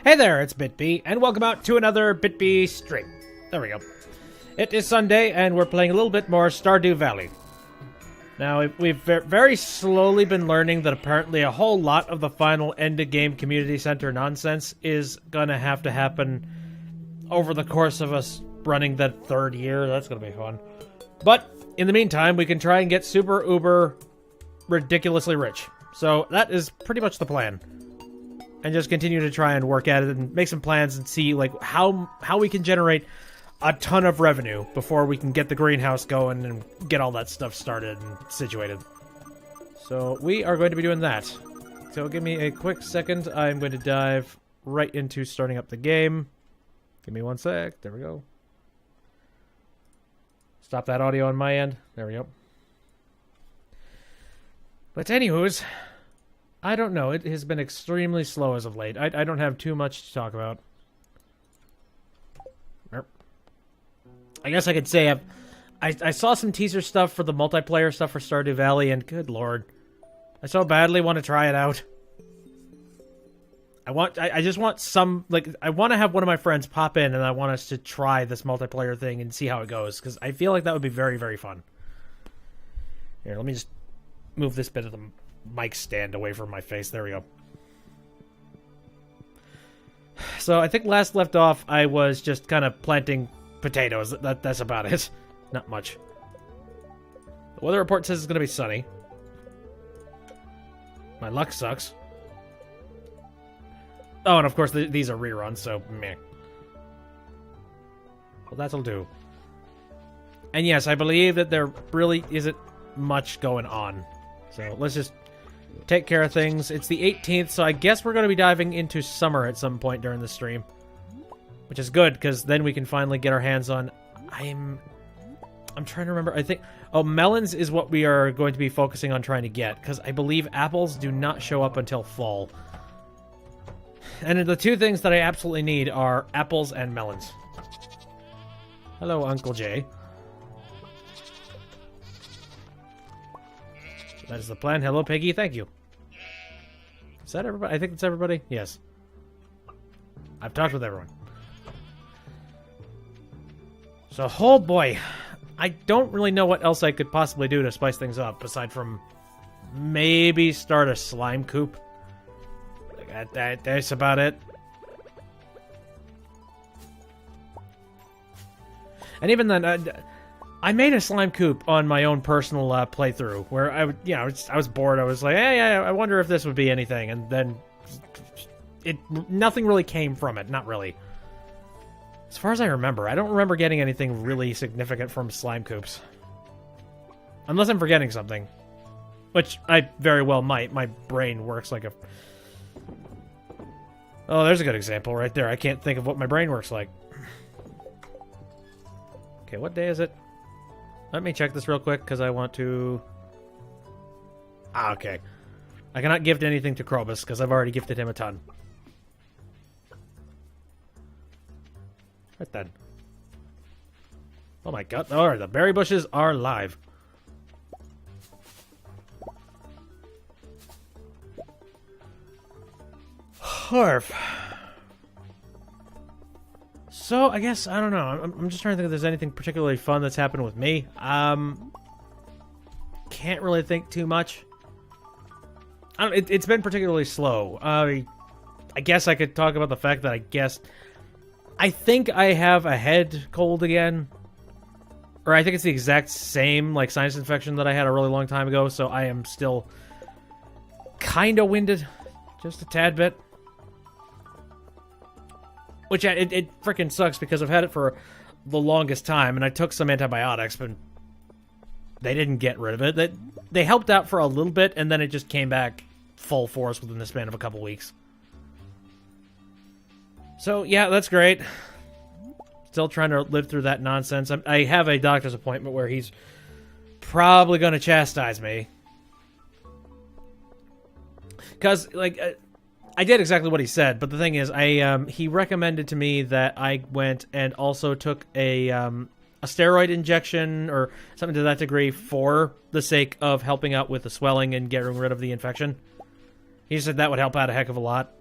Hey there, it's BitB, and welcome out to another BitB stream. There we go. It is Sunday, and we're playing a little bit more Stardew Valley. Now, we've very slowly been learning that apparently a whole lot of the final end-of-game community center nonsense is gonna have to happen over the course of us running the third year. That's gonna be fun. But, in the meantime, we can try and get super uber ridiculously rich. So, that is pretty much the plan. And just continue to try and work at it and make some plans and see like how we can generate a ton of revenue before we can get the greenhouse going and get all that stuff started and situated. So we are going to be doing that. So give me a quick second. I'm going to dive right into starting up the game. Give me 1 sec. There we go. Stop that audio on my end. There we go. But anywho's, I don't know. It has been extremely slow as of late. I don't have too much to talk about. I guess I could say I saw some teaser stuff for the multiplayer stuff for Stardew Valley, and good lord, I so badly want to try it out. I just want some, like, I want to have one of my friends pop in, and I want us to try this multiplayer thing and see how it goes, because I feel like that would be very, very fun. Here, let me just move this bit of the mic stand away from my face. There we go. So I think last left off, I was just kind of planting potatoes. That's about it. Not much. The weather report says it's going to be sunny. My luck sucks. Oh, and of course these are reruns, so meh. Well, that'll do. And yes, I believe that there really isn't much going on. So let's just take care of things. It's the 18th, so I guess we're going to be diving into summer at some point during the stream. Which is good, because then we can finally get our hands on... I'm trying to remember. I think... Oh, melons is what we are going to be focusing on trying to get, because I believe apples do not show up until fall. And the two things that I absolutely need are apples and melons. Hello, Uncle Jay. That is the plan. Hello, Piggy. Thank you. Is that everybody? I think it's everybody. Yes. I've talked with everyone. So, oh boy. I don't really know what else I could possibly do to spice things up, aside from maybe start a slime coop. That's about it. And even then... I made a slime coop on my own personal playthrough, where I was bored. I was like, hey, I wonder if this would be anything, and then nothing really came from it. Not really. As far as I remember, I don't remember getting anything really significant from slime coops, unless I'm forgetting something, which I very well might. My brain works like a... Oh, there's a good example right there. I can't think of what my brain works like. Okay, what day is it? Let me check this real quick, because I want to... Ah, okay. I cannot gift anything to Krobus, because I've already gifted him a ton. Right then. Oh my god. Alright, the berry bushes are live. Harf. So, I guess, I don't know. I'm just trying to think if there's anything particularly fun that's happened with me. Can't really think too much. It's been particularly slow. I guess I could talk about the fact that I think I have a head cold again. Or I think it's the exact same, like, sinus infection that I had a really long time ago, so I am still kind of winded. Just a tad bit. Which, it freaking sucks, because I've had it for the longest time, and I took some antibiotics, but they didn't get rid of it. They helped out for a little bit, and then it just came back full force within the span of a couple weeks. So, yeah, that's great. Still trying to live through that nonsense. I have a doctor's appointment where he's probably going to chastise me. Because, like... I did exactly what he said, but the thing is, he recommended to me that I went and also took a steroid injection or something to that degree for the sake of helping out with the swelling and getting rid of the infection. He said that would help out a heck of a lot.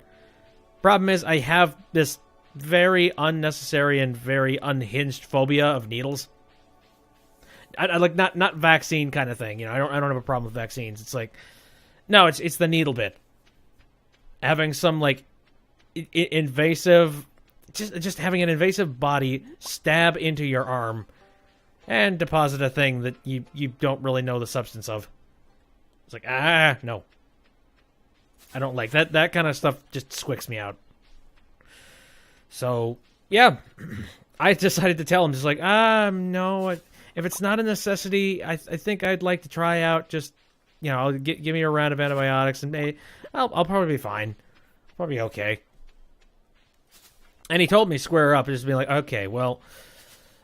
Problem is, I have this very unnecessary and very unhinged phobia of needles. I like not vaccine kind of thing. You know, I don't have a problem with vaccines. It's like, no, it's the needle bit. Having some like invasive, just having an invasive body stab into your arm and deposit a thing that you don't really know the substance of. It's like, no. I don't like that. That kind of stuff just squicks me out. So, yeah. I decided to tell him, just like, no. If it's not a necessity, I think I'd like to try out just, you know, give me a round of antibiotics, and I'll probably be fine. Probably okay. And he told me square up, just be like, okay, well,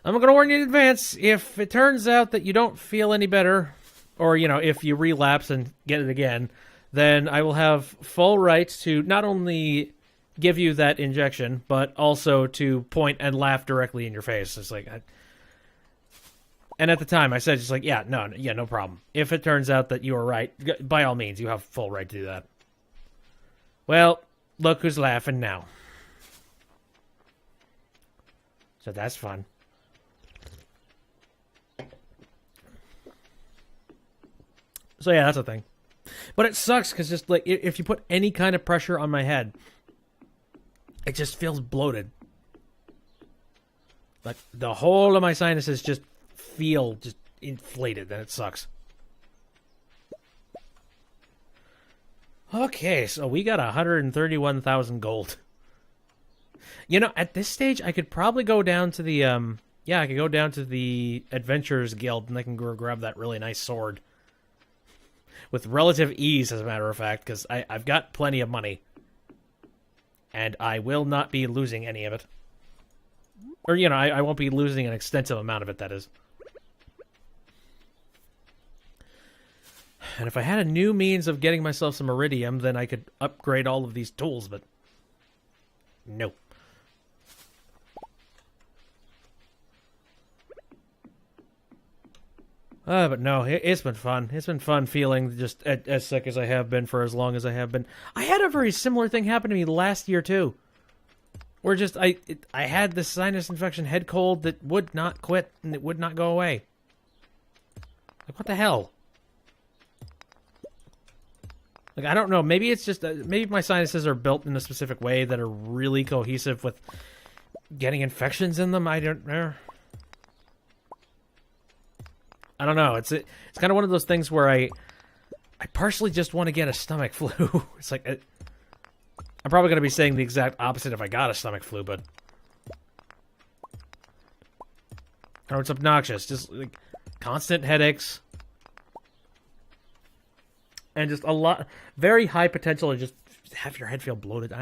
I'm going to warn you in advance. If it turns out that you don't feel any better, or, you know, if you relapse and get it again, then I will have full rights to not only give you that injection, but also to point and laugh directly in your face. It's like, and at the time I said, just like, no problem. If it turns out that you are right, by all means, you have full right to do that. Well, look who's laughing now. So that's fun. So yeah, that's a thing. But it sucks because just like if you put any kind of pressure on my head, it just feels bloated. Like the whole of my sinuses just feel just inflated, and it sucks. Okay, so we got 131,000 gold. You know, at this stage, I could probably go down to the I could go down to the Adventurers Guild, and I can go grab that really nice sword. With relative ease, as a matter of fact, because I've got plenty of money. And I will not be losing any of it. Or, you know, I won't be losing an extensive amount of it, that is. And if I had a new means of getting myself some iridium, then I could upgrade all of these tools, but... no. But no, it's been fun. It's been fun feeling just as sick as I have been for as long as I have been. I had a very similar thing happen to me last year, too. Where just, I had this sinus infection head cold that would not quit, and it would not go away. Like, what the hell? Like, I don't know. Maybe it's just, maybe my sinuses are built in a specific way that are really cohesive with getting infections in them. I don't know. I don't know. It's kind of one of those things where I partially just want to get a stomach flu. It's like I'm probably going to be saying the exact opposite if I got a stomach flu, but oh, it's obnoxious. Just like constant headaches and just a lot, very high potential to just have your head feel bloated.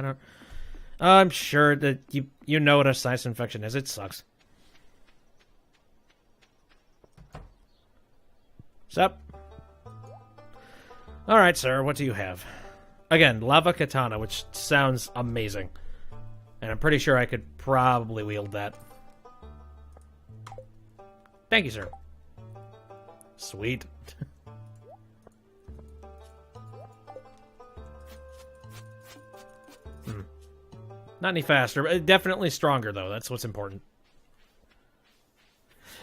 I'm sure that you know what a sinus infection is. It sucks. Sup? Alright, sir, what do you have? Again, lava katana, which sounds amazing. And I'm pretty sure I could probably wield that. Thank you, sir. Sweet. Not any faster, but definitely stronger, though. That's what's important.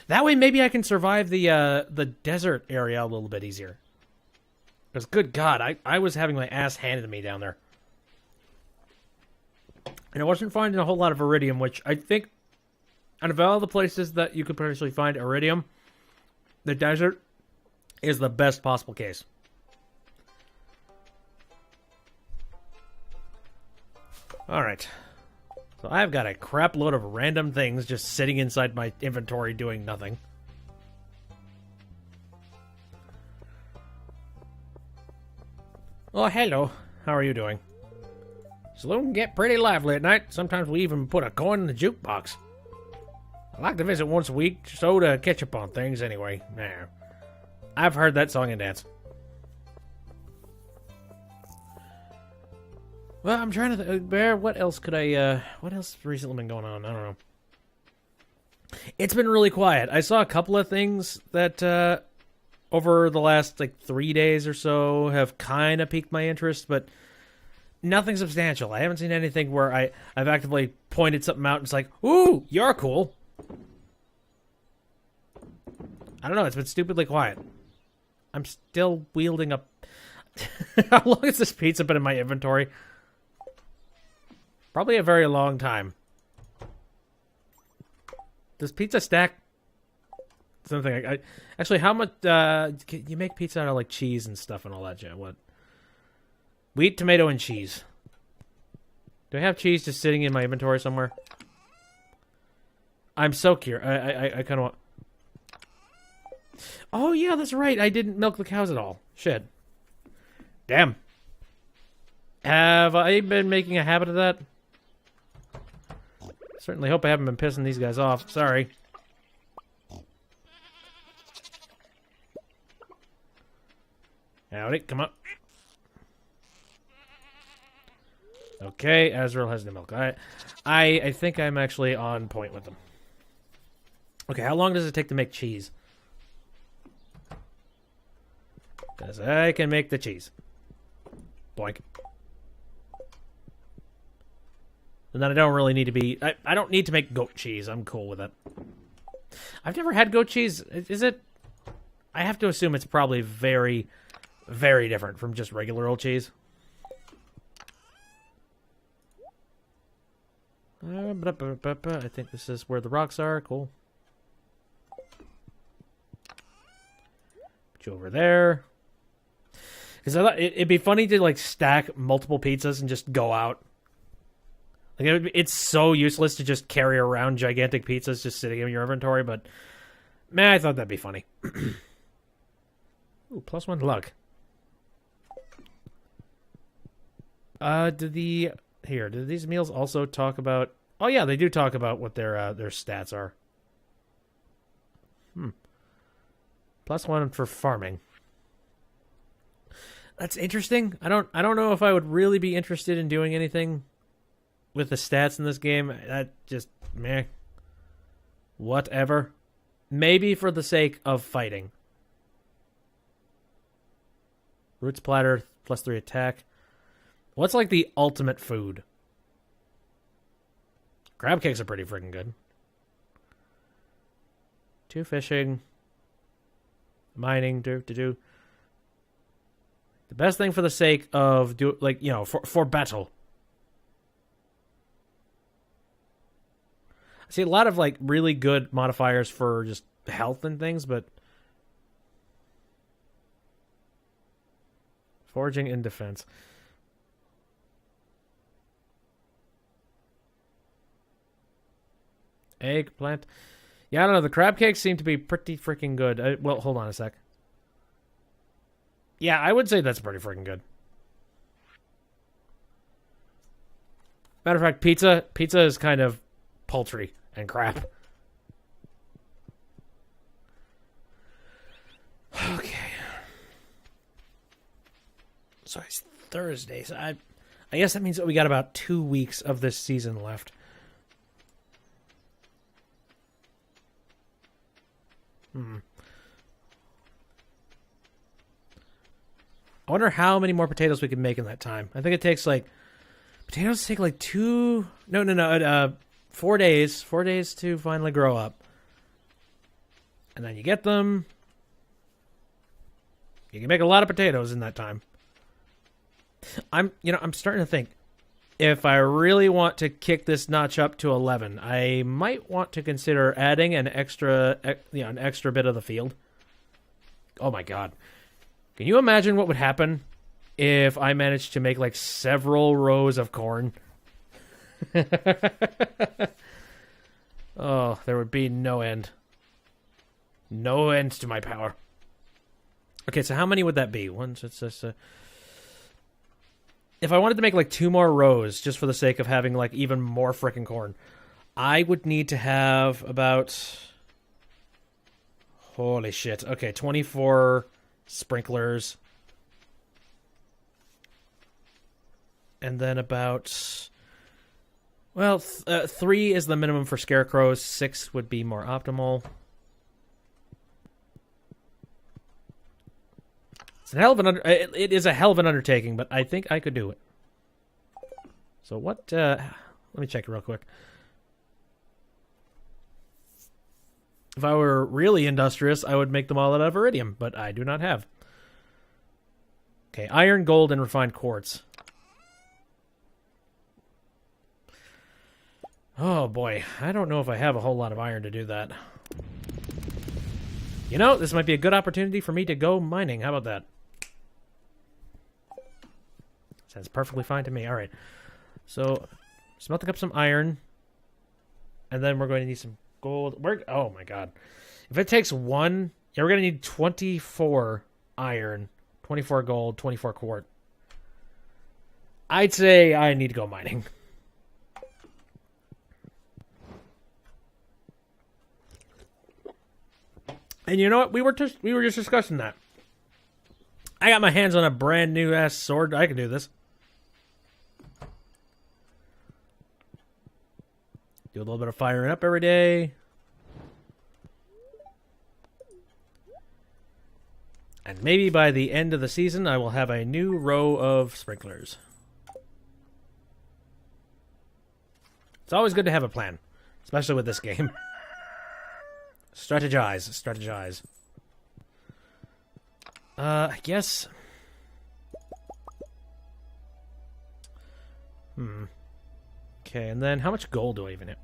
That way, maybe I can survive the desert area a little bit easier. Because, good God, I was having my ass handed to me down there. And I wasn't finding a whole lot of iridium, which I think, out of all the places that you could potentially find iridium, the desert is the best possible case. Alright. So I've got a crap load of random things just sitting inside my inventory doing nothing. Oh, hello. How are you doing? Saloon can get pretty lively at night. Sometimes we even put a coin in the jukebox. I like to visit once a week, so to catch up on things anyway. Nah. I've heard that song and dance. Well, I'm trying to Bear, what else could what else has recently been going on? I don't know. It's been really quiet. I saw a couple of things that, over the last, 3 days or so have kind of piqued my interest, but nothing substantial. I haven't seen anything where I've actively pointed something out and it's like, ooh, you're cool. I don't know. It's been stupidly quiet. I'm still wielding a... How long has this pizza been in my inventory? Probably a very long time. Does pizza stack? Something. Actually, how much... you make pizza out of, like, cheese and stuff and all that shit. What? Wheat, tomato, and cheese. Do I have cheese just sitting in my inventory somewhere? I'm so curious. I kind of want... Oh, yeah, that's right. I didn't milk the cows at all. Shit. Damn. Have I been making a habit of that? Certainly hope I haven't been pissing these guys off. Sorry. Howdy, come on. Okay, Azrael has the milk. I think I'm actually on point with them. Okay, how long does it take to make cheese? Because I can make the cheese. Boink. And then I don't really need to be... I don't need to make goat cheese. I'm cool with it. I've never had goat cheese. Is it... I have to assume it's probably very, very different from just regular old cheese. I think this is where the rocks are. Cool. Put you over there. Because I thought it'd be funny to, like, stack multiple pizzas and just go out. Like, it's so useless to just carry around gigantic pizzas just sitting in your inventory, but, man, I thought that'd be funny. Ooh, +1 luck. Do these meals also talk about... Oh, yeah, they do talk about what their stats are. +1 for farming. That's interesting. I don't know if I would really be interested in doing anything with the stats in this game. That just meh. Whatever. Maybe for the sake of fighting. Roots platter, +3 attack. What's like the ultimate food? Crab cakes are pretty freaking good. 2 fishing. Mining, do. The best thing for the sake of for battle. I see a lot of like really good modifiers for just health and things, but foraging and defense. Eggplant. Yeah, I don't know. The crab cakes seem to be pretty freaking good. Well, hold on a sec. Yeah, I would say that's pretty freaking good. Matter of fact, pizza is kind of paltry and crap. Okay. So it's Thursday. So I guess that means that we got about 2 weeks of this season left. I wonder how many more potatoes we can make in that time. I think it takes like... Potatoes take like 4 days. 4 days to finally grow up. And then you get them. You can make a lot of potatoes in that time. I'm starting to think, if I really want to kick this notch up to 11, I might want to consider adding an extra bit of the field. Oh my god. Can you imagine what would happen if I managed to make like several rows of corn? Oh, there would be no end. No end to my power. Okay, so how many would that be? If I wanted to make like 2 more rows just for the sake of having like even more frickin' corn, I would need to have about... Holy shit. Okay, 24 sprinklers. And then about... Well, 3 is the minimum for scarecrows. 6 would be more optimal. It's a hell of an it is a hell of an undertaking, but I think I could do it. So what, let me check real quick. If I were really industrious, I would make them all out of iridium, but I do not have. Okay, iron, gold, and refined quartz. Oh boy, I don't know if I have a whole lot of iron to do that. You know, this might be a good opportunity for me to go mining. How about that? Sounds perfectly fine to me. All right. So, smelting up some iron. And then we're going to need some gold. Oh my god. If it takes one, yeah, we're going to need 24 iron, 24 gold, 24 quartz. I'd say I need to go mining. And you know what? We were just discussing that. I got my hands on a brand new ass sword. I can do this. Do a little bit of firing up every day. And maybe by the end of the season, I will have a new row of sprinklers. It's always good to have a plan, especially with this game. Strategize, strategize. I guess. Okay, and then how much gold do I even have?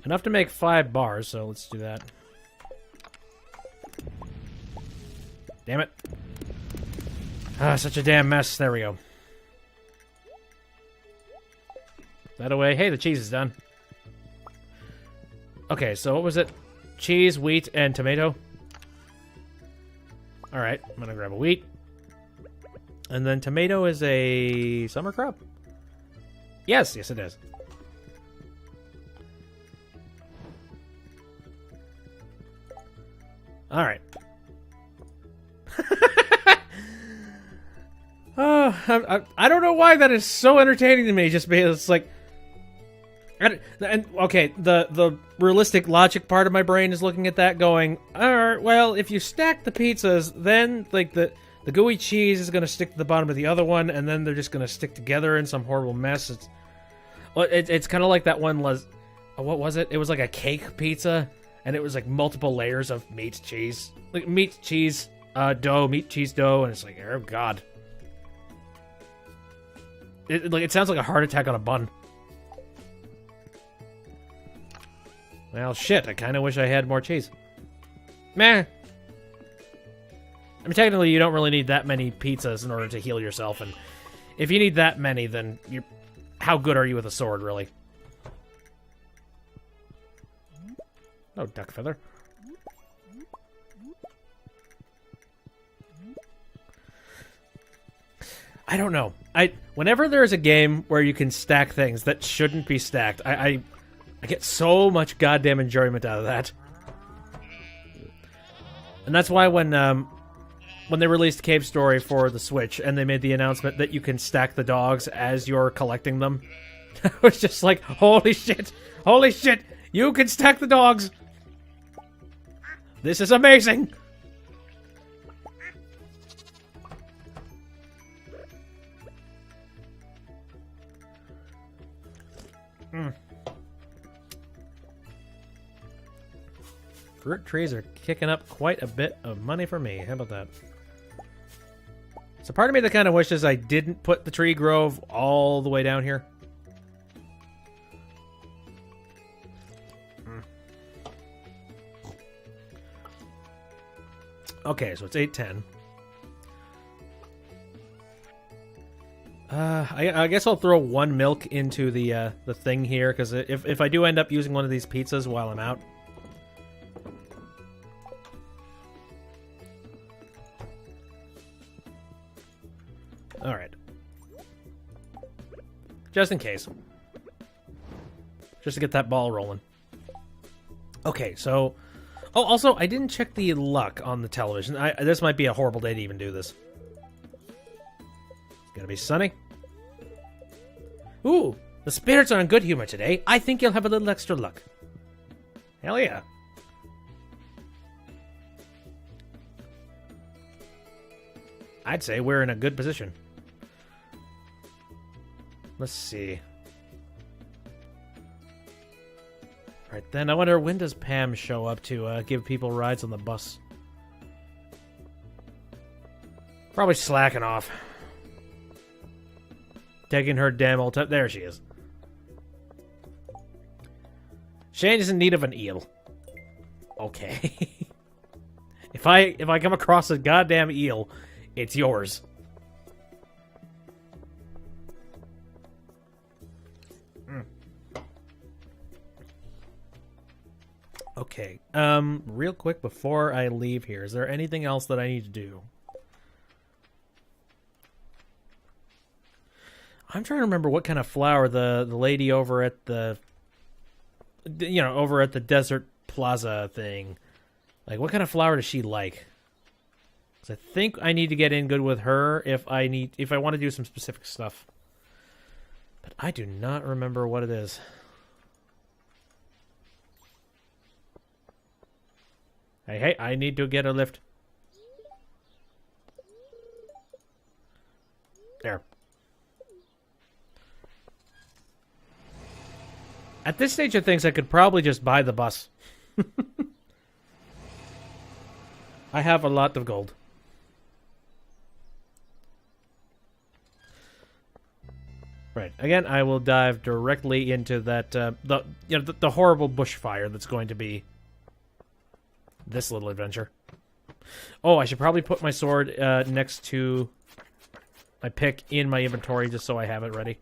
Enough to make 5 bars, so let's do that. Damn it. Ah, such a damn mess. There we go. That away. Hey, the cheese is done. Okay, so what was it? Cheese, wheat, and tomato. Alright, I'm gonna grab a wheat. And then tomato is a summer crop? Yes, yes it is. Alright. I don't know why that is so entertaining to me, just because it's like... And okay, the realistic logic part of my brain is looking at that going, alright, well, if you stack the pizzas, then like the gooey cheese is going to stick to the bottom of the other one, and then they're just going to stick together in some horrible mess. It's kind of like that one was, what was it? It was like a cake pizza, and it was like multiple layers of meat, cheese, like meat, cheese, dough, meat, cheese, dough, and it's like, oh god, it sounds like a heart attack on a bun. Well, shit, I kind of wish I had more cheese. Meh. I mean, technically, you don't really need that many pizzas in order to heal yourself, and if you need that many, then how good are you with a sword, really? Oh, duck feather. I don't know. Whenever there's a game where you can stack things that shouldn't be stacked, I get so much goddamn enjoyment out of that. And that's why when they released Cave Story for the Switch and they made the announcement that you can stack the dogs as you're collecting them, I was just like, holy shit, you can stack the dogs. This is amazing. Fruit trees are kicking up quite a bit of money for me. How about that? So part of me that kind of wishes I didn't put the tree grove all the way down here. Okay, so it's 8:10. I guess I'll throw 1 milk into the thing here, because if I do end up using one of these pizzas while I'm out. Alright. Just in case. Just to get that ball rolling. Okay, so... Oh, also, I didn't check the luck on the television. This might be a horrible day to even do this. It's gonna be sunny. Ooh, the spirits are in good humor today. I think you'll have a little extra luck. Hell yeah. I'd say we're in a good position. Let's see. Right, then I wonder, when does Pam show up to give people rides on the bus? Probably slacking off. Taking her damn old time. There she is. Shane is in need of an eel. Okay. If I come across a goddamn eel, it's yours. Okay. Real quick before I leave here, is there anything else that I need to do? I'm trying to remember what kind of flower the lady over at the over at the Desert Plaza thing. Like, what kind of flower does she like? Because I think I need to get in good with her if I want to do some specific stuff. But I do not remember what it is. Hey, I need to get a lift. There. At this stage of things, I could probably just buy the bus. I have a lot of gold. Right. Again, I will dive directly into that the horrible bushfire that's going to be this little adventure. Oh, I should probably put my sword next to my pick in my inventory just so I have it ready.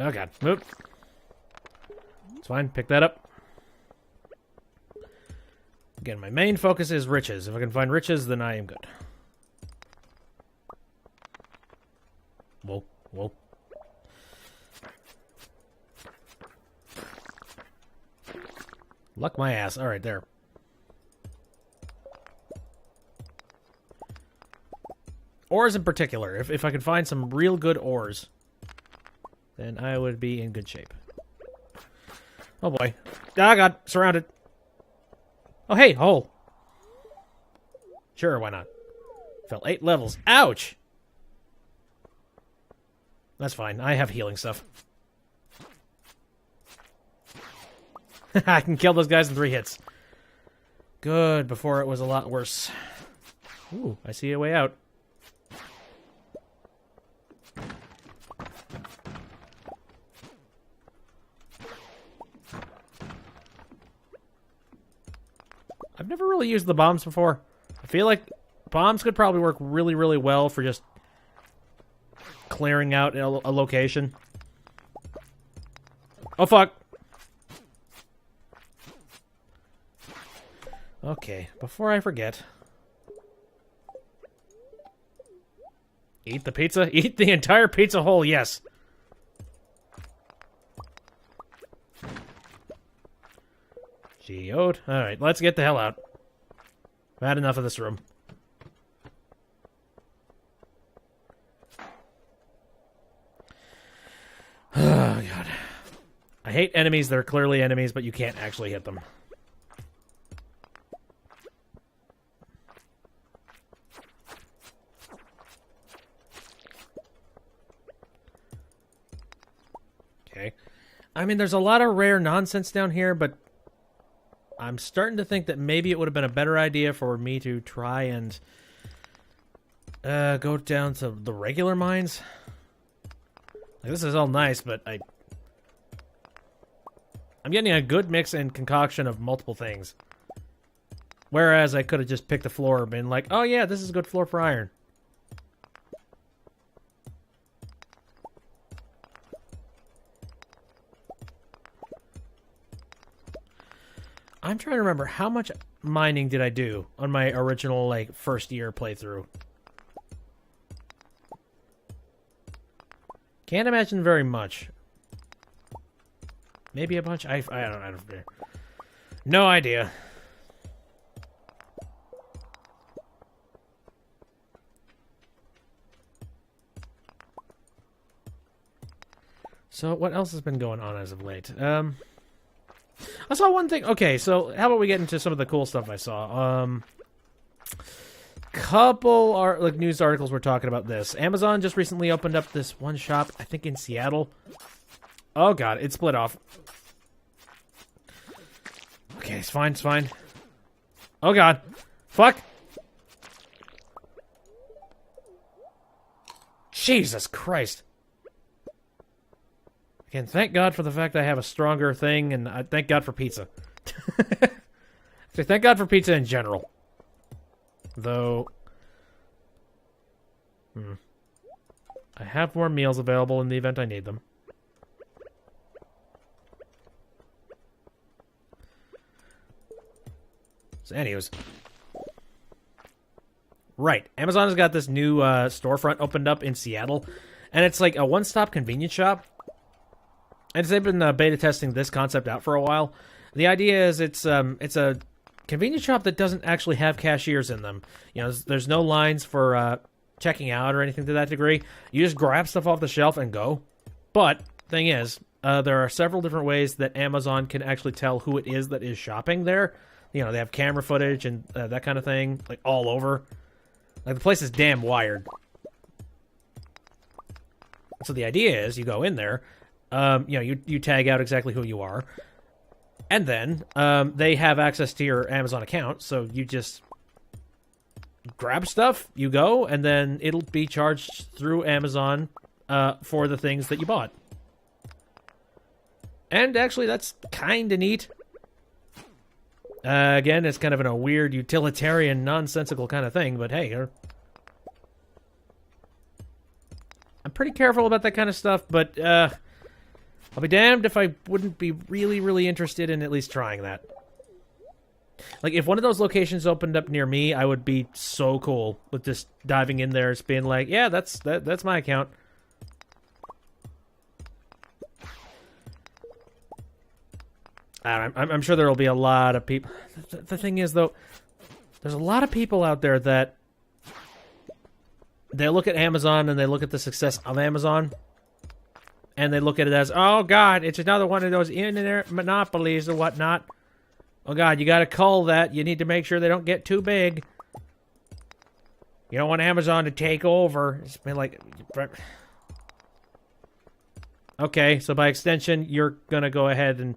Oh god, move. It's fine, pick that up. Again, my main focus is riches. If I can find riches, then I am good. Whoa, whoa. Luck my ass. Alright, there. Ores in particular. If I can find some real good ores, then I would be in good shape. Oh boy. Ah, God. Surrounded. Oh, hey, hole. Sure, why not? Fell 8 levels. Ouch! That's fine. I have healing stuff. I can kill those guys in 3 hits. Good, before it was a lot worse. Ooh, I see a way out. I've never really used the bombs before. I feel like bombs could probably work really, really well for just clearing out a location. Oh, fuck. Okay, before I forget. Eat the pizza? Eat the entire pizza whole, yes. Geode. Alright, let's get the hell out. I've had enough of this room. Oh, God. I hate enemies that are clearly enemies, but you can't actually hit them. Okay. I mean, there's a lot of rare nonsense down here, but I'm starting to think that maybe it would have been a better idea for me to try and go down to the regular mines. Like, this is all nice, but I'm getting a good mix and concoction of multiple things. Whereas I could have just picked a floor and been like, oh yeah, this is a good floor for iron. I'm trying to remember, how much mining did I do on my original, like, first year playthrough? Can't imagine very much. Maybe a bunch? I don't know. No idea. So, what else has been going on as of late? I saw one thing. Okay, so how about we get into some of the cool stuff I saw? couple news articles were talking about this. Amazon just recently opened up this one shop, I think in Seattle. Oh god, it split off. Okay, it's fine, it's fine. Oh god. Fuck. Jesus Christ. Again, thank God for the fact I have a stronger thing, and I thank God for pizza. So thank God for pizza in general. Though... I have more meals available in the event I need them. So anyways. Right. Amazon has got this new storefront opened up in Seattle. And it's like a one-stop convenience shop. And they've been beta testing this concept out for a while. The idea is it's a convenience shop that doesn't actually have cashiers in them. You know, there's no lines for checking out or anything to that degree. You just grab stuff off the shelf and go. But thing is, there are several different ways that Amazon can actually tell who it is that is shopping there. You know, they have camera footage and that kind of thing, like all over. Like the place is damn wired. So the idea is, you go in there. You know, you tag out exactly who you are. And then, they have access to your Amazon account, so you just grab stuff, you go, and then it'll be charged through Amazon, for the things that you bought. And actually, that's kinda neat. Again, it's kind of in a weird, utilitarian, nonsensical kind of thing, but hey, I'm pretty careful about that kind of stuff, but, I'll be damned if I wouldn't be really, really interested in at least trying that. Like, if one of those locations opened up near me, I would be so cool with just diving in there, just being like, yeah, that's my account. I'm sure there will be a lot of people. The thing is, though, there's a lot of people out there that they look at Amazon and they look at the success of Amazon. And they look at it as, oh, God, it's another one of those internet monopolies or whatnot. Oh, God, you got to cull that. You need to make sure they don't get too big. You don't want Amazon to take over. It's been like... Okay, so by extension, you're going to go ahead and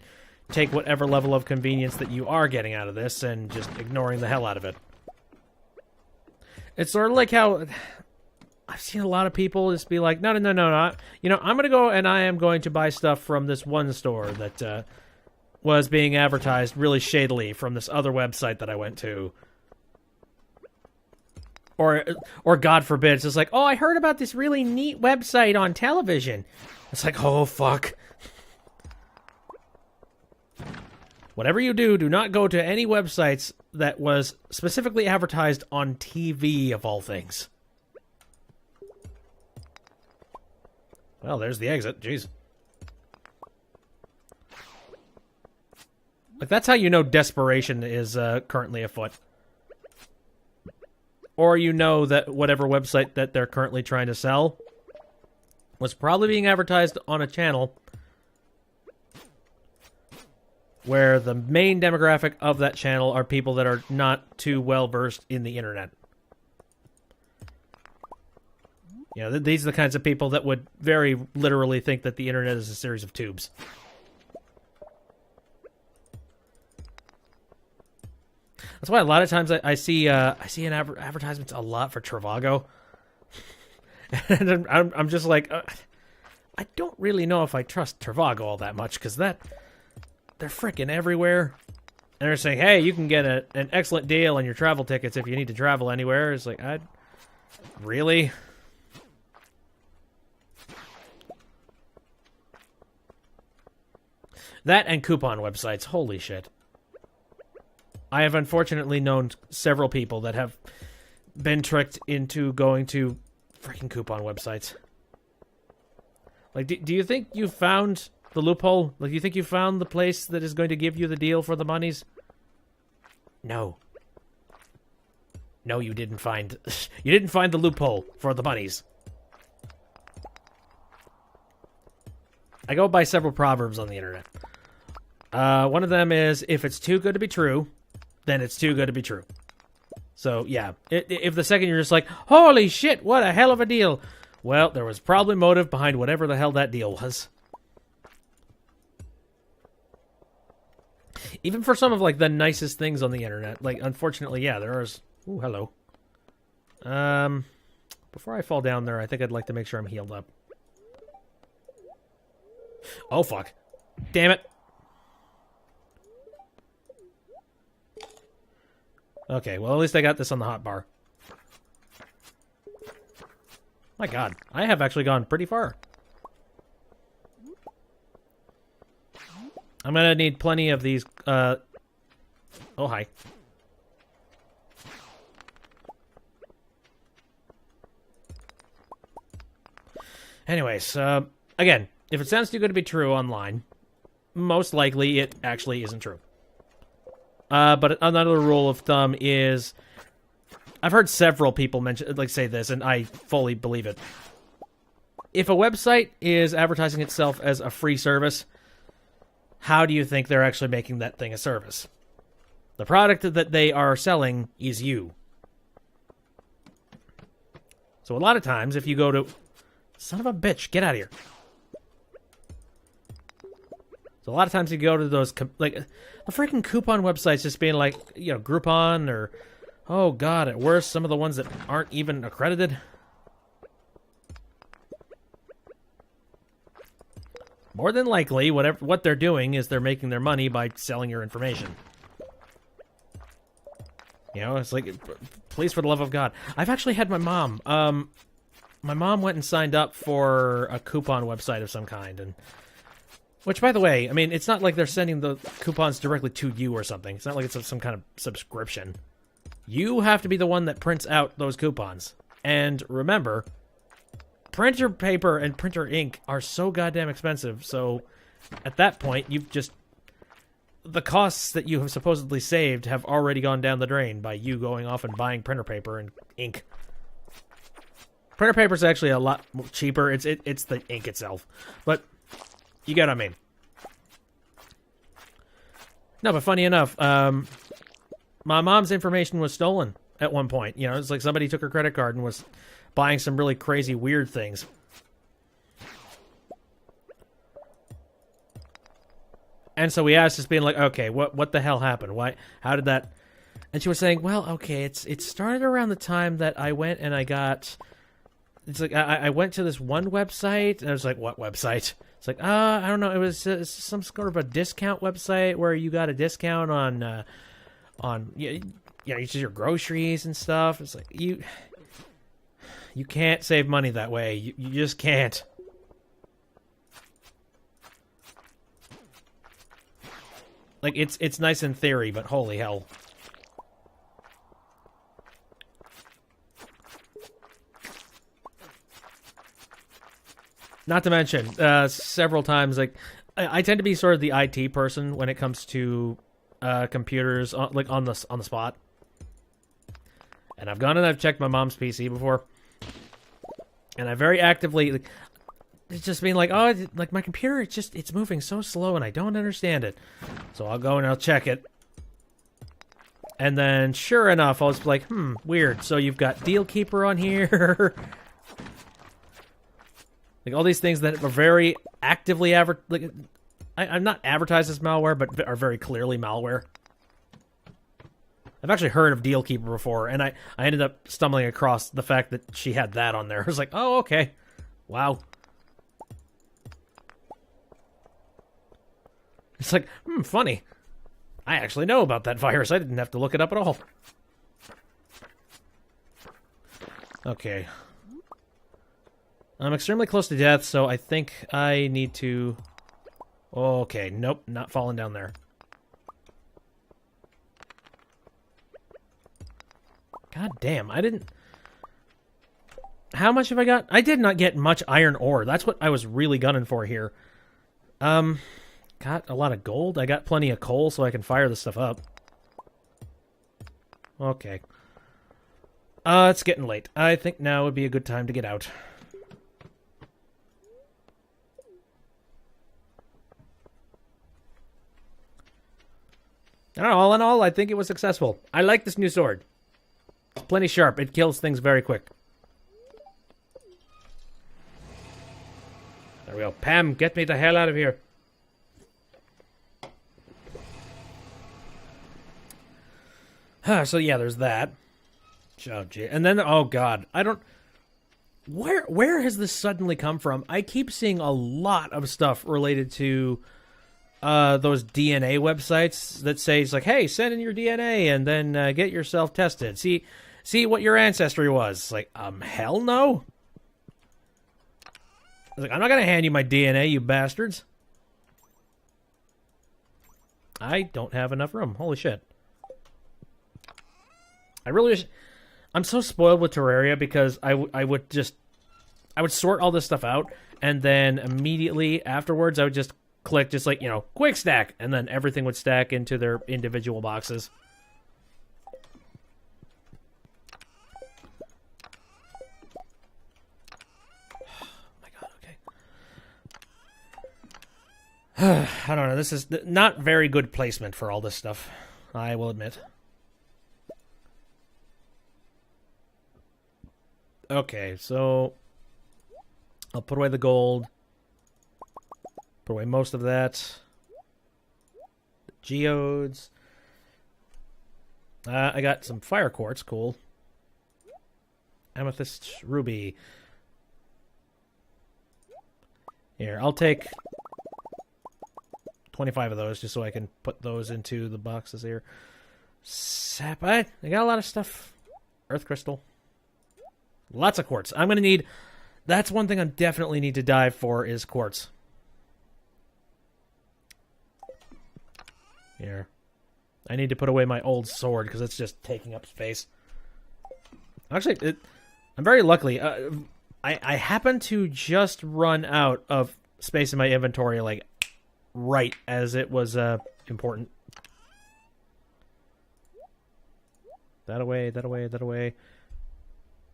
take whatever level of convenience that you are getting out of this and just ignoring the hell out of it. It's sort of like how... I've seen a lot of people just be like, no. You know, I'm going to go and I am going to buy stuff from this one store that was being advertised really shadily from this other website that I went to. Or God forbid, it's just like, oh, I heard about this really neat website on television. It's like, oh, fuck. Whatever you do, do not go to any websites that was specifically advertised on TV, of all things. Well, there's the exit. Jeez. Like, that's how you know desperation is currently afoot. Or you know that whatever website that they're currently trying to sell was probably being advertised on a channel where the main demographic of that channel are people that are not too well-versed in the internet. You know, these are the kinds of people that would very literally think that the internet is a series of tubes. That's why a lot of times I see in advertisements a lot for Trivago, and I'm just like, I don't really know if I trust Trivago all that much because they're freaking everywhere, and they're saying, hey, you can get an excellent deal on your travel tickets if you need to travel anywhere. It's like, really. That and coupon websites, holy shit. I have unfortunately known several people that have been tricked into going to freaking coupon websites. Like, do you think you found the loophole? Like, do you think you found the place that is going to give you the deal for the monies? No. No, you didn't find... You didn't find the loophole for the monies. I go by several proverbs on the internet. One of them is, if it's too good to be true, then it's too good to be true. So, yeah, if the second you're just like, holy shit, what a hell of a deal, well, there was probably motive behind whatever the hell that deal was. Even for some of, like, the nicest things on the internet, like, unfortunately, yeah, there is... Ooh, hello. Before I fall down there, I think I'd like to make sure I'm healed up. Oh, fuck. Damn it. Okay, well, at least I got this on the hotbar. My god, I have actually gone pretty far. I'm gonna need plenty of these, Oh, hi. Anyways, again, if it sounds too good to be true online, most likely it actually isn't true. But another rule of thumb is, I've heard several people say this, and I fully believe it. If a website is advertising itself as a free service, how do you think they're actually making that thing a service? The product that they are selling is you. So a lot of times, if you go to... Son of a bitch, get out of here. So a lot of times you go to those, like, the freaking coupon websites just being like, you know, Groupon or, oh god, at worst, some of the ones that aren't even accredited. More than likely, what they're doing is they're making their money by selling your information. You know, it's like, please, for the love of God. I've actually had my mom, my mom went and signed up for a coupon website of some kind, and... Which, by the way, I mean, it's not like they're sending the coupons directly to you or something. It's not like it's some kind of subscription. You have to be the one that prints out those coupons. And remember, printer paper and printer ink are so goddamn expensive, so at that point, you've just... The costs that you have supposedly saved have already gone down the drain by you going off and buying printer paper and ink. Printer paper is actually a lot cheaper. It's the ink itself. But... You get what I mean. No, but funny enough, my mom's information was stolen at one point. You know, it's like somebody took her credit card and was buying some really crazy, weird things. And so we asked, just being like, okay, what the hell happened? Why? How did that? And she was saying, well, okay, it started around the time that I went and I got... It's like, I went to this one website, and I was like, what website? It's like, I don't know, it was some sort of a discount website where you got a discount on your groceries and stuff. It's like, you can't save money that way. You just can't. Like, it's nice in theory, but holy hell. Not to mention, several times, like, I tend to be sort of the IT person when it comes to computers, like, on the spot. And I've gone and I've checked my mom's PC before. And I very actively, like, it's just being like, oh, like, my computer, it's moving so slow and I don't understand it. So I'll go and I'll check it. And then, sure enough, I was like, weird. So you've got Deal Keeper on here. Like, all these things that are very actively I'm not advertised as malware, but are very clearly malware. I've actually heard of Deal Keeper before, and I ended up stumbling across the fact that she had that on there. I was like, oh, okay. Wow. It's like, funny. I actually know about that virus. I didn't have to look it up at all. Okay. I'm extremely close to death, so I think I need to... Okay, nope, not falling down there. God damn, I didn't... How much have I got? I did not get much iron ore. That's what I was really gunning for here. Got a lot of gold. I got plenty of coal so I can fire this stuff up. Okay. It's getting late. I think now would be a good time to get out. I don't know, all in all, I think it was successful. I like this new sword. It's plenty sharp. It kills things very quick. There we go. Pam, get me the hell out of here. So yeah, there's that. Oh, gee. And then, oh god, I don't... Where has this suddenly come from? I keep seeing a lot of stuff related to those DNA websites that say, it's like, hey, send in your DNA and then get yourself tested. See what your ancestry was. It's like, hell no. I was like, I'm not going to hand you my DNA, you bastards. I don't have enough room. Holy shit. I really wish... I'm so spoiled with Terraria because I would sort all this stuff out, and then immediately afterwards I would just click just like, quick stack, and then everything would stack into their individual boxes. Oh my god, okay. I don't know, this is not very good placement for all this stuff, I will admit. Okay, so I'll put away the gold. Put away most of that. The geodes. I got some fire quartz, cool. Amethyst ruby. Here, I'll take 25 of those just so I can put those into the boxes here. Sapphire. I got a lot of stuff. Earth crystal. Lots of quartz. I'm going to need... That's one thing I definitely need to dive for is quartz. Here. I need to put away my old sword because it's just taking up space. Actually, I'm very lucky. I happen to just run out of space in my inventory, like, right as it was important. That away, that away, that away.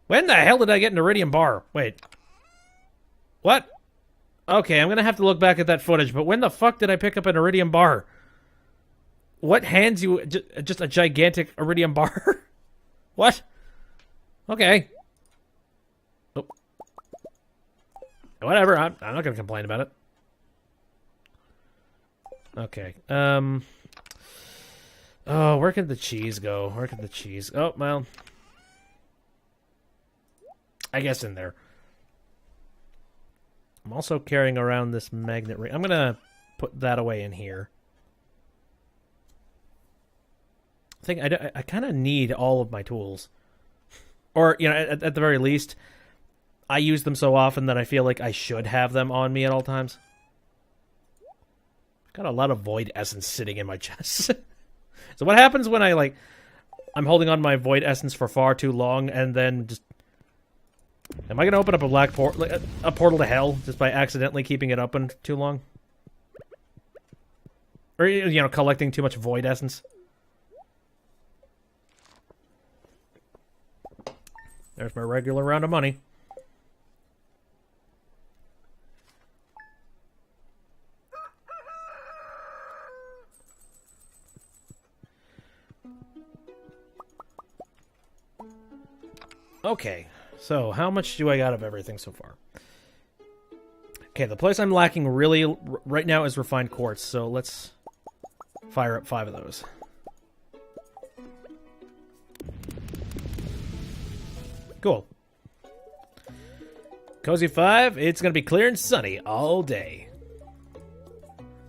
When the hell did I get an iridium bar? Wait. What? Okay, I'm going to have to look back at that footage, but when the fuck did I pick up an iridium bar? What hands you just a gigantic iridium bar? What? Okay. Oh. Whatever, I'm not going to complain about it. Okay. Oh, where could the cheese go? Where could the cheese... Oh, well... I guess in there. I'm also carrying around this magnet ring. I'm going to put that away in here. I think I kind of need all of my tools. Or, at the very least, I use them so often that I feel like I should have them on me at all times. Got a lot of void essence sitting in my chest. So what happens when I'm holding on to my void essence for far too long and then just... Am I going to open up a black portal, a portal to hell, just by accidentally keeping it open too long? Or, collecting too much void essence? There's my regular round of money. Okay. So, how much do I got of everything so far? Okay, the place I'm lacking really right now is refined quartz, so let's fire up 5 of those. Cool. Cozy 5, it's going to be clear and sunny all day.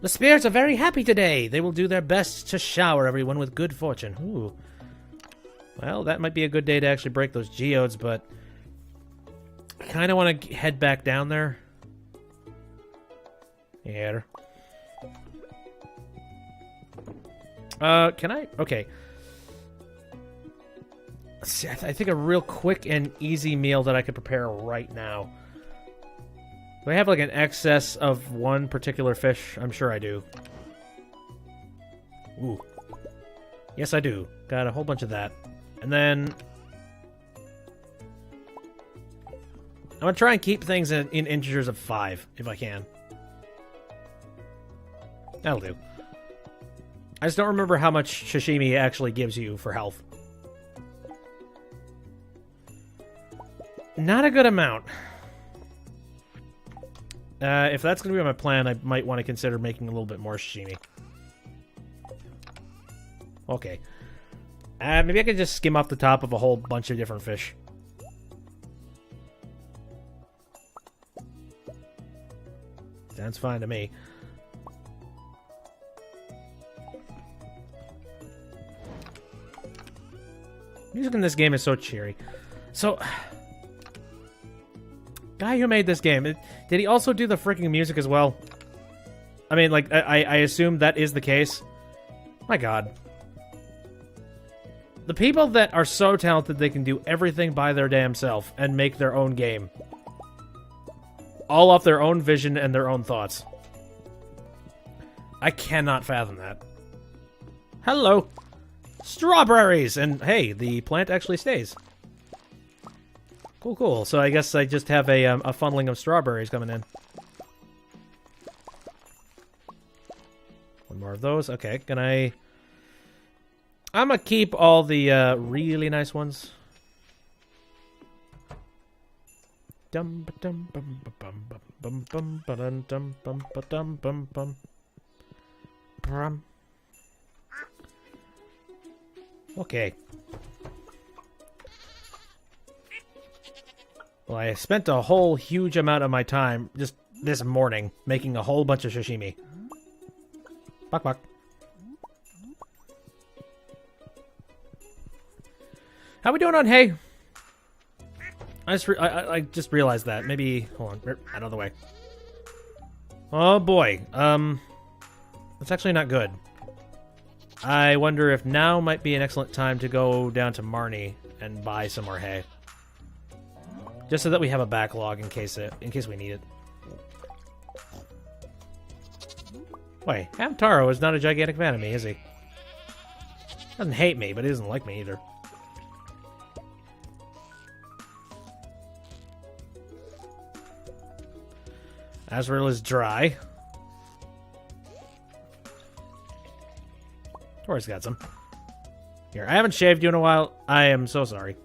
The spirits are very happy today. They will do their best to shower everyone with good fortune. Ooh. Well, that might be a good day to actually break those geodes, but... I kind of want to head back down there. Yeah. Can I? Okay. See, I think a real quick and easy meal that I could prepare right now. Do I have like an excess of one particular fish? I'm sure I do. Ooh. Yes, I do. Got a whole bunch of that. And then... I'm going to try and keep things in integers of 5, if I can. That'll do. I just don't remember how much sashimi actually gives you for health. Not a good amount. If that's going to be my plan, I might want to consider making a little bit more sashimi. Okay. Maybe I could just skim off the top of a whole bunch of different fish. Sounds fine to me. Music in this game is so cheery. So, guy who made this game, did he also do the freaking music as well? I mean, like, I assume that is the case. My god. The people that are so talented they can do everything by their damn self and make their own game. All off their own vision and their own thoughts. I cannot fathom that. Hello. Strawberries! And hey, the plant actually stays. Cool, cool. So I guess I just have a funneling of strawberries coming in. One more of those. Okay, can I... I'm gonna keep all the really nice ones. Dum ba dum bum ba bum bum bum ba dum dum bum ba dum bum bum. Brum. Okay. Well, I spent a whole huge amount of my time just this morning making a whole bunch of sashimi. Bok bok. How we doing on hay? I just realized that. Maybe hold on, out of the way. Oh boy, that's actually not good. I wonder if now might be an excellent time to go down to Marnie and buy some more hay, just so that we have a backlog in case we need it. Wait, Hamtaro is not a gigantic fan of me, is he? Doesn't hate me, but he doesn't like me either. Azrael is dry. Tori's got some. Here, I haven't shaved you in a while. I am so sorry.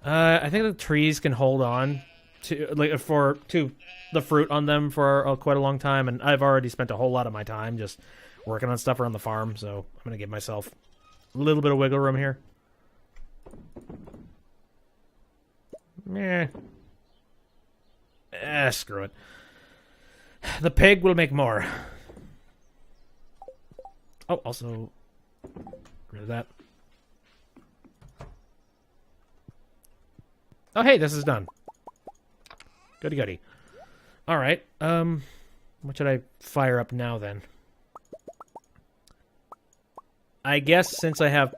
I think the trees can hold on to the fruit on them for quite a long time, and I've already spent a whole lot of my time just working on stuff around the farm, so I'm gonna give myself a little bit of wiggle room here. Meh. Screw it. The pig will make more. Oh, also... rid of that. Oh, hey, this is done. Goody goody. Alright, what should I fire up now, then? I guess since I have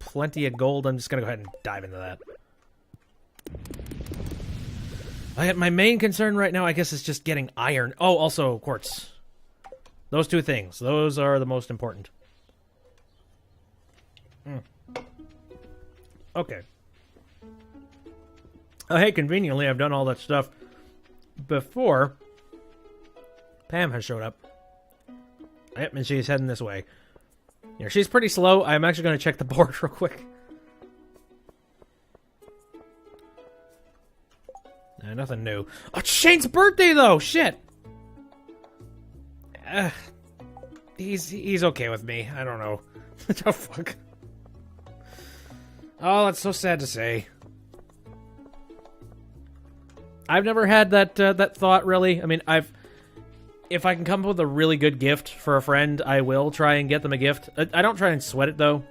plenty of gold, I'm just gonna go ahead and dive into that. My main concern right now, I guess, is just getting iron. Oh, also quartz. Those two things. Those are the most important. Okay. Oh, hey, conveniently, I've done all that stuff before Pam has showed up. Yep, and she's heading this way. Yeah, she's pretty slow. I'm actually going to check the board real quick. Nothing new. Oh, it's Shane's birthday, though! Shit! He's okay with me. I don't know. Oh, fuck. Oh, that's so sad to say. I've never had that thought, really. I mean, if I can come up with a really good gift for a friend, I will try and get them a gift. I don't try and sweat it, though.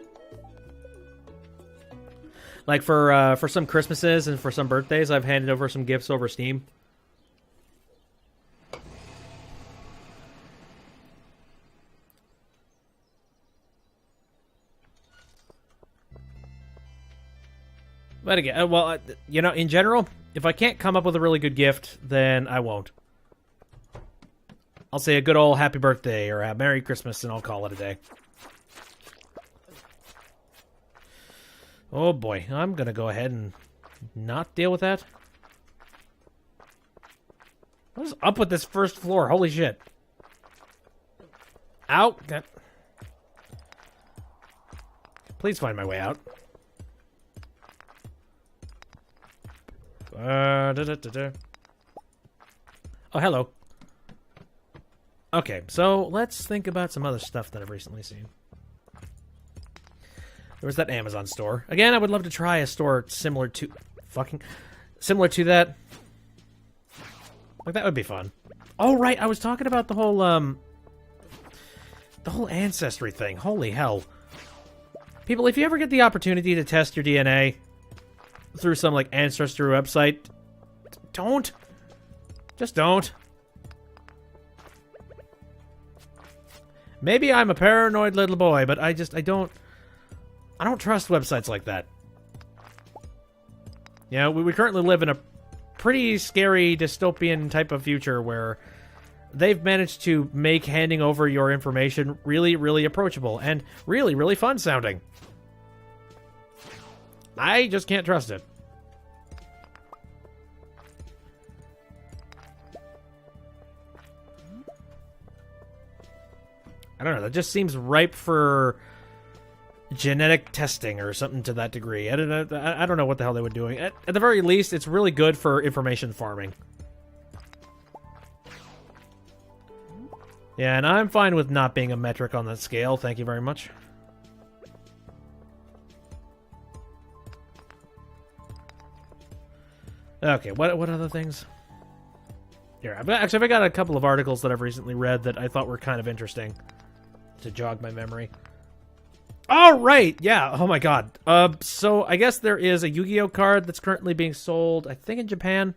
Like, for some Christmases and for some birthdays, I've handed over some gifts over Steam. But again, well, you know, in general, if I can't come up with a really good gift, then I won't. I'll say a good old happy birthday or a Merry Christmas, and I'll call it a day. Oh boy, I'm gonna go ahead and not deal with that. What is up with this first floor? Holy shit. Ow! Please find my way out. Oh, hello. Okay, so let's think about some other stuff that I've recently seen. There was that Amazon store. Again, I would love to try a store similar to... Similar to that. Like, that would be fun. Oh, right, I was talking about the whole Ancestry thing. Holy hell. People, if you ever get the opportunity to test your DNA through some, like, Ancestry website, don't. Just don't. Maybe I'm a paranoid little boy, but I don't trust websites like that. You know, we currently live in a pretty scary dystopian type of future where they've managed to make handing over your information really, really approachable and really, really fun sounding. I just can't trust it. I don't know, that just seems ripe for genetic testing or something to that degree. I don't know what the hell they were doing. At the very least, it's really good for information farming. Yeah, and I'm fine with not being a metric on that scale. Thank you very much. Okay, what other things? Here, I've got a couple of articles that I've recently read that I thought were kind of interesting to jog my memory. Oh, right! Yeah, oh my god. So I guess there is a Yu-Gi-Oh card that's currently being sold, I think in Japan.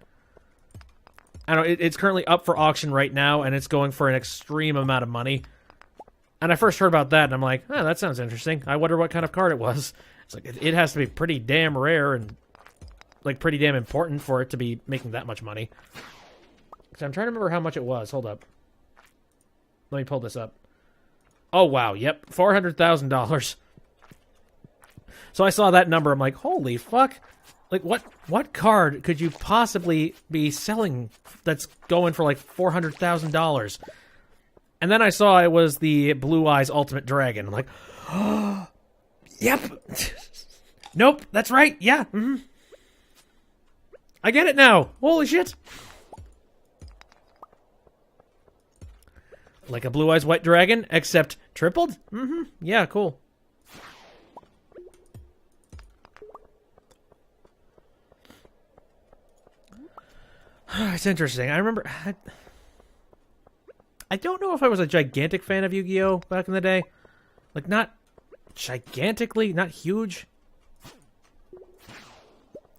I don't know, it's currently up for auction right now, and it's going for an extreme amount of money. And I first heard about that, and I'm like, oh, that sounds interesting. I wonder what kind of card it was. It's like, it has to be pretty damn rare and, like, pretty damn important for it to be making that much money. So I'm trying to remember how much it was. Hold up. Let me pull this up. Oh, wow. Yep. $400,000. So I saw that number. I'm like, holy fuck. Like, what card could you possibly be selling that's going for, like, $400,000? And then I saw it was the Blue Eyes Ultimate Dragon. I'm like, oh, yep. Nope, that's right. Yeah. Mm-hmm. I get it now. Holy shit. Like a Blue Eyes White Dragon, except tripled? Mm-hmm. Yeah, cool. It's interesting. I remember... I don't know if I was a gigantic fan of Yu-Gi-Oh! Back in the day. Like, not gigantically, not huge.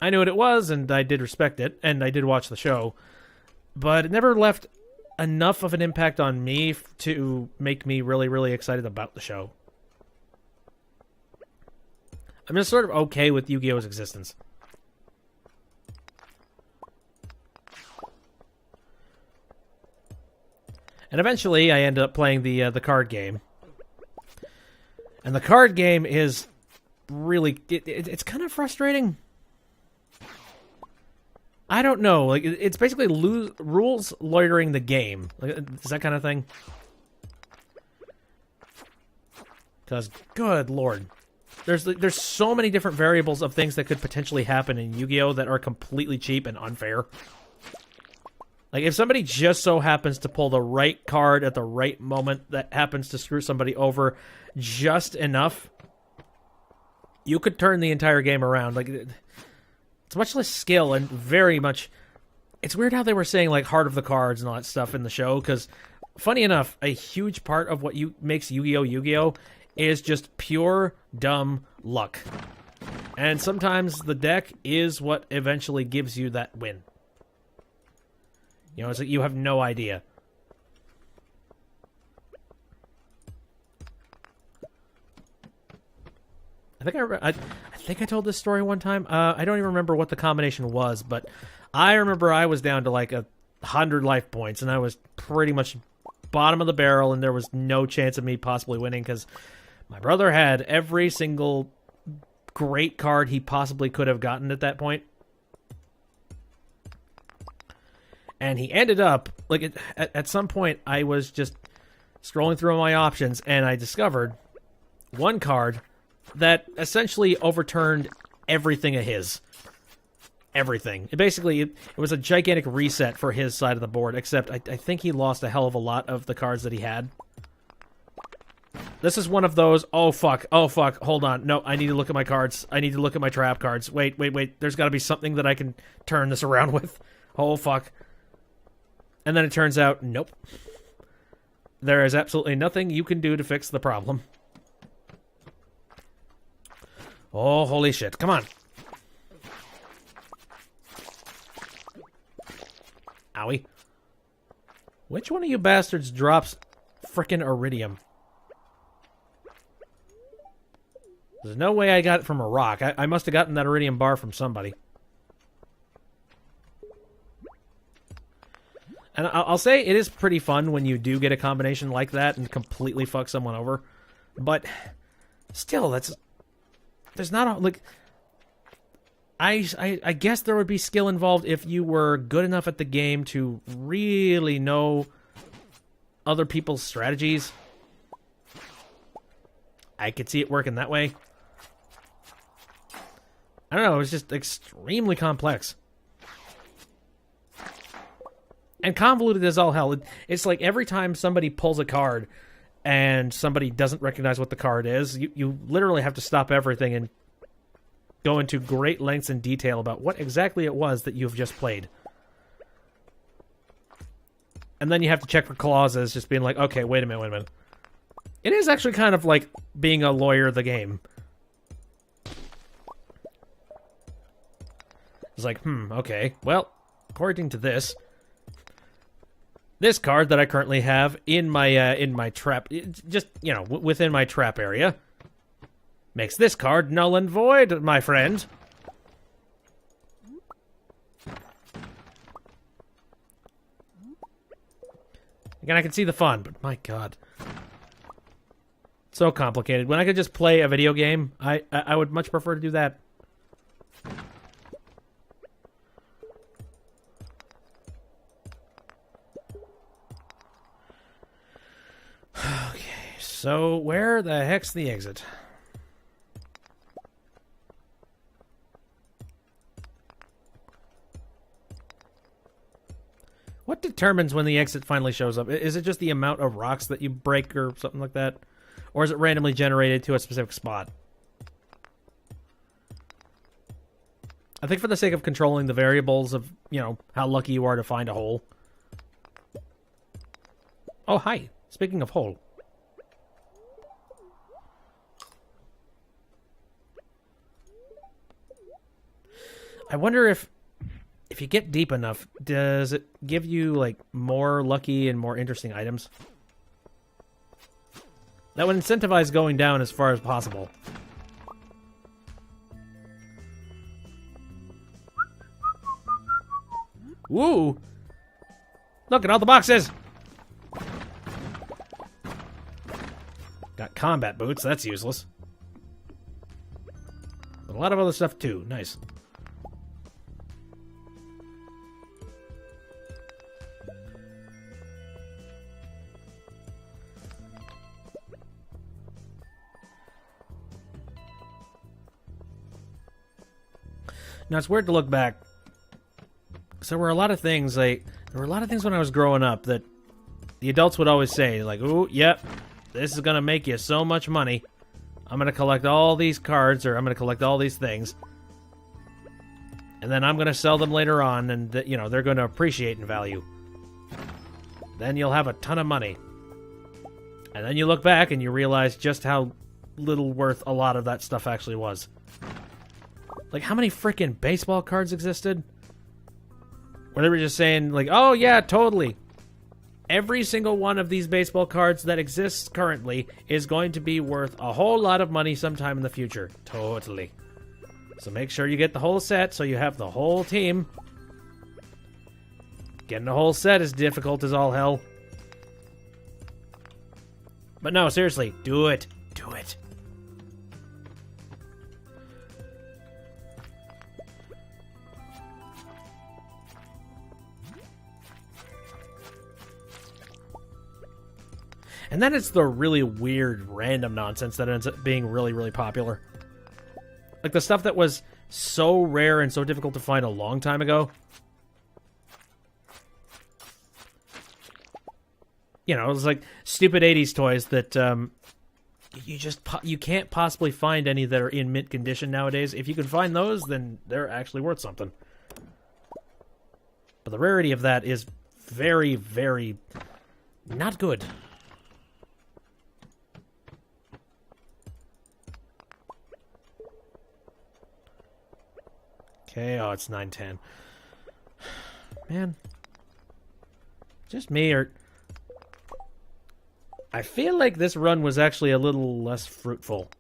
I knew what it was, and I did respect it, and I did watch the show. But it never left enough of an impact on me to make me really, really excited about the show. I'm just sort of okay with Yu-Gi-Oh's existence. And eventually, I ended up playing the card game. And the card game is really... It's kind of frustrating. I don't know. Like, it's basically rules loitering the game. Like, is that kind of thing? Because, good lord. There's so many different variables of things that could potentially happen in Yu-Gi-Oh! That are completely cheap and unfair. Like, if somebody just so happens to pull the right card at the right moment that happens to screw somebody over just enough, you could turn the entire game around. Like, it's much less skill and very much... It's weird how they were saying, like, heart of the cards and all that stuff in the show, because, funny enough, a huge part of what makes Yu-Gi-Oh! Yu-Gi-Oh! Is just pure, dumb luck. And sometimes the deck is what eventually gives you that win. You know, it's like you have no idea. I think I told this story one time. I don't even remember what the combination was, but I remember I was down to like 100 life points, and I was pretty much bottom of the barrel, and there was no chance of me possibly winning because my brother had every single great card he possibly could have gotten at that point. And he ended up, like, at some point, I was just scrolling through my options, and I discovered one card that essentially overturned everything of his. Everything. It was a gigantic reset for his side of the board, except I think he lost a hell of a lot of the cards that he had. This is one of those, oh fuck, hold on. No, I need to look at my cards. I need to look at my trap cards. Wait. There's got to be something that I can turn this around with. Oh fuck. And then it turns out, nope. There is absolutely nothing you can do to fix the problem. Oh, holy shit. Come on. Owie. Which one of you bastards drops frickin' iridium? There's no way I got it from a rock. I must have gotten that iridium bar from somebody. And I'll say it is pretty fun when you do get a combination like that and completely fuck someone over. But still, there's not a, like... I guess there would be skill involved if you were good enough at the game to really know other people's strategies. I could see it working that way. I don't know, it was just extremely complex. And convoluted as all hell. It's like every time somebody pulls a card and somebody doesn't recognize what the card is, you literally have to stop everything and go into great lengths and detail about what exactly it was that you've just played. And then you have to check for clauses, just being like, okay, wait a minute. It is actually kind of like being a lawyer of the game. It's like, okay, well, according to this card that I currently have in my trap, just, within my trap area, makes this card null and void, my friend. Again, I can see the fun, but my god. So complicated. When I could just play a video game, I would much prefer to do that. Okay, so where the heck's the exit? What determines when the exit finally shows up? Is it just the amount of rocks that you break or something like that? Or is it randomly generated to a specific spot? I think for the sake of controlling the variables of, how lucky you are to find a hole. Oh, hi. Speaking of hole. I wonder if you get deep enough, does it give you, like, more lucky and more interesting items? That would incentivize going down as far as possible. Woo! Look at all the boxes! Got combat boots, that's useless. But a lot of other stuff too, nice. Now, it's weird to look back. So there were a lot of things, when I was growing up that the adults would always say, like, ooh, yep, this is going to make you so much money. I'm going to collect all these cards, or I'm going to collect all these things. And then I'm going to sell them later on, and, they're going to appreciate in value. Then you'll have a ton of money. And then you look back and you realize just how little worth a lot of that stuff actually was. Like, how many freaking baseball cards existed? Where they were just saying, like, oh, yeah, totally. Every single one of these baseball cards that exists currently is going to be worth a whole lot of money sometime in the future. Totally. So make sure you get the whole set so you have the whole team. Getting the whole set is difficult as all hell. But no, seriously, do it. Do it. And then it's the really weird, random nonsense that ends up being really, really popular. Like the stuff that was so rare and so difficult to find a long time ago. You know, it was like stupid 80s toys that you can't possibly find any that are in mint condition nowadays. If you can find those, then they're actually worth something. But the rarity of that is very, very not good. Okay, oh, it's 9:10. Man. Just me, or... I feel like this run was actually a little less fruitful.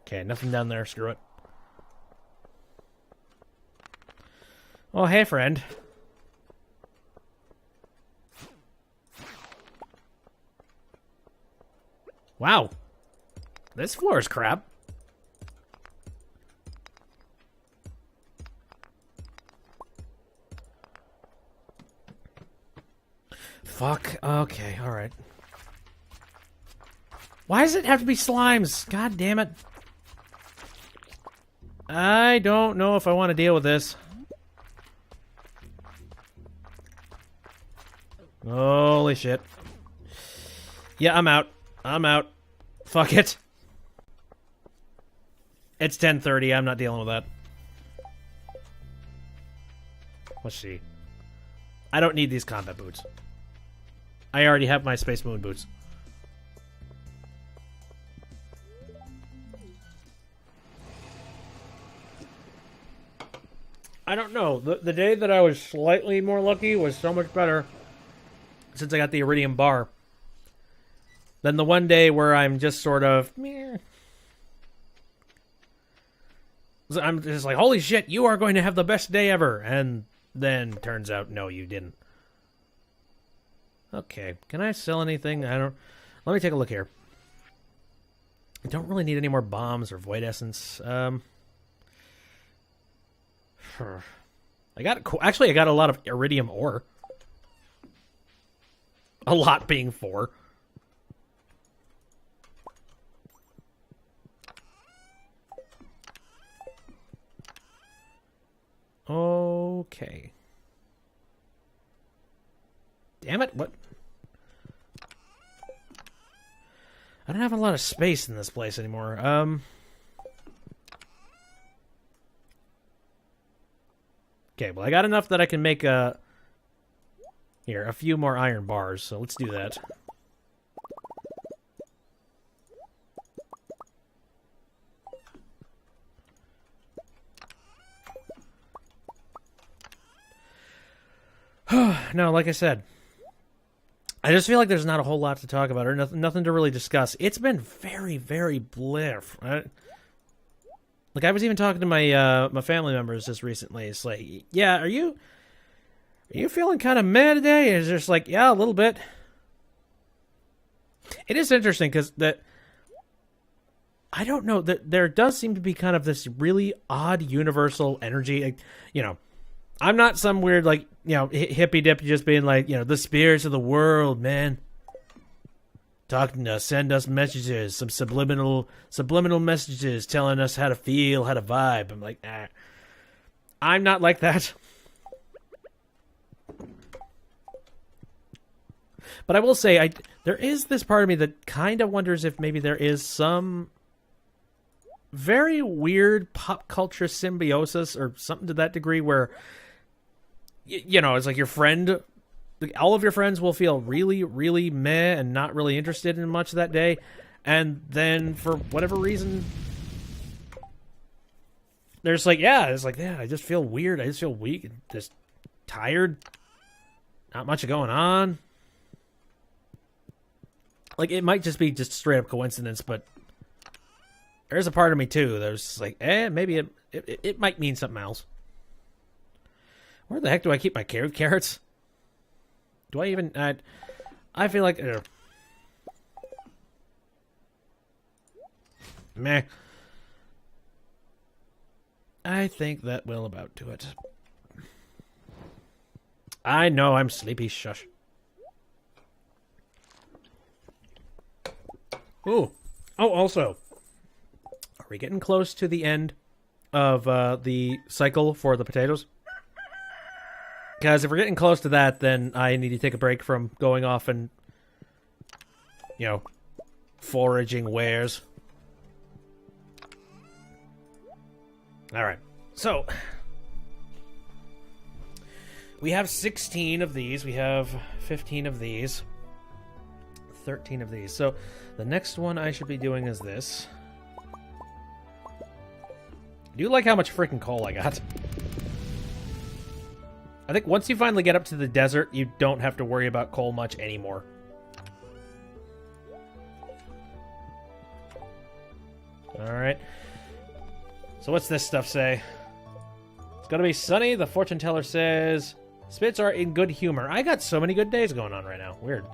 Okay, nothing down there. Screw it. Oh, hey, friend. Wow. This floor is crap. Fuck. Okay, alright. Why does it have to be slimes? God damn it. I don't know if I want to deal with this. Holy shit. Yeah, I'm out. I'm out. Fuck it. It's 10:30. I'm not dealing with that. Let's see. I don't need these combat boots. I already have my Space Moon boots. I don't know. The day that I was slightly more lucky was so much better since I got the Iridium bar than the one day where I'm just sort of meh. So I'm just like, holy shit, you are going to have the best day ever. And then turns out, no, you didn't. Okay, can I sell anything? I don't... Let me take a look here. I don't really need any more bombs or void essence. I got a lot of iridium ore. A lot being 4. Okay. Damn it, what? I don't have a lot of space in this place anymore. Okay, well, I got enough that I can make a few more iron bars, so let's do that. No, like I said, I just feel like there's not a whole lot to talk about, or nothing to really discuss. It's been very, very bliff. Like, I was even talking to my my family members just recently. It's like, yeah, are you feeling kind of meh today? And it's just like, yeah, a little bit. It is interesting because I don't know, that there does seem to be kind of this really odd universal energy. Like, you know, I'm not some weird, like, you know, hippy dippy just being like, you know, the spirits of the world, man. Talking to us, send us messages, some subliminal messages telling us how to feel, how to vibe. I'm like, ah. I'm not like that. But I will say, there is this part of me that kind of wonders if maybe there is some very weird pop culture symbiosis or something to that degree where, you know, it's like your friend, all of your friends will feel really, really meh and not really interested in much that day. And then for whatever reason, there's like, yeah, it's like, yeah, I just feel weird. I just feel weak and just tired. Not much going on. Like, it might just be just straight up coincidence, but there's a part of me too that was like, maybe it might mean something else. Where the heck do I keep my carrots? Do I even... I feel like... Meh. I think that will about do it. I know I'm sleepy. Shush. Ooh. Oh, also. Are we getting close to the end of the cycle for the potatoes? Because if we're getting close to that, then I need to take a break from going off and, you know, foraging wares. Alright, so we have 16 of these, we have 15 of these, 13 of these. So the next one I should be doing is this. I do like how much freaking coal I got. I think once you finally get up to the desert, you don't have to worry about coal much anymore. Alright. So what's this stuff say? It's gonna be sunny. The fortune teller says spirits are in good humor. I got so many good days going on right now. Weird.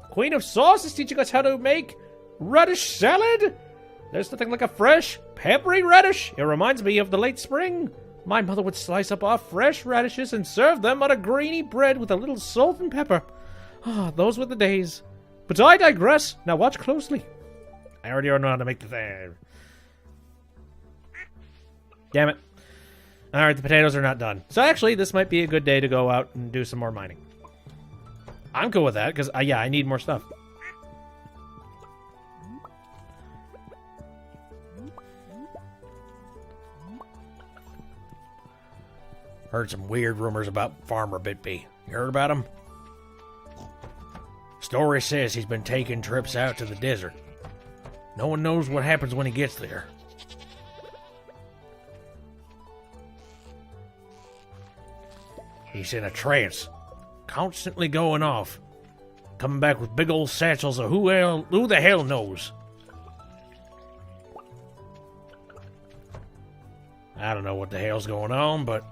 Queen of Sauce is teaching us how to make radish salad. There's nothing like a fresh, peppery radish. It reminds me of the late spring. My mother would slice up our fresh radishes and serve them on a grainy bread with a little salt and pepper. Ah, those were the days. But I digress. Now watch closely. I already know how to make the thing. Damn it. Alright, the potatoes are not done. So actually, this might be a good day to go out and do some more mining. I'm cool with that, because, yeah, I need more stuff. Heard some weird rumors about Farmer Bitby. You heard about him? Story says he's been taking trips out to the desert. No one knows what happens when he gets there. He's in a trance, constantly going off, coming back with big old satchels of who the hell knows. I don't know what the hell's going on, but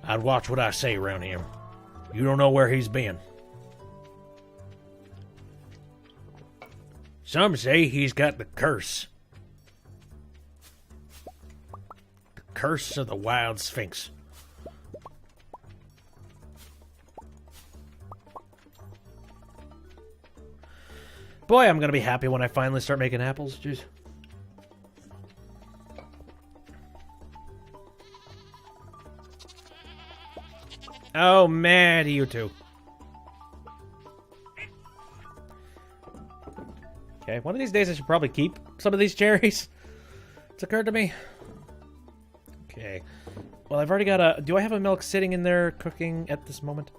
I'd watch what I say around him. You don't know where he's been. Some say he's got the curse. Curse of the Wild Sphinx. Boy, I'm gonna be happy when I finally start making apples. Jeez. Oh, man, you two. Okay, one of these days I should probably keep some of these cherries. It's occurred to me. Okay. Well, I've already got a... Do I have a milk sitting in there cooking at this moment?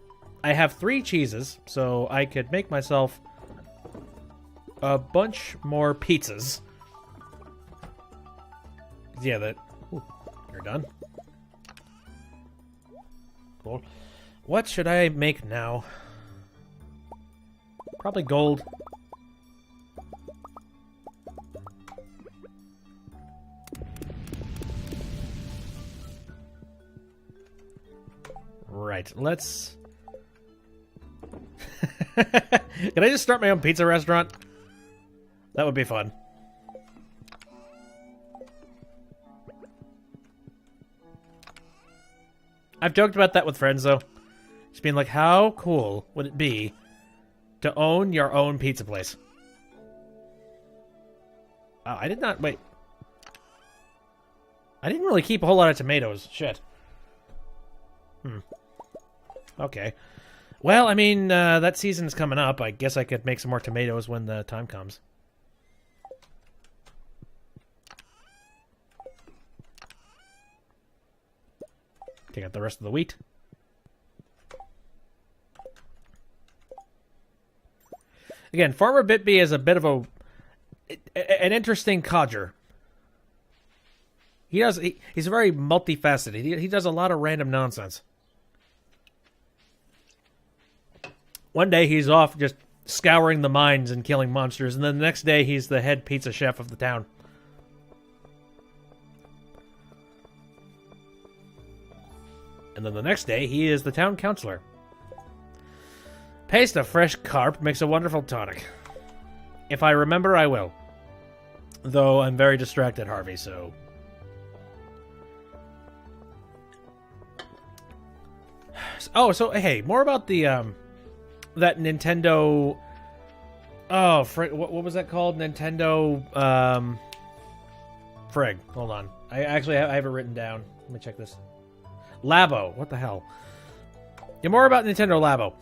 I have 3 cheeses, so I could make myself a bunch more pizzas. Yeah, that... Ooh, you're done. Cool. What should I make now? Probably gold. Right, let's... Can I just start my own pizza restaurant? That would be fun. I've joked about that with friends, though. Just being like, how cool would it be to own your own pizza place? Oh, I did not... Wait. I didn't really keep a whole lot of tomatoes. Shit. Okay. Well, I mean, that season's coming up. I guess I could make some more tomatoes when the time comes. Take out the rest of the wheat. Again, Farmer Bitby is a bit of an interesting codger. He's very multifaceted. He does a lot of random nonsense. One day he's off just scouring the mines and killing monsters, and then the next day he's the head pizza chef of the town. And then the next day, he is the town councilor. Paste of fresh carp makes a wonderful tonic. If I remember, I will. Though I'm very distracted, Harvey, so... Oh, so, hey, more about the, that Nintendo... Oh, what was that called? Nintendo, Frig. Hold on. I have it written down. Let me check this. Labo. What the hell? Yeah, more about Nintendo Labo.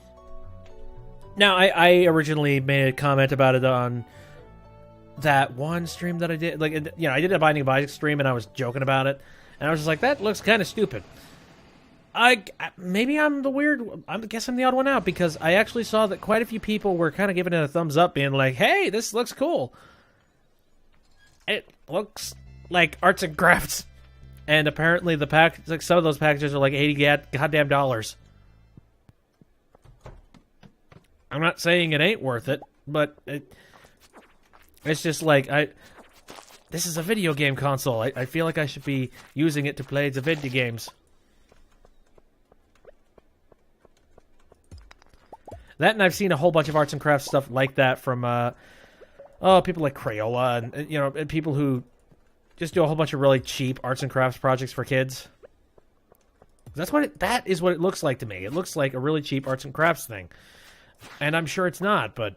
Now, I originally made a comment about it on that one stream that I did. Like, you know, I did a Binding of Isaac stream, and I was joking about it. And I was just like, that looks kind of stupid. Maybe I'm the weird... I guess I'm the odd one out, because I actually saw that quite a few people were kind of giving it a thumbs up, being like, hey, this looks cool. It looks like arts and crafts. And apparently the like some of those packages are like $80 goddamn dollars. I'm not saying it ain't worth it, but it's just like, this is a video game console. I feel like I should be using it to play the video games. That, and I've seen a whole bunch of arts and crafts stuff like that from, people like Crayola and, you know, and people who just do a whole bunch of really cheap arts and crafts projects for kids. That is what it looks like to me. It looks like a really cheap arts and crafts thing. And I'm sure it's not, but...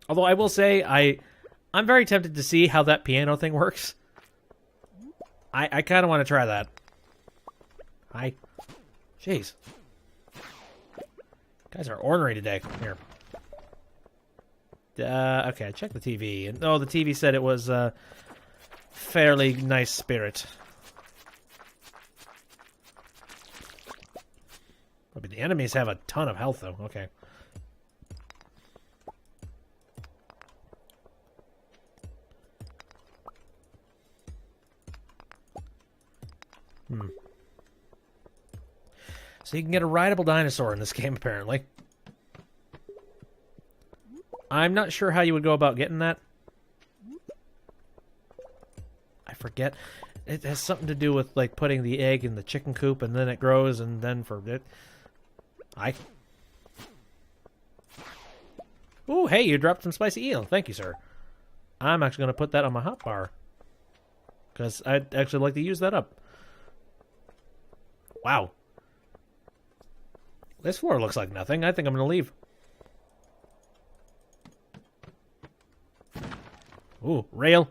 Although I will say, I'm very tempted to see how that piano thing works. I kind of want to try that. Jeez. Guys are ornery today. Here. Okay, I checked the TV. And, the TV said it was a fairly nice spirit. But the enemies have a ton of health, though. Okay. So you can get a rideable dinosaur in this game, apparently. I'm not sure how you would go about getting that. I forget. It has something to do with, like, putting the egg in the chicken coop, and then it grows, and then for it... Ooh, hey, you dropped some spicy eel. Thank you, sir. I'm actually going to put that on my hot bar. Because I'd actually like to use that up. Wow. This floor looks like nothing. I think I'm going to leave. Ooh, rail.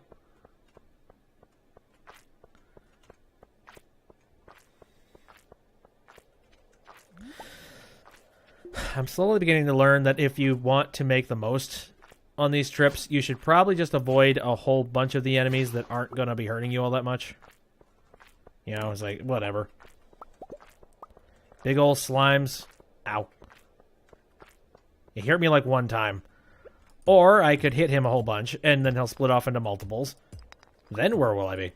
I'm slowly beginning to learn that if you want to make the most on these trips, you should probably just avoid a whole bunch of the enemies that aren't going to be hurting you all that much. You know, it's like, whatever. Big old slimes. Ow. He hit me like one time. Or I could hit him a whole bunch, and then he'll split off into multiples. Then where will I be?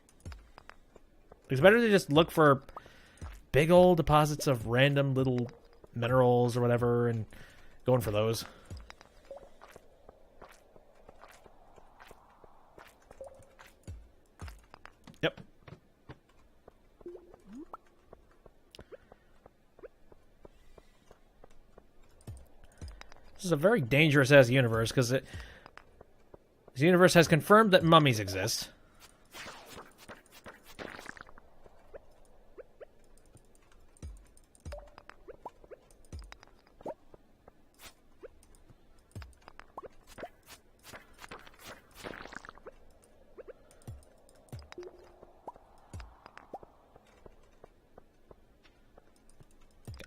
It's better to just look for big old deposits of random little minerals or whatever, and going for those. Yep. This is a very dangerous-ass universe, because this universe has confirmed that mummies exist.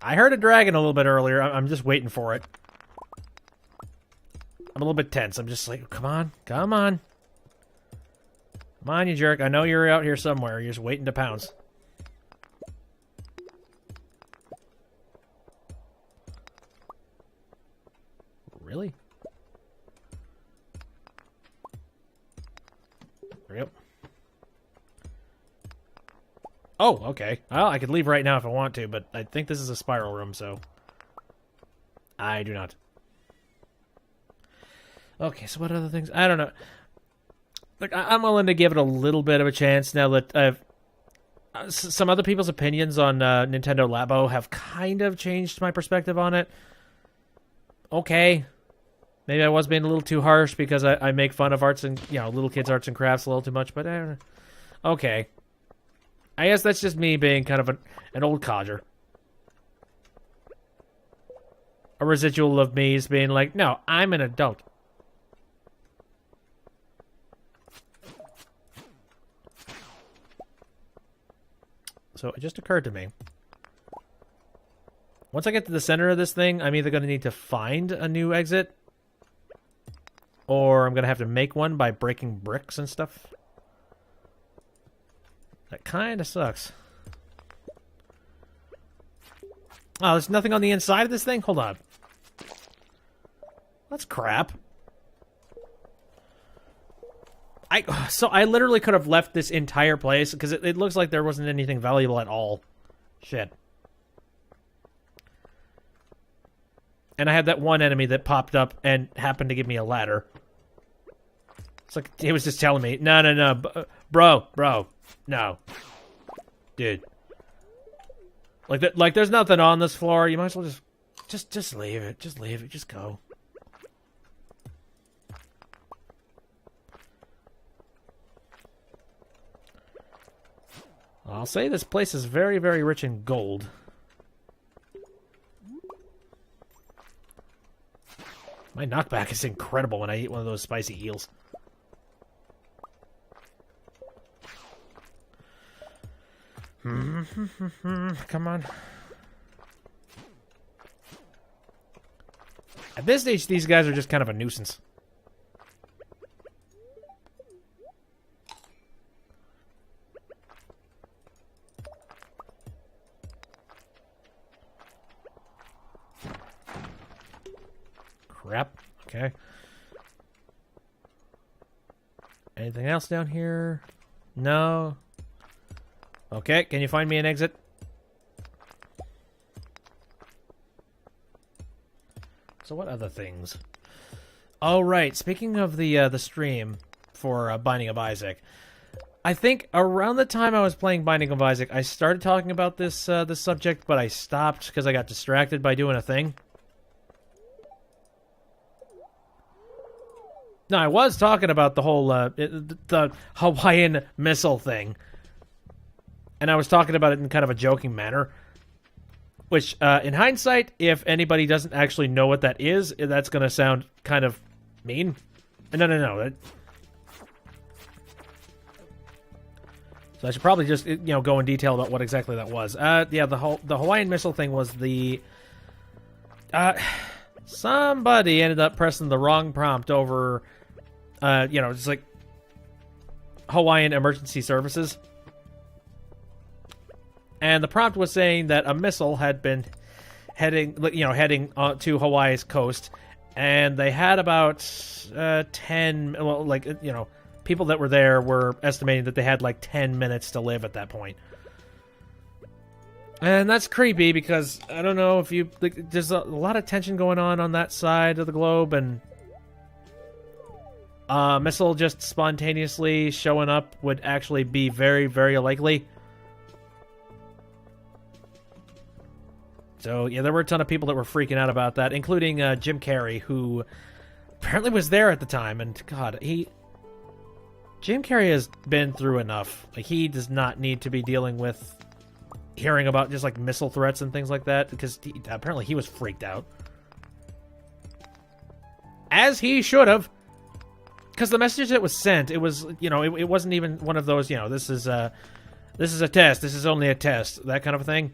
I heard a dragon a little bit earlier. I'm just waiting for it. I'm a little bit tense. I'm just like, come on. Come on. Come on, you jerk. I know you're out here somewhere. You're just waiting to pounce. Really? Yep. Oh, okay. Well, I could leave right now if I want to, but I think this is a spiral room, so... I do not. Okay, so what other things? I don't know. Look, I'm willing to give it a little bit of a chance now that some other people's opinions on Nintendo Labo have kind of changed my perspective on it. Okay. Maybe I was being a little too harsh because I make fun of arts and, little kids' arts and crafts a little too much, but okay. I guess that's just me being kind of an old codger. A residual of me is being like, no, I'm an adult. So it just occurred to me. Once I get to the center of this thing, I'm either going to need to find a new exit, or I'm going to have to make one by breaking bricks and stuff. That kind of sucks. Oh, there's nothing on the inside of this thing? Hold on. That's crap. So I literally could have left this entire place, because it looks like there wasn't anything valuable at all. Shit. And I had that one enemy that popped up and happened to give me a ladder. It's like, he was just telling me, no, bro, no. Dude. Like there's nothing on this floor, you might as well just leave it, just go. I'll say this place is very, very rich in gold. My knockback is incredible when I eat one of those spicy eels. Come on. At this stage, these guys are just kind of a nuisance. Crap. Okay. Anything else down here? No. Okay, can you find me an exit? So what other things? Oh, right. Speaking of the stream for Binding of Isaac, I think around the time I was playing Binding of Isaac, I started talking about this this subject, but I stopped because I got distracted by doing a thing. No, I was talking about the whole the Hawaiian missile thing. And I was talking about it in kind of a joking manner. Which, in hindsight, if anybody doesn't actually know what that is, that's going to sound kind of mean. No. So I should probably just, go in detail about what exactly that was. Yeah, the Hawaiian missile thing was the... somebody ended up pressing the wrong prompt over, just like Hawaiian Emergency Services. And the prompt was saying that a missile had been heading to Hawaii's coast, and they had about 10, people that were there were estimating that they had like 10 minutes to live at that point. And that's creepy because I don't know if there's a lot of tension going on that side of the globe, and a missile just spontaneously showing up would actually be very, very likely. So, yeah, there were a ton of people that were freaking out about that, including Jim Carrey, who apparently was there at the time. And, God, Jim Carrey has been through enough. Like, he does not need to be dealing with hearing about just, like, missile threats and things like that, because apparently he was freaked out. As he should have. Because the message that was sent, it was, it wasn't even one of those, this is a test, this is only a test, that kind of thing.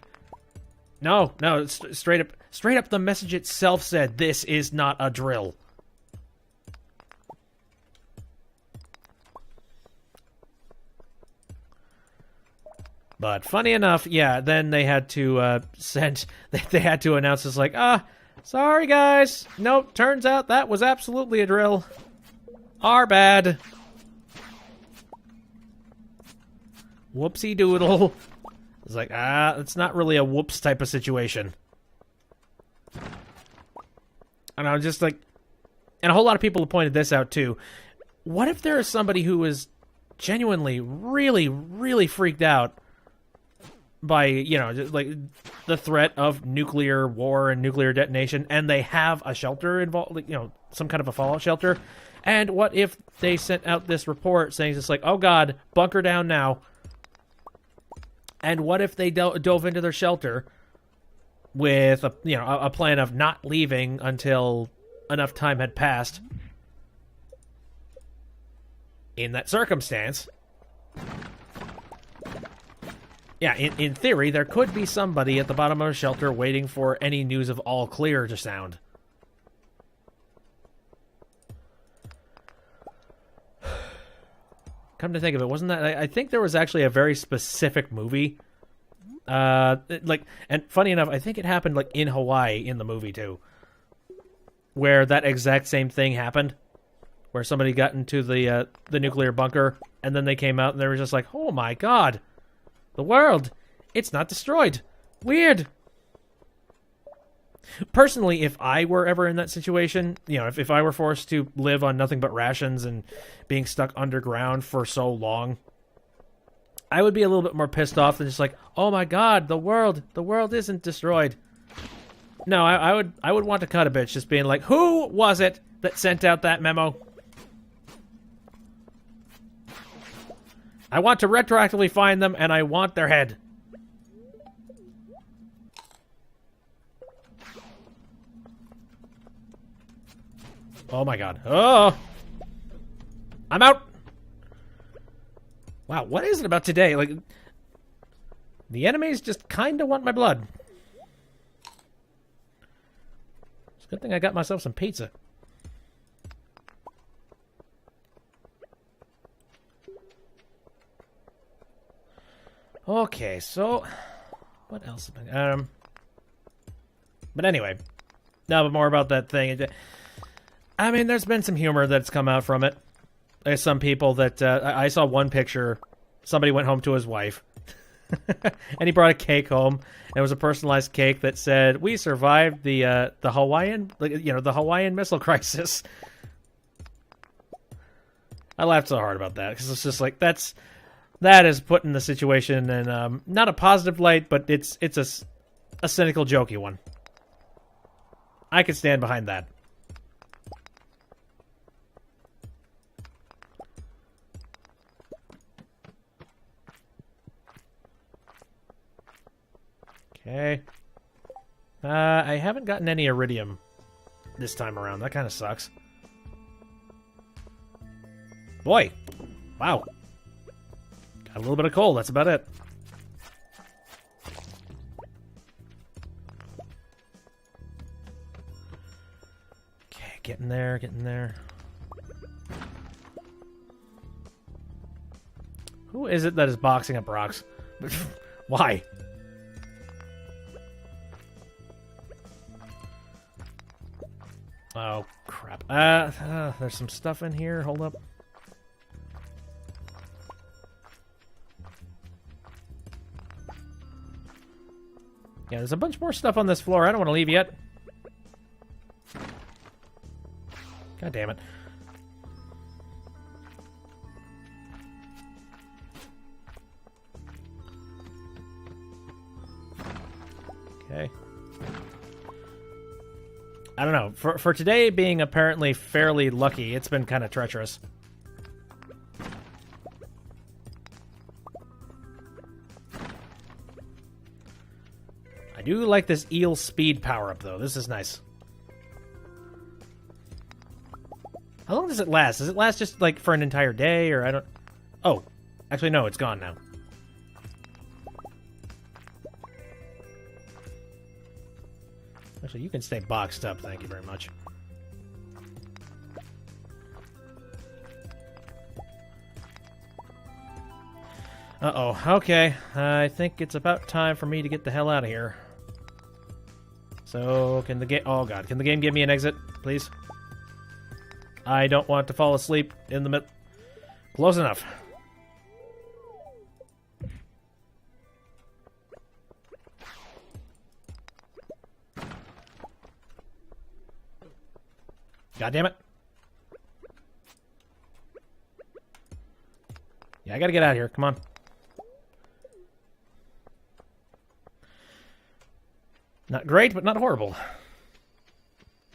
No, straight up the message itself said, this is not a drill. But funny enough, yeah, then they had to they had to announce this like, sorry guys, nope, turns out that was absolutely a drill. Our bad. Whoopsie doodle. It's like, it's not really a whoops type of situation. And I was just like, and a whole lot of people have pointed this out too. What if there is somebody who is genuinely really, really freaked out by, you know, just like the threat of nuclear war and nuclear detonation, and they have a shelter involved, you know, some kind of a fallout shelter. And what if they sent out this report saying it's like, oh god, bunker down now. And what if they dove into their shelter with a, you know, a plan of not leaving until enough time had passed? In that circumstance, yeah, in theory, there could be somebody at the bottom of a shelter waiting for any news of all clear to sound. Come to think of it, wasn't that... I think there was actually a very specific movie. Like, and funny enough, I think it happened, like, in Hawaii in the movie, too. Where that exact same thing happened. Where somebody got into the nuclear bunker, and then they came out, and they were just like, oh my god! The world! It's not destroyed! Weird! Personally, if I were ever in that situation, you know, if I were forced to live on nothing but rations and being stuck underground for so long, I would be a little bit more pissed off than just like, oh my god, the world isn't destroyed. No, I would want to cut a bitch just being like, who was it that sent out that memo? I want to retroactively find them, and I want their head. Oh my god. Oh! I'm out! Wow, what is it about today? Like, the enemies just kind of want my blood. It's a good thing I got myself some pizza. Okay, so what else? But anyway, now but more about that thing. I mean, there's been some humor that's come out from it. There's some people that I saw one picture. Somebody went home to his wife, and he brought a cake home. And it was a personalized cake that said, "We survived the Hawaiian, you know, the Hawaiian missile crisis." I laughed so hard about that because it's just like that is putting the situation in not a positive light, but it's a cynical, jokey one. I could stand behind that. Okay. I haven't gotten any iridium this time around. That kind of sucks. Boy. Wow. Got a little bit of coal. That's about it. Okay, getting there, getting there. Who is it that is boxing up rocks? Why? Oh, crap. There's some stuff in here. Hold up. Yeah, there's a bunch more stuff on this floor. I don't want to leave yet. God damn it. Okay. I don't know. For today being apparently fairly lucky, it's been kind of treacherous. I do like this eel speed power-up, though. This is nice. How long does it last? Does it last just, like, for an entire day, or I don't... Oh. Actually, no, it's gone now. Actually, you can stay boxed up, thank you very much. Uh-oh, okay. I think it's about time for me to get the hell out of here. So, can the game... Oh, God. Can the game give me an exit, please? I don't want to fall asleep in the mid... Close enough. God damn it. Yeah, I gotta get out of here. Come on. Not great, but not horrible.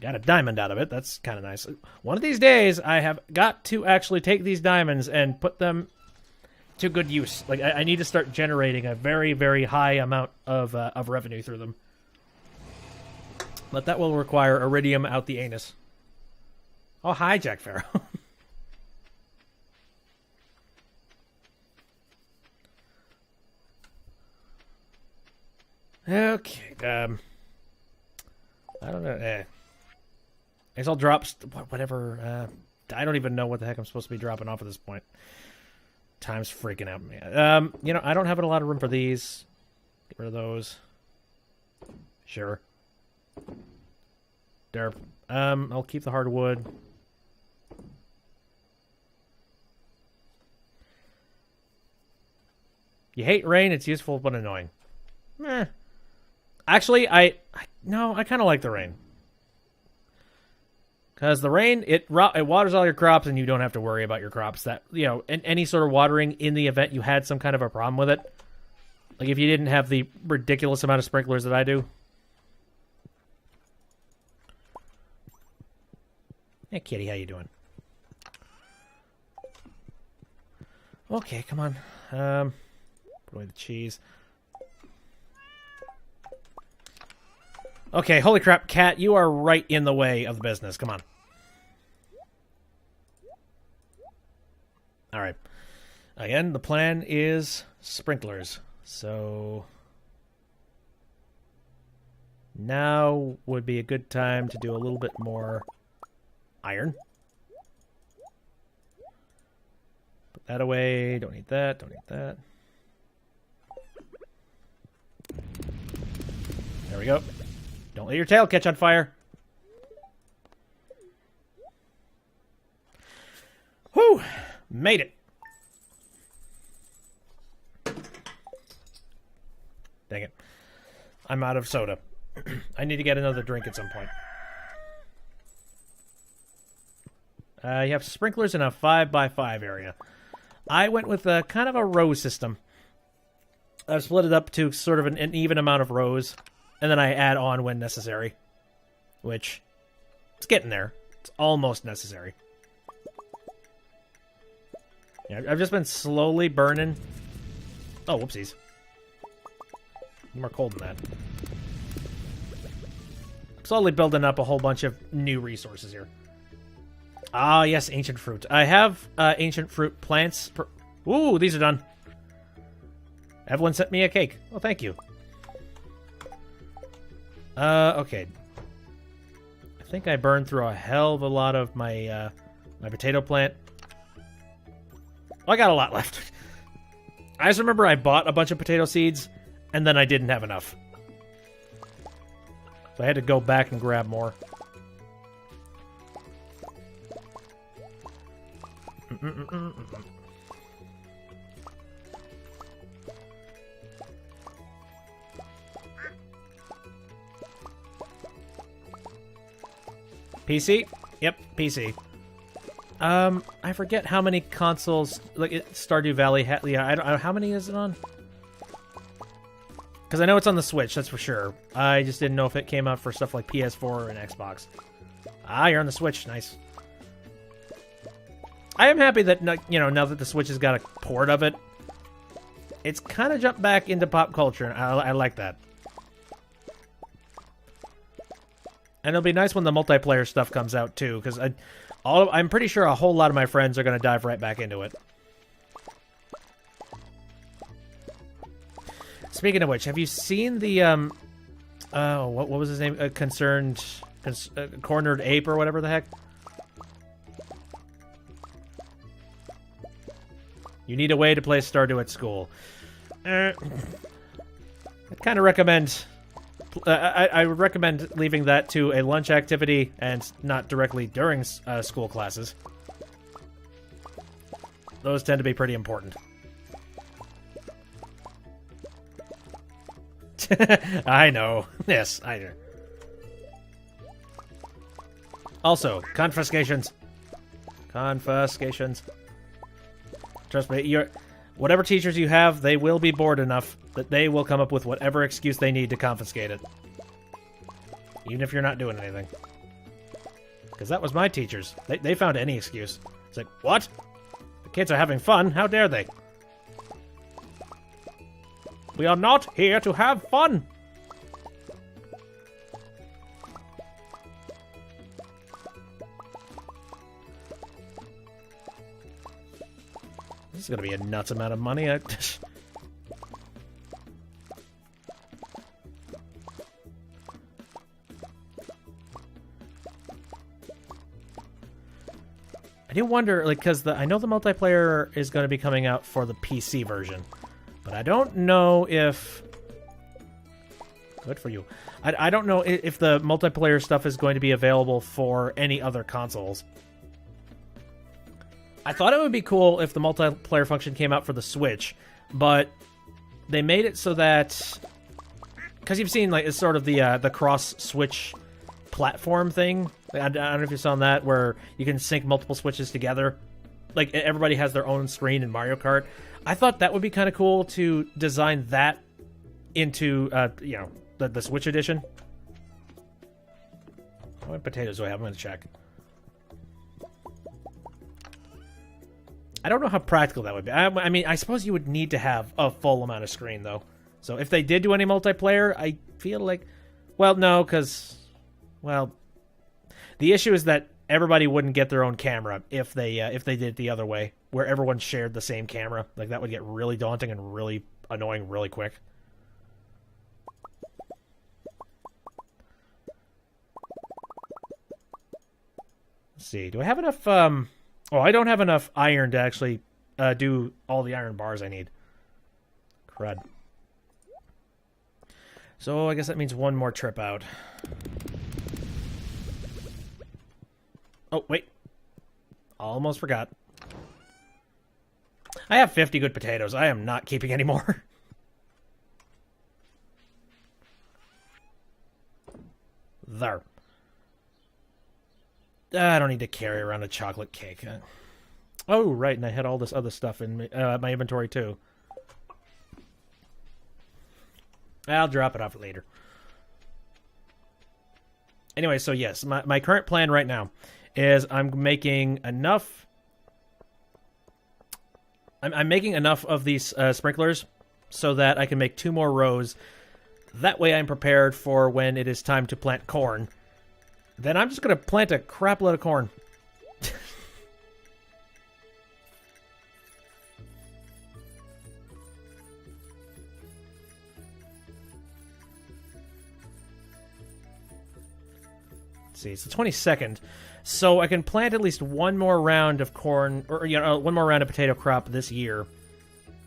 Got a diamond out of it. That's kind of nice. One of these days, I have got to actually take these diamonds and put them to good use. Like, I need to start generating a very, very high amount of revenue through them. But that will require iridium out the anus. Oh, hi, Jack Farrow. Okay, I don't know, I guess I'll drop whatever, I don't even know what the heck I'm supposed to be dropping off at this point. Time's freaking out me. You know, I don't have a lot of room for these. Get rid of those. Sure. Derp. I'll keep the hardwood. You hate rain, it's useful but annoying. Meh. Actually, no, I kind of like the rain. Because the rain, it waters all your crops, and you don't have to worry about your crops. That, you know, any sort of watering in the event you had some kind of a problem with it. Like if you didn't have the ridiculous amount of sprinklers that I do. Hey, kitty, how you doing? Okay, come on. Put away the cheese. Okay, holy crap, cat, you are right in the way of the business. Come on. Alright. Again, the plan is sprinklers. So now would be a good time to do a little bit more iron. Put that away. Don't need that. Don't need that. There we go. Don't let your tail catch on fire. Whew! Made it. Dang it. I'm out of soda. I need to get another drink at some point. You have sprinklers in a 5x5 area. I went with a kind of a row system. I've split it up to sort of an even amount of rows, and then I add on when necessary. Which, it's getting there. It's almost necessary. Yeah, I've just been slowly burning. Oh, whoopsies. More coal than that. Slowly building up a whole bunch of new resources here. Ah, yes, ancient fruit. I have ancient fruit plants. Ooh, these are done. Evelyn sent me a cake. Oh, thank you. Okay. I think I burned through a hell of a lot of my my potato plant. Oh, I got a lot left. I just remember I bought a bunch of potato seeds, and then I didn't have enough. So I had to go back and grab more. PC? Yep, PC. I forget how many consoles, like, Stardew Valley had. Yeah, I don't. How many is it on? Because I know it's on the Switch, that's for sure. I just didn't know if it came out for stuff like PS4 and Xbox. Ah, you're on the Switch. Nice. I am happy that, you know, now that the Switch has got a port of it, it's kind of jumped back into pop culture, and I like that. And it'll be nice when the multiplayer stuff comes out, too, because I'm pretty sure a whole lot of my friends are going to dive right back into it. Speaking of which, have you seen the, what was his name? Cornered Ape or whatever the heck? You need a way to play Stardew at school. I kind of recommend... I would recommend leaving that to a lunch activity and not directly during school classes. Those tend to be pretty important. I know. Yes, I do. Also, confiscations. Confiscations. Trust me, whatever teachers you have, they will be bored enough that they will come up with whatever excuse they need to confiscate it. even if you're not doing anything. Because that was my teachers. They found any excuse. It's like, what? The kids are having fun. How dare they? We are not here to have fun. This is going to be a nuts amount of money. I do wonder, like, because I know the multiplayer is going to be coming out for the PC version, but I don't know if... Good for you. I don't know if the multiplayer stuff is going to be available for any other consoles. I thought it would be cool if the multiplayer function came out for the Switch, but they made it so that... Because you've seen, like, it's sort of the cross-Switch platform thing. I don't know if you saw that, where you can sync multiple Switches together. Like, everybody has their own screen in Mario Kart. I thought that would be kind of cool to design that into, you know, the Switch edition. How many potatoes do I have? I'm going to check. I don't know how practical that would be. I mean, I suppose you would need to have a full amount of screen, though. So if they did do any multiplayer, I feel like... Well, no, because... Well... The issue is that everybody wouldn't get their own camera if they did it the other way, where everyone shared the same camera. Like, that would get really daunting and really annoying really quick. Let's see. Do I have enough... Oh, I don't have enough iron to actually do all the iron bars I need. Crud. So I guess that means one more trip out. Oh, wait. Almost forgot. I have 50 good potatoes. I am not keeping any more. There. I don't need to carry around a chocolate cake. Oh, right, and I had all this other stuff in my inventory, too. I'll drop it off later. Anyway, so yes, my current plan right now is I'm making enough... I'm making enough of these sprinklers so that I can make 2 more rows. That way I'm prepared for when it is time to plant corn. Then I'm just going to plant a crap load of corn. Let's see, it's the 22nd. So I can plant at least one more round of corn, or, you know, one more round of potato crop this year.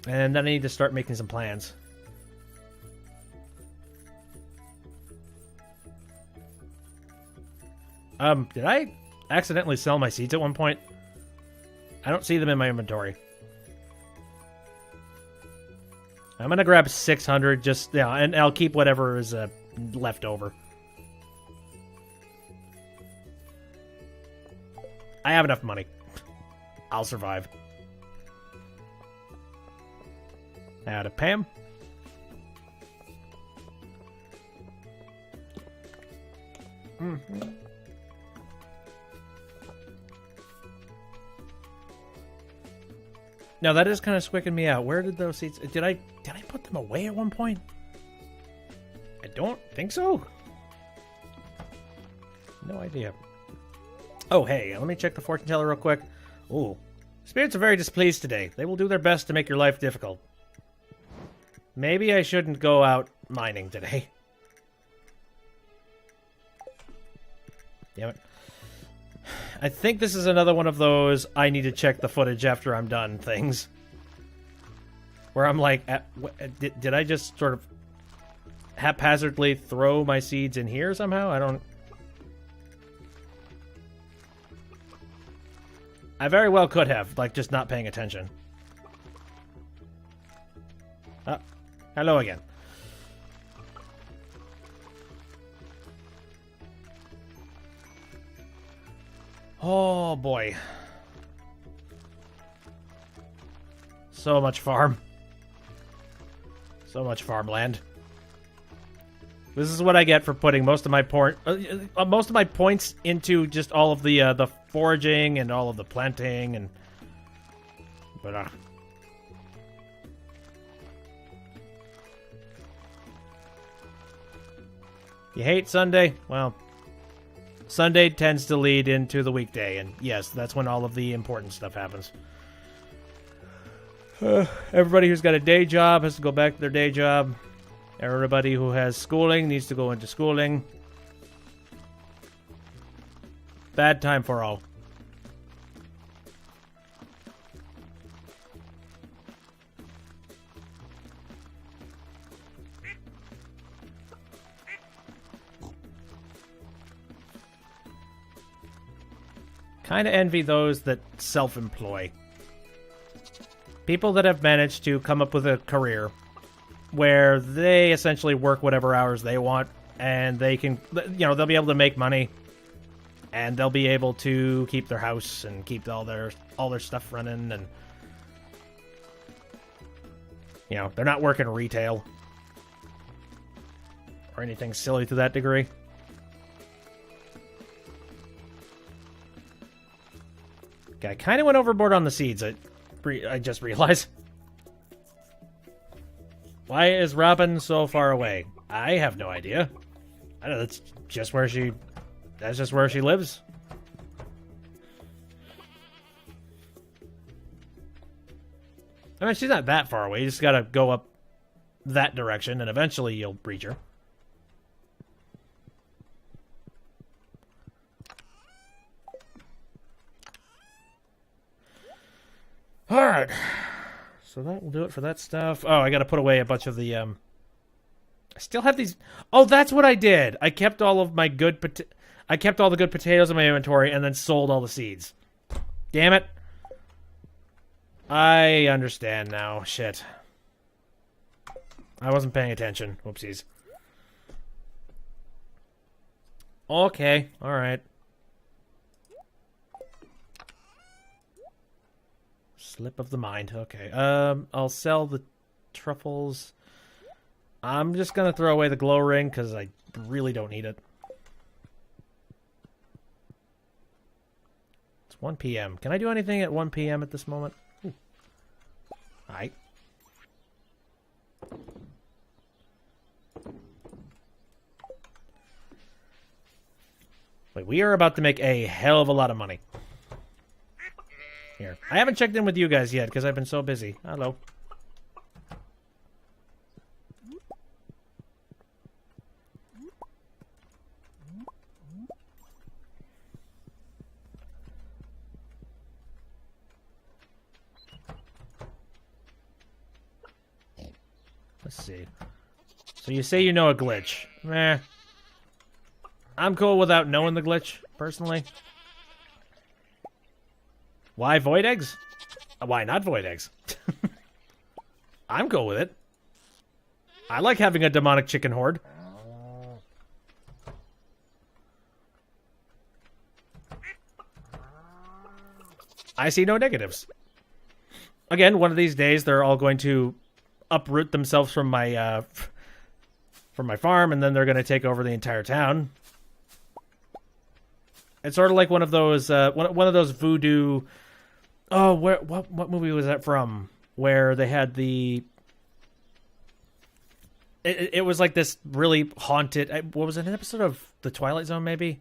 And then I need to start making some plans. Did I accidentally sell my seeds at one point? I don't see them in my inventory. I'm gonna grab 600, just, yeah, and I'll keep whatever is left over. I have enough money. I'll survive. Now to Pam. Mm-hmm. Now that is kind of squicking me out. Where did those seeds... Did I put them away at one point? I don't think so. No idea. Oh, hey, let me check the fortune teller real quick. Ooh. Spirits are very displeased today. They will do their best to make your life difficult. Maybe I shouldn't go out mining today. Damn it. I think this is another one of those I need to check the footage after I'm done things. Where I'm like, did I just sort of haphazardly throw my seeds in here somehow? I very well could have, like, just not paying attention. Hello again. Oh, boy. So much farm. So much farmland. This is what I get for putting most of my points into just all of the foraging and all of the planting and. But you hate Sunday? Well, Sunday tends to lead into the weekday, and yes, that's when all of the important stuff happens. Everybody who's got a day job has to go back to their day job. Everybody who has schooling needs to go into schooling. Bad time for all. Kind of envy those that self-employ. People that have managed to come up with a career where they essentially work whatever hours they want, and they can, they'll be able to make money, and they'll be able to keep their house and keep all their stuff running, and they're not working retail or anything silly to that degree. Okay, I kind of went overboard on the seeds. I just realized. Why is Robin so far away? I have no idea. I know that's just where she lives. I mean, she's not that far away. You just gotta go up that direction, and eventually you'll reach her. Alright. So that will do it for that stuff. Oh, I gotta put away a bunch of the, I still have these... Oh, that's what I did! I kept all of my good I kept all the good potatoes in my inventory and then sold all the seeds. Damn it. I understand now. Shit. I wasn't paying attention. Whoopsies. Okay. Alright. Slip of the mind. Okay. I'll sell the truffles. I'm just gonna throw away the glow ring because I really don't need it. It's 1 p.m. Can I do anything at 1 p.m. at this moment? Alright. Wait, we are about to make a hell of a lot of money. Here. I haven't checked in with you guys yet because I've been so busy. Hello. Let's see. So you say you know a glitch. Meh. I'm cool without knowing the glitch, personally. Why void eggs? Why not void eggs? I'm cool with it. I like having a demonic chicken horde. I see no negatives. Again, one of these days they're all going to uproot themselves from my farm, and then they're going to take over the entire town. It's sort of like one of those voodoo. Oh, what movie was that from? Where they had the. It was like this really haunted. What was it? An episode of The Twilight Zone, maybe,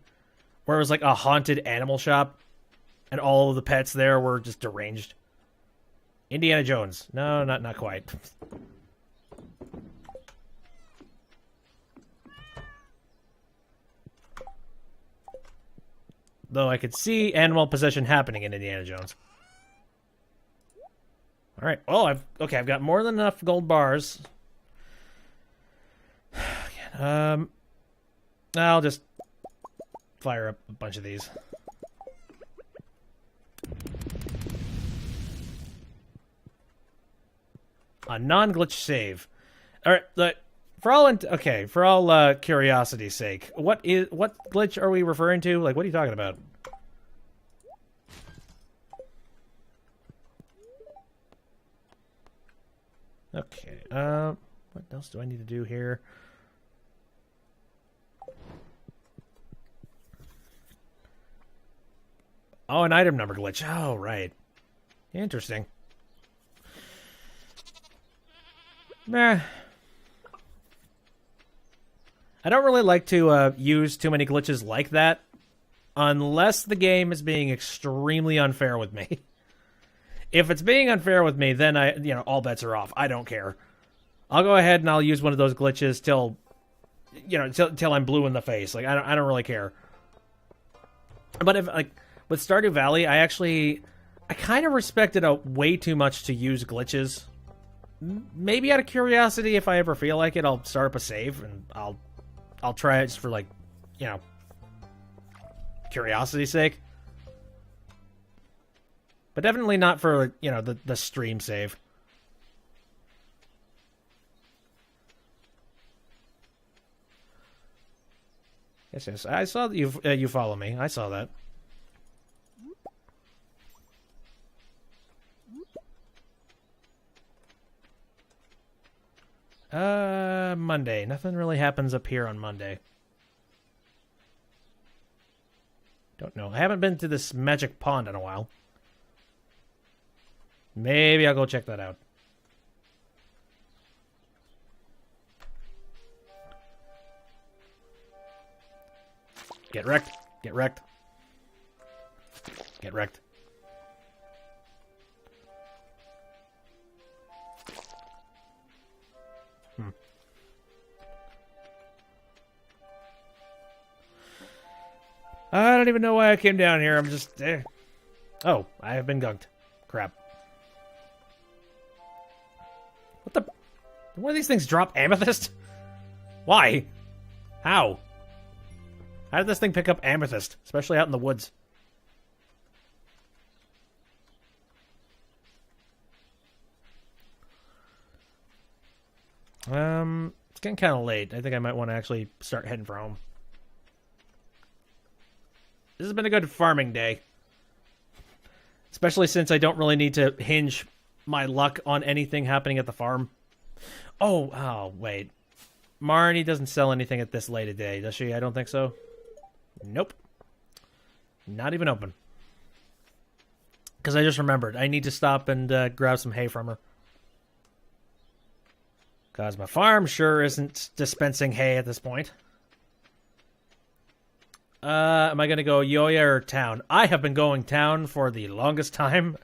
where it was like a haunted animal shop, and all of the pets there were just deranged. Indiana Jones. No, not quite. Though I could see animal possession happening in Indiana Jones. All right. Well, I've got more than enough gold bars. I'll just fire up a bunch of these. A non-glitch save. All right. For all curiosity's sake, what glitch are we referring to? Like, what are you talking about? Okay. What else do I need to do here? Oh, an item number glitch. Oh, right. Interesting. Meh. I don't really like to use too many glitches like that unless the game is being extremely unfair with me. If it's being unfair with me, then all bets are off. I don't care. I'll go ahead and I'll use one of those glitches till I'm blue in the face. Like I don't really care. But if with Stardew Valley, I kind of respect it way too much to use glitches. Maybe out of curiosity, if I ever feel like it, I'll start up a save and I'll try it just for curiosity's sake. But definitely not for the stream save. Yes. I saw that you follow me. I saw that. Monday. Nothing really happens up here on Monday. Don't know. I haven't been to this magic pond in a while. Maybe I'll go check that out. Get wrecked. Get wrecked. Get wrecked. I don't even know why I came down here. I'm just there. Oh, I have been gunked. Crap. What the? One of these things drop amethyst? Why? How? How did this thing pick up amethyst? Especially out in the woods. It's getting kind of late. I think I might want to actually start heading for home. This has been a good farming day. Especially since I don't really need to hinge my luck on anything happening at the farm. Oh, wait. Marnie doesn't sell anything at this late a day, does she? I don't think so. Nope. Not even open. Because I just remembered. I need to stop and grab some hay from her. Because my farm sure isn't dispensing hay at this point. Am I going to go Yoya or town? I have been going town for the longest time,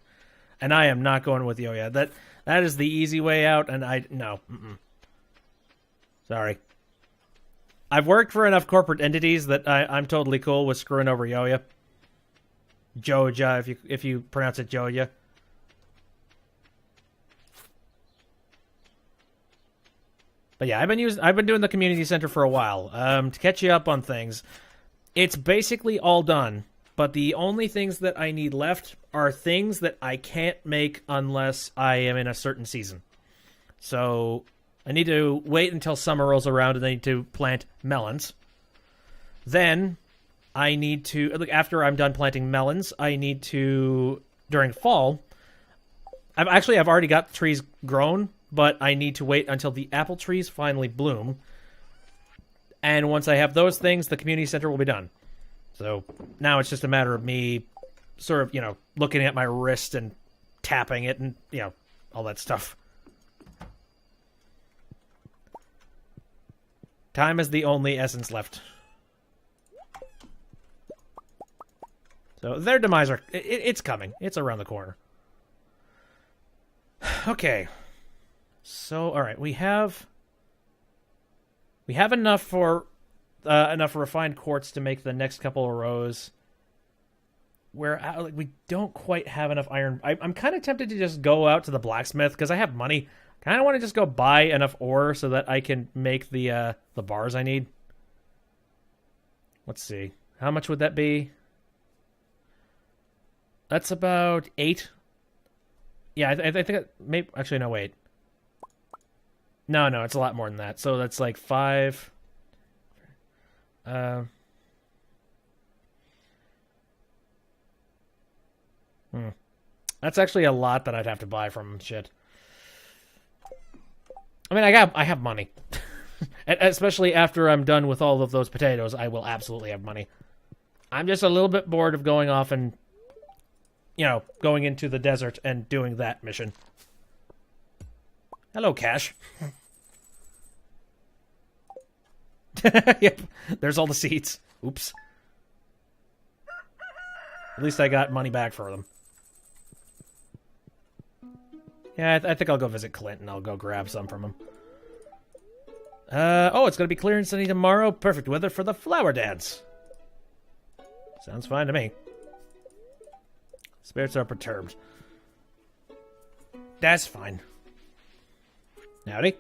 and I am not going with Yoya. That is the easy way out, and no. Sorry. I've worked for enough corporate entities that I'm totally cool with screwing over Yoya. Joja, if you pronounce it Joja. But yeah, I've been doing the community center for a while. To catch you up on things. It's basically all done, but the only things that I need left are things that I can't make unless I am in a certain season. So I need to wait until summer rolls around and I need to plant melons. Then I need to, after I'm done planting melons, I need to, during fall, I've already got trees grown, but I need to wait until the apple trees finally bloom. And once I have those things, the community center will be done. So now it's just a matter of me sort of, looking at my wrist and tapping it and, all that stuff. Time is the only essence left. So their demise it's coming. It's around the corner. Okay. So, all right, we have enough for enough refined quartz to make the next couple of rows. Where we don't quite have enough iron. I'm kind of tempted to just go out to the blacksmith because I have money. Kind of want to just go buy enough ore so that I can make the bars I need. Let's see. How much would that be? That's about 8. Yeah, I think maybe. Actually, no, wait. No, it's a lot more than that. So that's like 5. That's actually a lot that I'd have to buy from shit. I mean, I have money. Especially after I'm done with all of those potatoes, I will absolutely have money. I'm just a little bit bored of going off and you know, going into the desert and doing that mission. Hello, Cash. Yep, there's all the seeds. Oops. At least I got money back for them. Yeah, I think I'll go visit Clint and I'll go grab some from him. Oh, it's going to be clear and sunny tomorrow. Perfect weather for the flower dance. Sounds fine to me. Spirits are perturbed. That's fine. Howdy.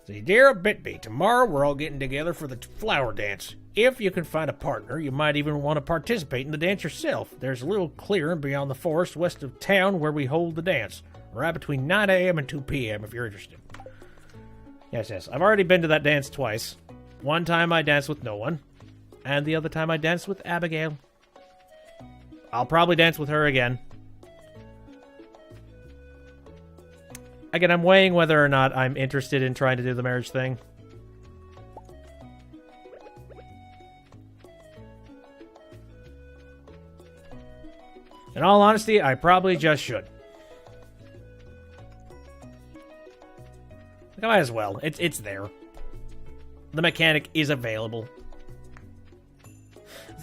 Say, dear Bitby, tomorrow we're all getting together for the flower dance. If you can find a partner, you might even want to participate in the dance yourself. There's a little clearing beyond the forest west of town where we hold the dance. Right between 9 a.m. and 2 p.m. if you're interested. Yes. I've already been to that dance twice. One time I danced with no one. And the other time I danced with Abigail. I'll probably dance with her again. Again, I'm weighing whether or not I'm interested in trying to do the marriage thing. In all honesty, I probably just should. I might as well. It's there. The mechanic is available.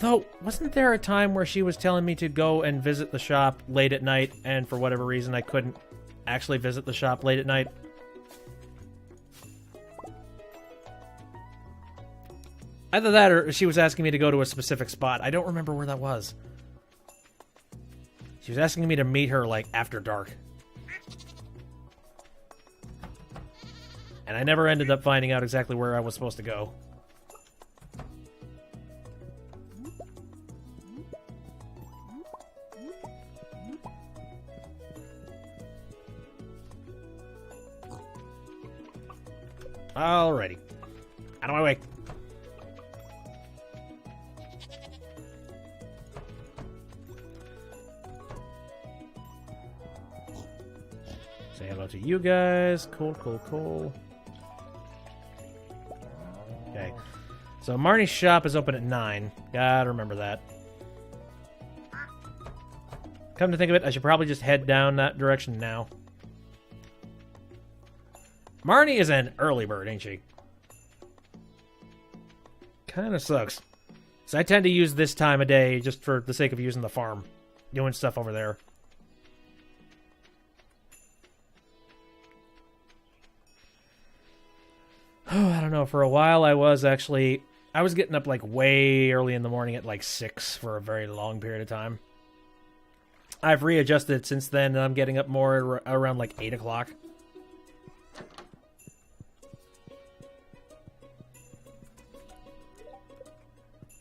Though, wasn't there a time where she was telling me to go and visit the shop late at night, and for whatever reason I couldn't actually visit the shop late at night? Either that or she was asking me to go to a specific spot. I don't remember where that was. She was asking me to meet her, like, after dark. And I never ended up finding out exactly where I was supposed to go. Alrighty. Out of my way. Say hello to you guys. Cool. Okay. So Marnie's shop is open at 9. Gotta remember that. Come to think of it, I should probably just head down that direction now. Marnie is an early bird, ain't she? Kinda sucks. So I tend to use this time of day just for the sake of using the farm. Doing stuff over there. Oh, I don't know. For a while, I was getting up like way early in the morning at like 6 for a very long period of time. I've readjusted since then, and I'm getting up more around like 8 o'clock.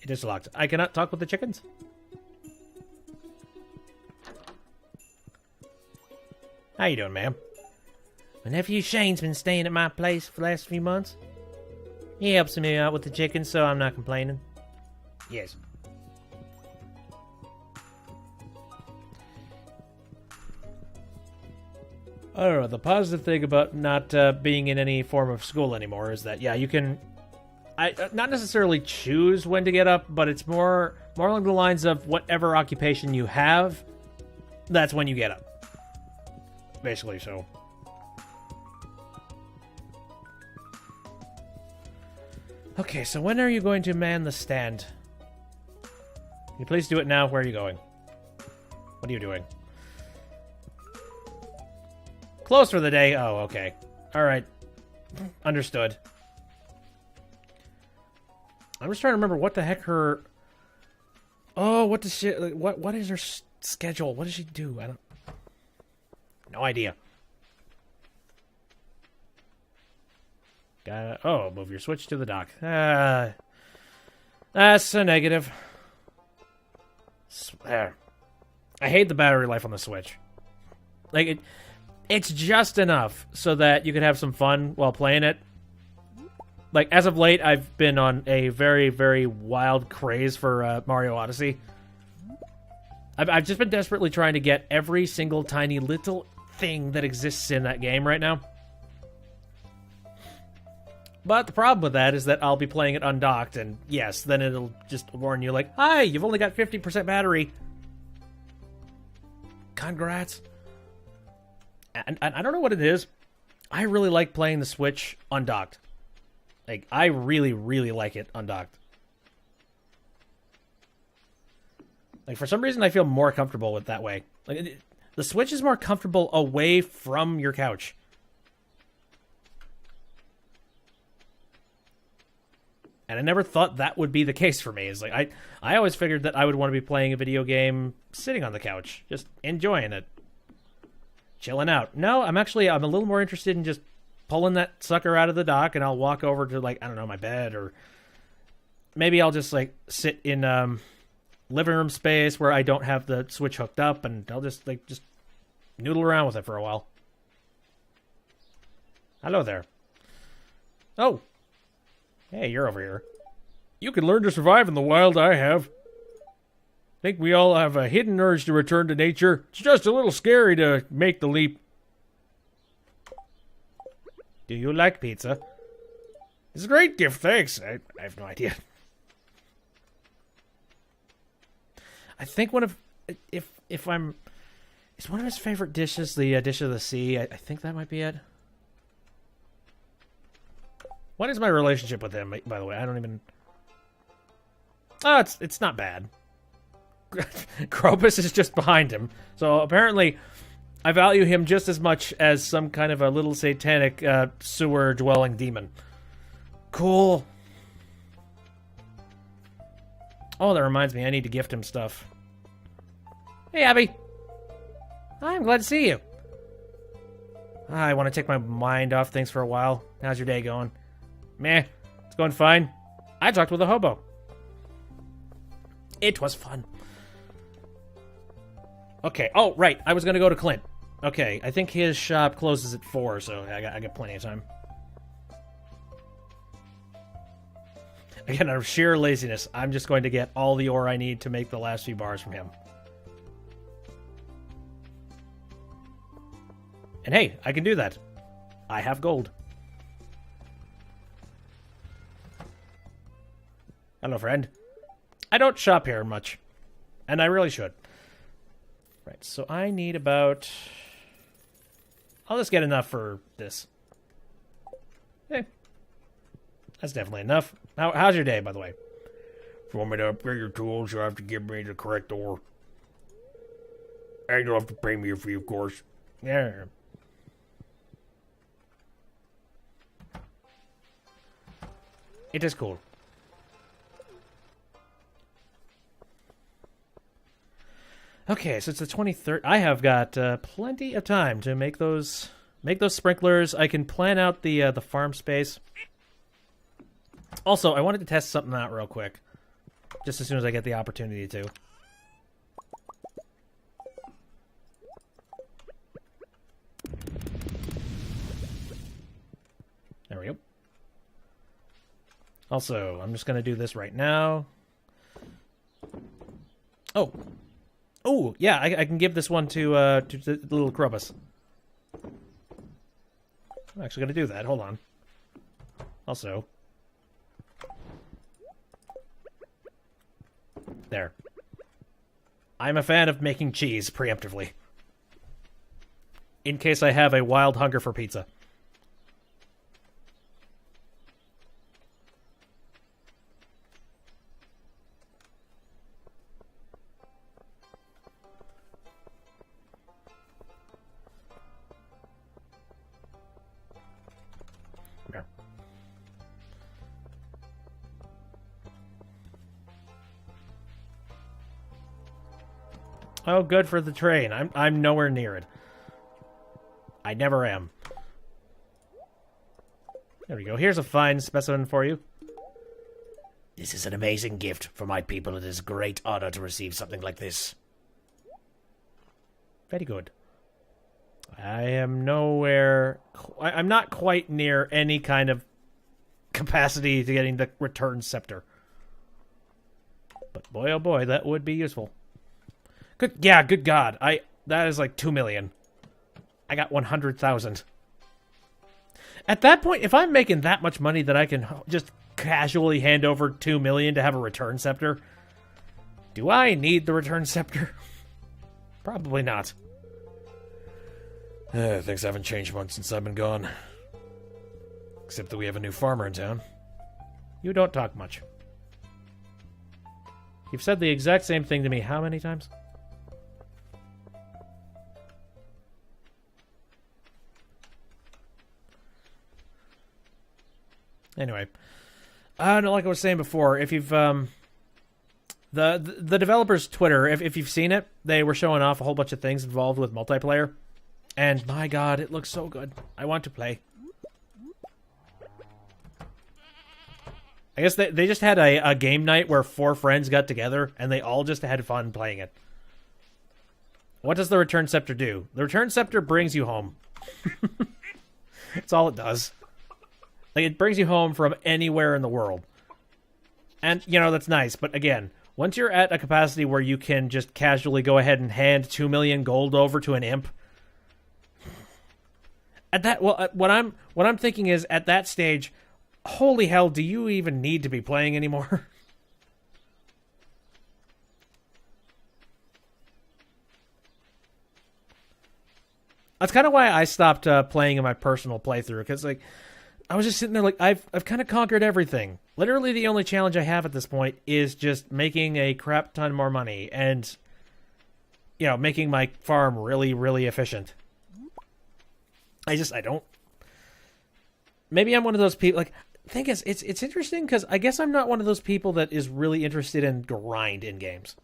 It is locked. I cannot talk with the chickens. How you doing, ma'am? My nephew Shane's been staying at my place for the last few months. He helps me out with the chickens, so I'm not complaining. Yes. I don't know. The positive thing about not being in any form of school anymore is that, yeah, you can... not necessarily choose when to get up, but it's more along the lines of whatever occupation you have, that's when you get up. Basically, so... Okay, so when are you going to man the stand? Can you please do it now? Where are you going? What are you doing? Close for the day? Oh, okay. Alright. Understood. I'm just trying to remember what the heck her... Oh, what does she... What is her schedule? What does she do? I don't... No idea. Oh, move your switch to the dock. That's a negative. There. I hate the battery life on the Switch. Like, it's just enough so that you can have some fun while playing it. Like, as of late, I've been on a very, very wild craze for Mario Odyssey. I've just been desperately trying to get every single tiny little thing that exists in that game right now. But the problem with that is that I'll be playing it undocked, and yes, then it'll just warn you like, hi, you've only got 50% battery. Congrats. And I don't know what it is. I really like playing the Switch undocked. Like, I really, really like it undocked. Like, for some reason, I feel more comfortable with that way. Like, the Switch is more comfortable away from your couch. And I never thought that would be the case for me. It's like, I always figured that I would want to be playing a video game sitting on the couch, just enjoying it. Chilling out. No, I'm a little more interested in just pulling that sucker out of the dock, and I'll walk over to, like, I don't know, my bed, or maybe I'll just, like, sit in living room space where I don't have the Switch hooked up, and I'll just noodle around with it for a while. Hello there. Oh. Hey, you're over here. You can learn to survive in the wild, I have. Think we all have a hidden urge to return to nature. It's just a little scary to make the leap. Do you like pizza? It's a great gift, thanks. I have no idea. I think it's one of his favorite dishes, the dish of the sea. I think that might be it. What is my relationship with him, by the way? I don't even... Oh, it's not bad. Krobus is just behind him. So apparently, I value him just as much as some kind of a little satanic sewer-dwelling demon. Cool. Oh, that reminds me. I need to gift him stuff. Hey, Abby. I'm glad to see you. I want to take my mind off things for a while. How's your day going? Meh. It's going fine. I talked with a hobo. It was fun. Okay. Oh, right. I was going to go to Clint. Okay. I think his shop closes at 4, so I got plenty of time. Again, out of sheer laziness, I'm just going to get all the ore I need to make the last few bars from him. And hey, I can do that. I have gold. Hello, friend. I don't shop here much. And I really should. Right, so I need about... I'll just get enough for this. Hey. That's definitely enough. How's your day, by the way? If you want me to upgrade your tools, you'll have to give me the correct ore. And you'll have to pay me a fee, of course. Yeah. It is cool. Okay, so it's the 23rd. I have got plenty of time to make those sprinklers. I can plan out the farm space. Also, I wanted to test something out real quick, just as soon as I get the opportunity to. There we go. Also, I'm just going to do this right now. Oh. Oh, yeah, I can give this one to the little Krobus. I'm actually going to do that. Hold on. Also. There. I'm a fan of making cheese preemptively. In case I have a wild hunger for pizza. There. Oh, good for the train. I'm nowhere near it. I never am. There we go. Here's a fine specimen for you. This is an amazing gift for my people. It is a great honor to receive something like this. Very good. I am nowhere... I'm not quite near any kind of capacity to getting the return scepter. But boy, oh boy, that would be useful. Good, yeah, good God. That is like 2 million. I got 100,000. At that point, if I'm making that much money that I can just casually hand over 2 million to have a return scepter, do I need the return scepter? Probably not. Things haven't changed much since I've been gone. Except that we have a new farmer in town. You don't talk much. You've said the exact same thing to me how many times? Anyway. No, like I was saying before, if you've... The developer's Twitter, if you've seen it, they were showing off a whole bunch of things involved with multiplayer. And my god, it looks so good. I want to play. I guess they just had a game night where 4 friends got together and they all just had fun playing it. What does the Return Scepter do? The Return Scepter brings you home. That's all it does. Like, it brings you home from anywhere in the world. And, you know, that's nice. But again, once you're at a capacity where you can just casually go ahead and hand 2 million gold over to an imp, at that, well, what I'm thinking is, at that stage, holy hell, do you even need to be playing anymore? That's kind of why I stopped playing in my personal playthrough, because, like, I was just sitting there like, I've kind of conquered everything. Literally the only challenge I have at this point is just making a crap ton more money and, you know, making my farm really, really efficient. I don't... Maybe I'm one of those people, like, the thing is, it's interesting because I guess I'm not one of those people that is really interested in grind in games.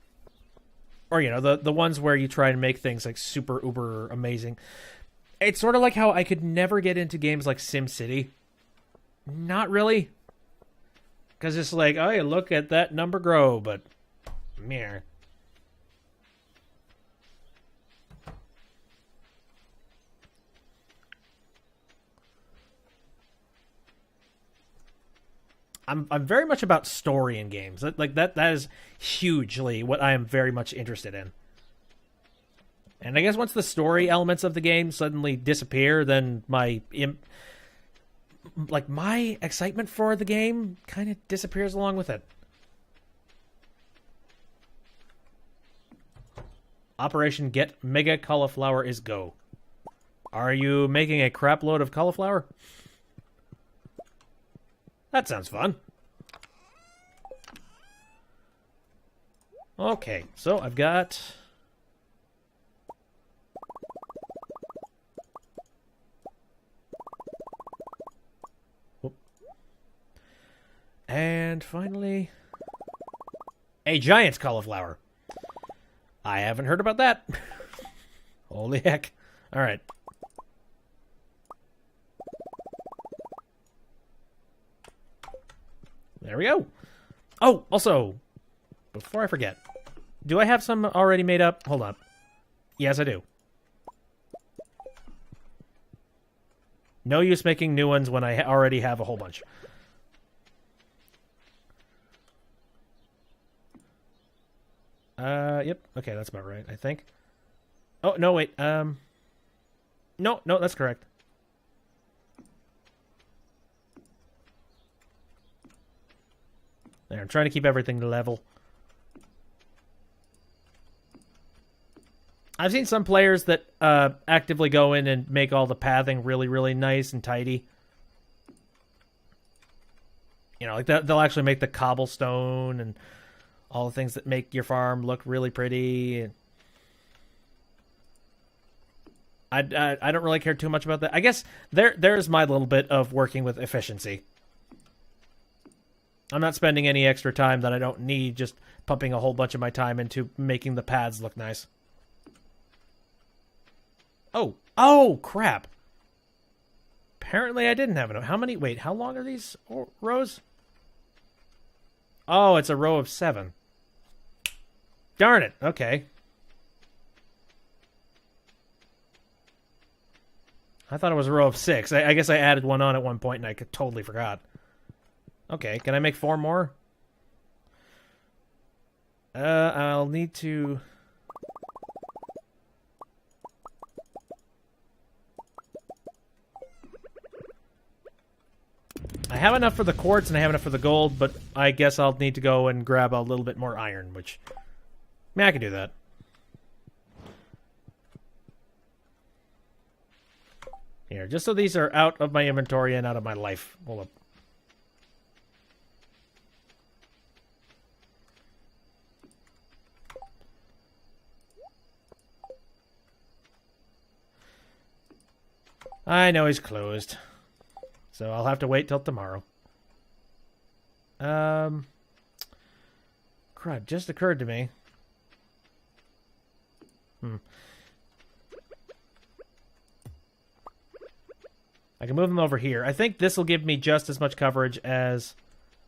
Or, you know, the ones where you try and make things, like, super, uber amazing. It's sort of like how I could never get into games like SimCity. Not really. Because it's like, oh, yeah, look at that number grow, but... meh. I'm very much about story in games. That is hugely what I am very much interested in. And I guess once the story elements of the game suddenly disappear, then my excitement for the game kind of disappears along with it. Operation Get Mega Cauliflower is go. Are you making a crap load of cauliflower? That sounds fun. Okay, so I've got... Whoop. And finally... a giant cauliflower. I haven't heard about that. Holy heck. Alright. There we go. Oh, also, before I forget, do I have some already made up? Hold up. Yes, I do. No use making new ones when I already have a whole bunch. Yep. Okay, that's about right, I think. Oh, no, wait. No, that's correct. There, I'm trying to keep everything level. I've seen some players that actively go in and make all the pathing really, really nice and tidy. You know, like they'll actually make the cobblestone and all the things that make your farm look really pretty. I don't really care too much about that. I guess there's my little bit of working with efficiency. I'm not spending any extra time that I don't need, just pumping a whole bunch of my time into making the paths look nice. Oh, crap. Apparently I didn't have enough. How many? Wait, how long are these rows? Oh, it's a row of 7. Darn it. Okay. I thought it was a row of 6. I guess I added one on at one point and I totally forgot. Okay, can I make 4 more? I'll need to... I have enough for the quartz and I have enough for the gold, but I guess I'll need to go and grab a little bit more iron, which... I mean, I can do that. Here, just so these are out of my inventory and out of my life. Hold up. I know he's closed. So I'll have to wait till tomorrow. Crud, just occurred to me. I can move them over here. I think this will give me just as much coverage as...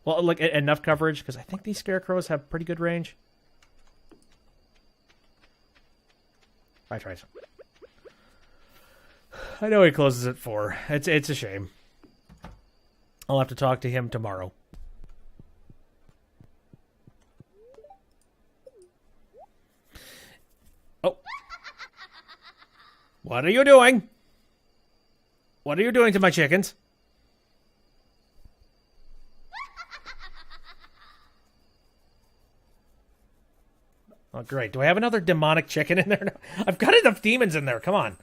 Well, like, enough coverage, because I think these scarecrows have pretty good range. Right. I know he closes at 4. It's a shame. I'll have to talk to him tomorrow. Oh. What are you doing? What are you doing to my chickens? Oh, great. Do I have another demonic chicken in there? I've got enough demons in there. Come on.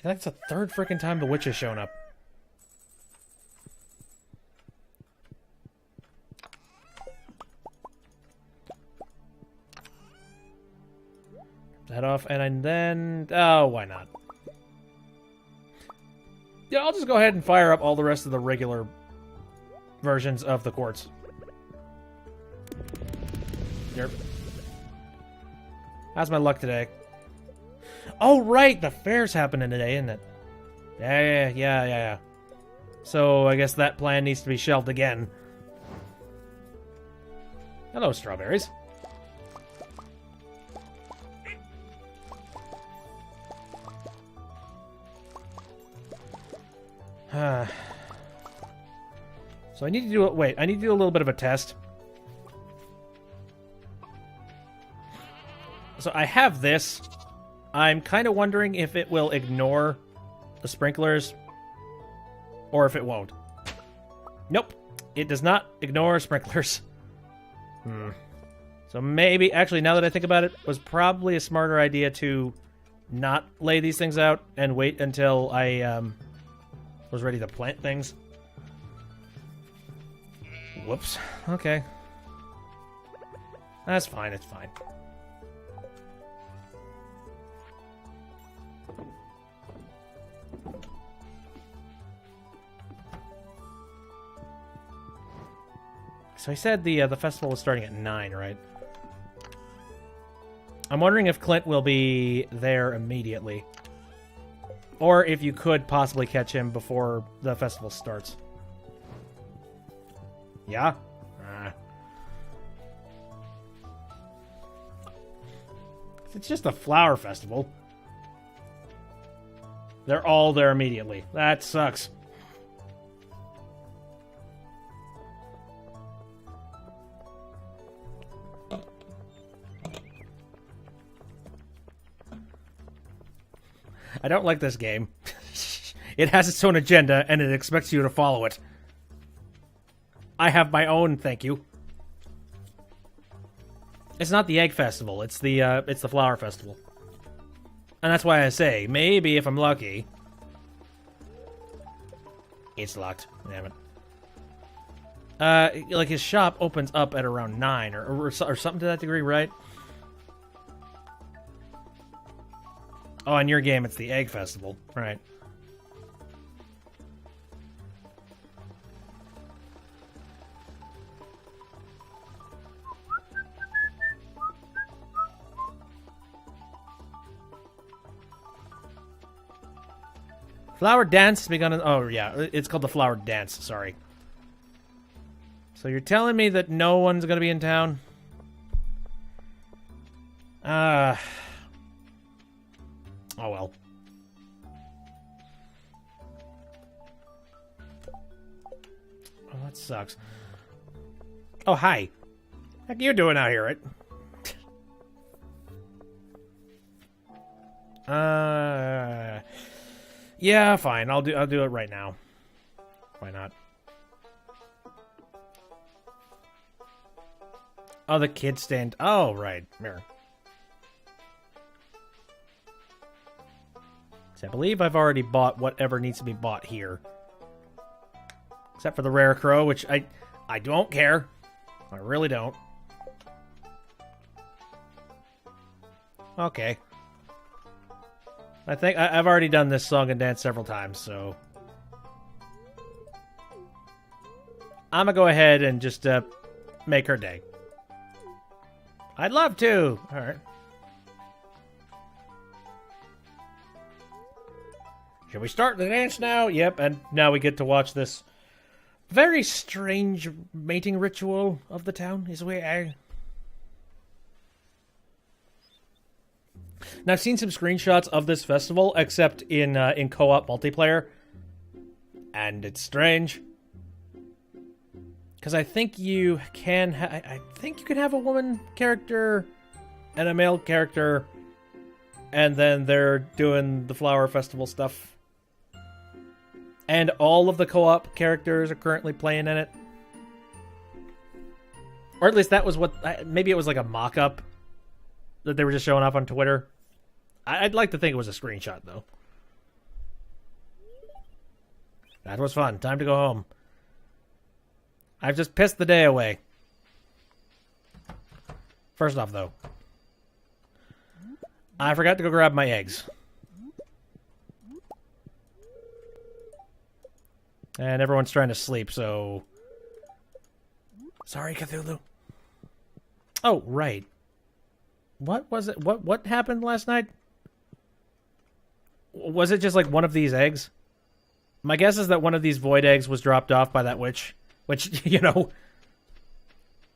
I think it's the third freaking time the witch has shown up. That off, and then... Oh, why not? Yeah, I'll just go ahead and fire up all the rest of the regular versions of the quartz. Yep. How's my luck today? Oh, right! The fair's happening today, isn't it? Yeah. So, I guess that plan needs to be shelved again. Hello, strawberries. So I need to do it. Wait, I need to do a little bit of a test. So I have this. I'm kind of wondering if it will ignore the sprinklers or if it won't. Nope, it does not ignore sprinklers. So maybe, actually, now that I think about it, was probably a smarter idea to not lay these things out and wait until I was ready to plant things. Whoops. Okay. That's fine, it's fine. So I said the festival was starting at 9, right? I'm wondering if Clint will be there immediately. Or if you could possibly catch him before the festival starts. Yeah? It's just a flower festival. They're all there immediately. That sucks. I don't like this game. It has its own agenda, and it expects you to follow it. I have my own, thank you. It's not the egg festival, it's the flower festival. And that's why I say, maybe if I'm lucky... It's locked. Damn it. Like, his shop opens up at around 9, or something to that degree, right? Oh, in your game, it's the egg festival. Right. Flower dance has begun. Oh, yeah. It's called the flower dance. Sorry. So you're telling me that no one's going to be in town? Oh, well. Oh, that sucks. Oh, hi. Heck you doing out here, right? Yeah, fine. I'll do it right now. Why not? Oh, the kid stand. Oh, right. Mirror. So I believe I've already bought whatever needs to be bought here. Except for the rare crow, which I don't care. I really don't. Okay. I think I've already done this song and dance several times, so... I'm gonna go ahead and just make her day. I'd love to! Alright. Should we start the dance now? Yep, and now we get to watch this very strange mating ritual of the town, is where Now, I've seen some screenshots of this festival, except in co-op multiplayer, and it's strange. Because I think you can I think you can have a woman character and a male character, and then they're doing the flower festival stuff. And all of the co-op characters are currently playing in it. Or at least that was what... Maybe it was like a mock-up that they were just showing off on Twitter. I'd like to think it was a screenshot, though. That was fun. Time to go home. I've just pissed the day away. First off, though, I forgot to go grab my eggs. And everyone's trying to sleep, so... Sorry, Cthulhu. Oh, right. What was it? What happened last night? Was it just like one of these eggs? My guess is that one of these void eggs was dropped off by that witch. Which, you know...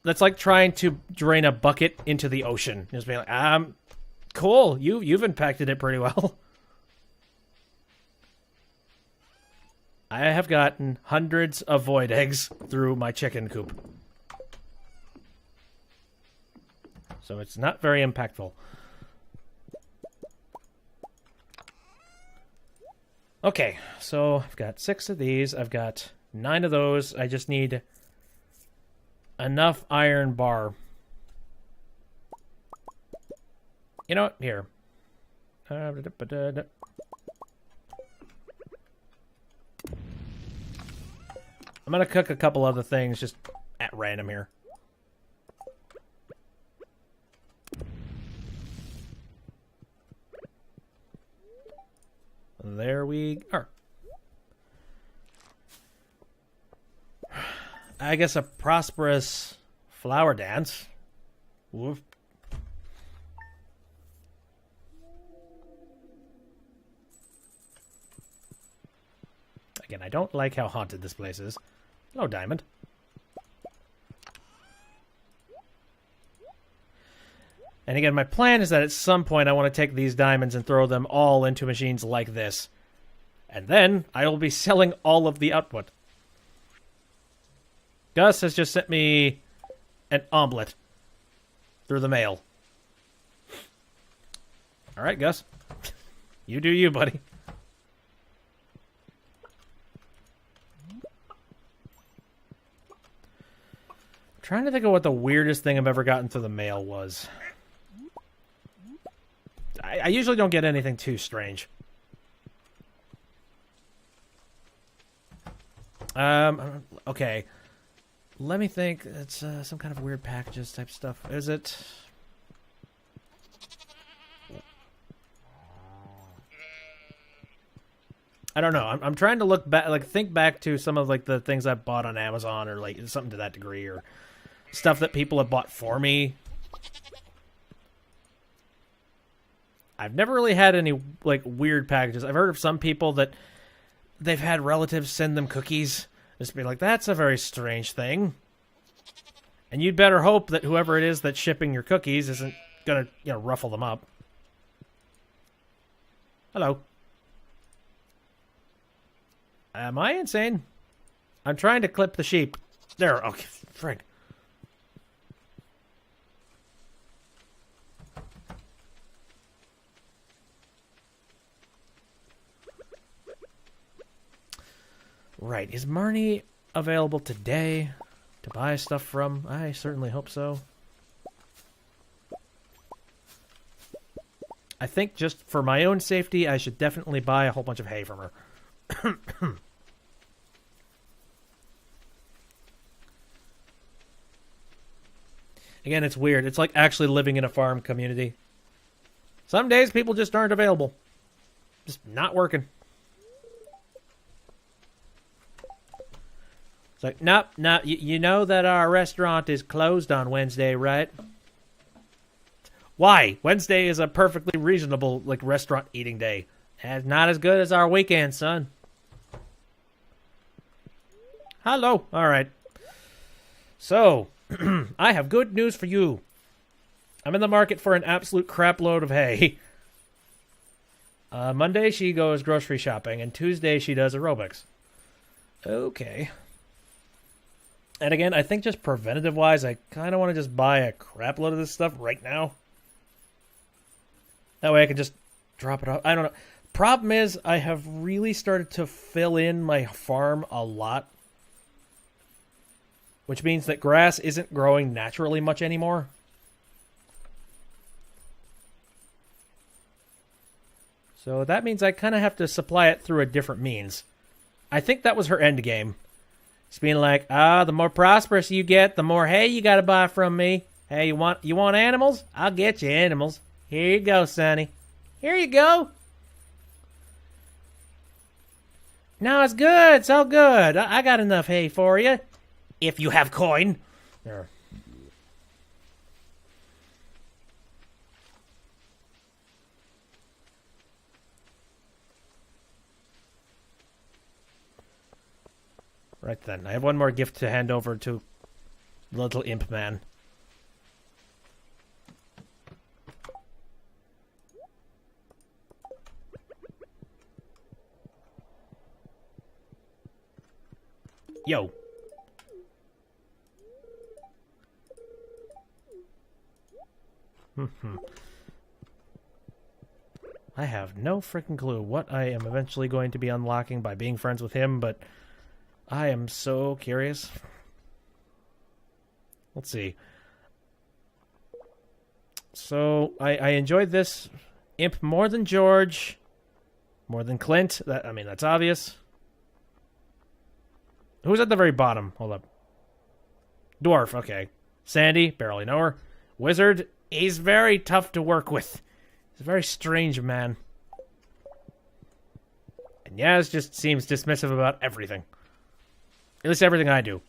That's like trying to drain a bucket into the ocean. Just being like, cool. You've impacted it pretty well. I have gotten hundreds of void eggs through my chicken coop. So it's not very impactful. Okay, so I've got 6 of these. I've got 9 of those. I just need enough iron bar. You know what? Here. I'm gonna cook a couple other things just at random here. There we are. I guess a prosperous flower dance. Woof. Again, I don't like how haunted this place is. Hello, Diamond. And again, my plan is that at some point I want to take these diamonds and throw them all into machines like this. And then I will be selling all of the output. Gus has just sent me an omelet through the mail. All right, Gus. You do you, buddy. Trying to think of what the weirdest thing I've ever gotten through the mail was. I usually don't get anything too strange. Okay. Let me think. It's some kind of weird packages type stuff. Is it? I don't know. I'm trying to look back, like think back to some of like the things I bought on Amazon or like something to that degree, or stuff that people have bought for me. I've never really had any like weird packages. I've heard of some people that they've had relatives send them cookies. Just be like, that's a very strange thing. And you'd better hope that whoever it is that's shipping your cookies isn't gonna, you know, ruffle them up. Hello. Am I insane? I'm trying to clip the sheep. There, okay, frig. Right, is Marnie available today to buy stuff from? I certainly hope so. I think just for my own safety, I should definitely buy a whole bunch of hay from her. Again, it's weird. It's like actually living in a farm community. Some days people just aren't available. Just not working. It's like, nope. You know that our restaurant is closed on Wednesday, right? Why? Wednesday is a perfectly reasonable restaurant eating day. And not as good as our weekend, son. Hello. All right. So, I have good news for you. I'm in the market for an absolute crap load of hay. Monday she goes grocery shopping, and Tuesday she does aerobics. Okay. And again, I think just preventative-wise, I kind of want to just buy a crap load of this stuff right now. That way I can just drop it off. I don't know. Problem is, I have really started to fill in my farm a lot. Which means that grass isn't growing naturally much anymore. So that means I kind of have to supply it through a different means. I think that was her end game. It's being like, the more prosperous you get, the more hay you got to buy from me. Hey, you want animals? I'll get you animals. Here you go, Sonny. Here you go. No, it's good. It's all good. I got enough hay for you. If you have coin. There. Right then. I have one more gift to hand over to little imp man. Yo. I have no freaking clue what I am eventually going to be unlocking by being friends with him, but I am so curious. Let's see. So, I enjoyed this imp more than George, more than Clint. That's obvious. Who's at the very bottom? Hold up. Dwarf, okay. Sandy, barely know her. Wizard, he's very tough to work with. He's a very strange man. And Yaz just seems dismissive about everything. At least everything I do.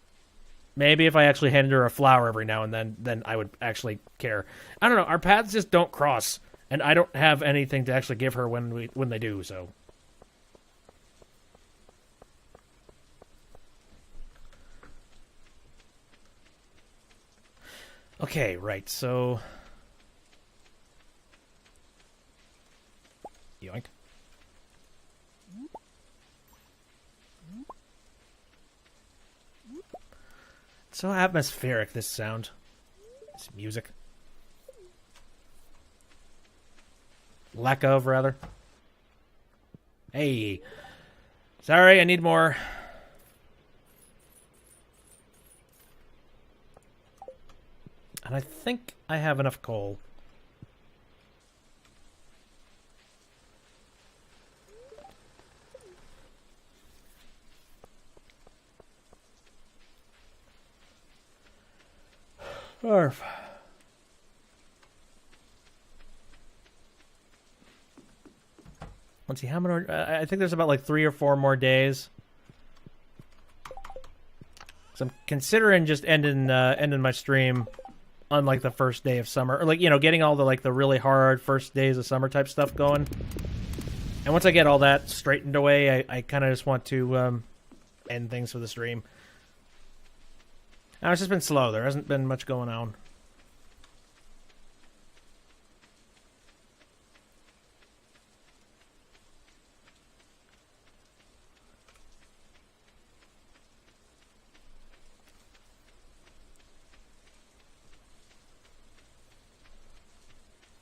Maybe if I actually handed her a flower every now and then I would actually care. I don't know, our paths just don't cross. And I don't have anything to actually give her when they do, so... Okay, right, so... Yoink. It's so atmospheric, this sound. This music. Lack of, rather. Hey. Sorry, I need more. And I think I have enough coal. Arf. Let's see, how many... I think there's about like 3 or 4 more days. So I'm considering just ending my stream on like the first day of summer, or getting all the really hard first days of summer type stuff going. And once I get all that straightened away, I kind of just want to end things for the stream. Now it's just been slow. There hasn't been much going on.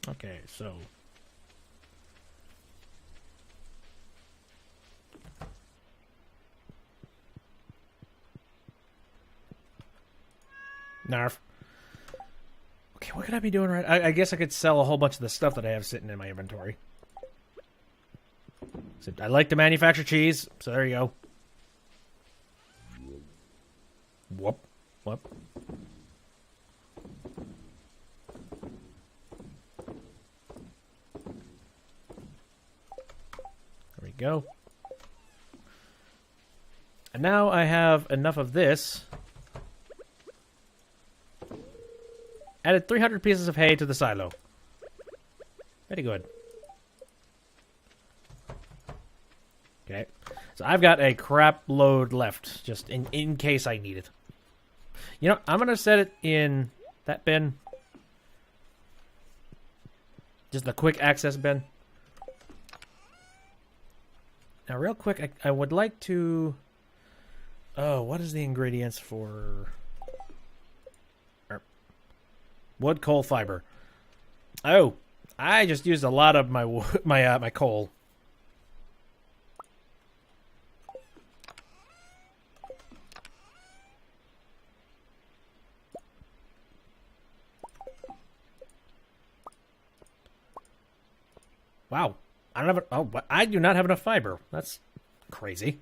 Okay, so... Narf. Okay. what could I be doing right? I guess I could sell a whole bunch of the stuff that I have sitting in my inventory. So I like to manufacture cheese, so there you go. Whoop. Whoop. There we go. And now I have enough of this. Added 300 pieces of hay to the silo. Very good. Okay. So I've got a crap load left, just in case I need it. You know, I'm going to set it in that bin. Just the quick access bin. Now, real quick, I would like to... Oh, what is the ingredients for... Wood, coal, fiber. Oh, I just used a lot of my my coal. Wow, I don't have. I do not have enough fiber. That's crazy.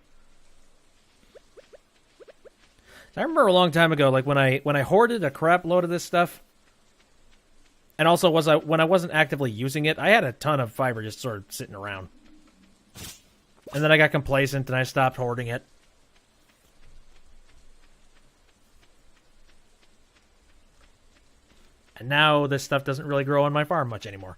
I remember a long time ago, like when I hoarded a crap load of this stuff. And also, when I wasn't actively using it, I had a ton of fiber just sort of sitting around. And then I got complacent and I stopped hoarding it. And now this stuff doesn't really grow on my farm much anymore.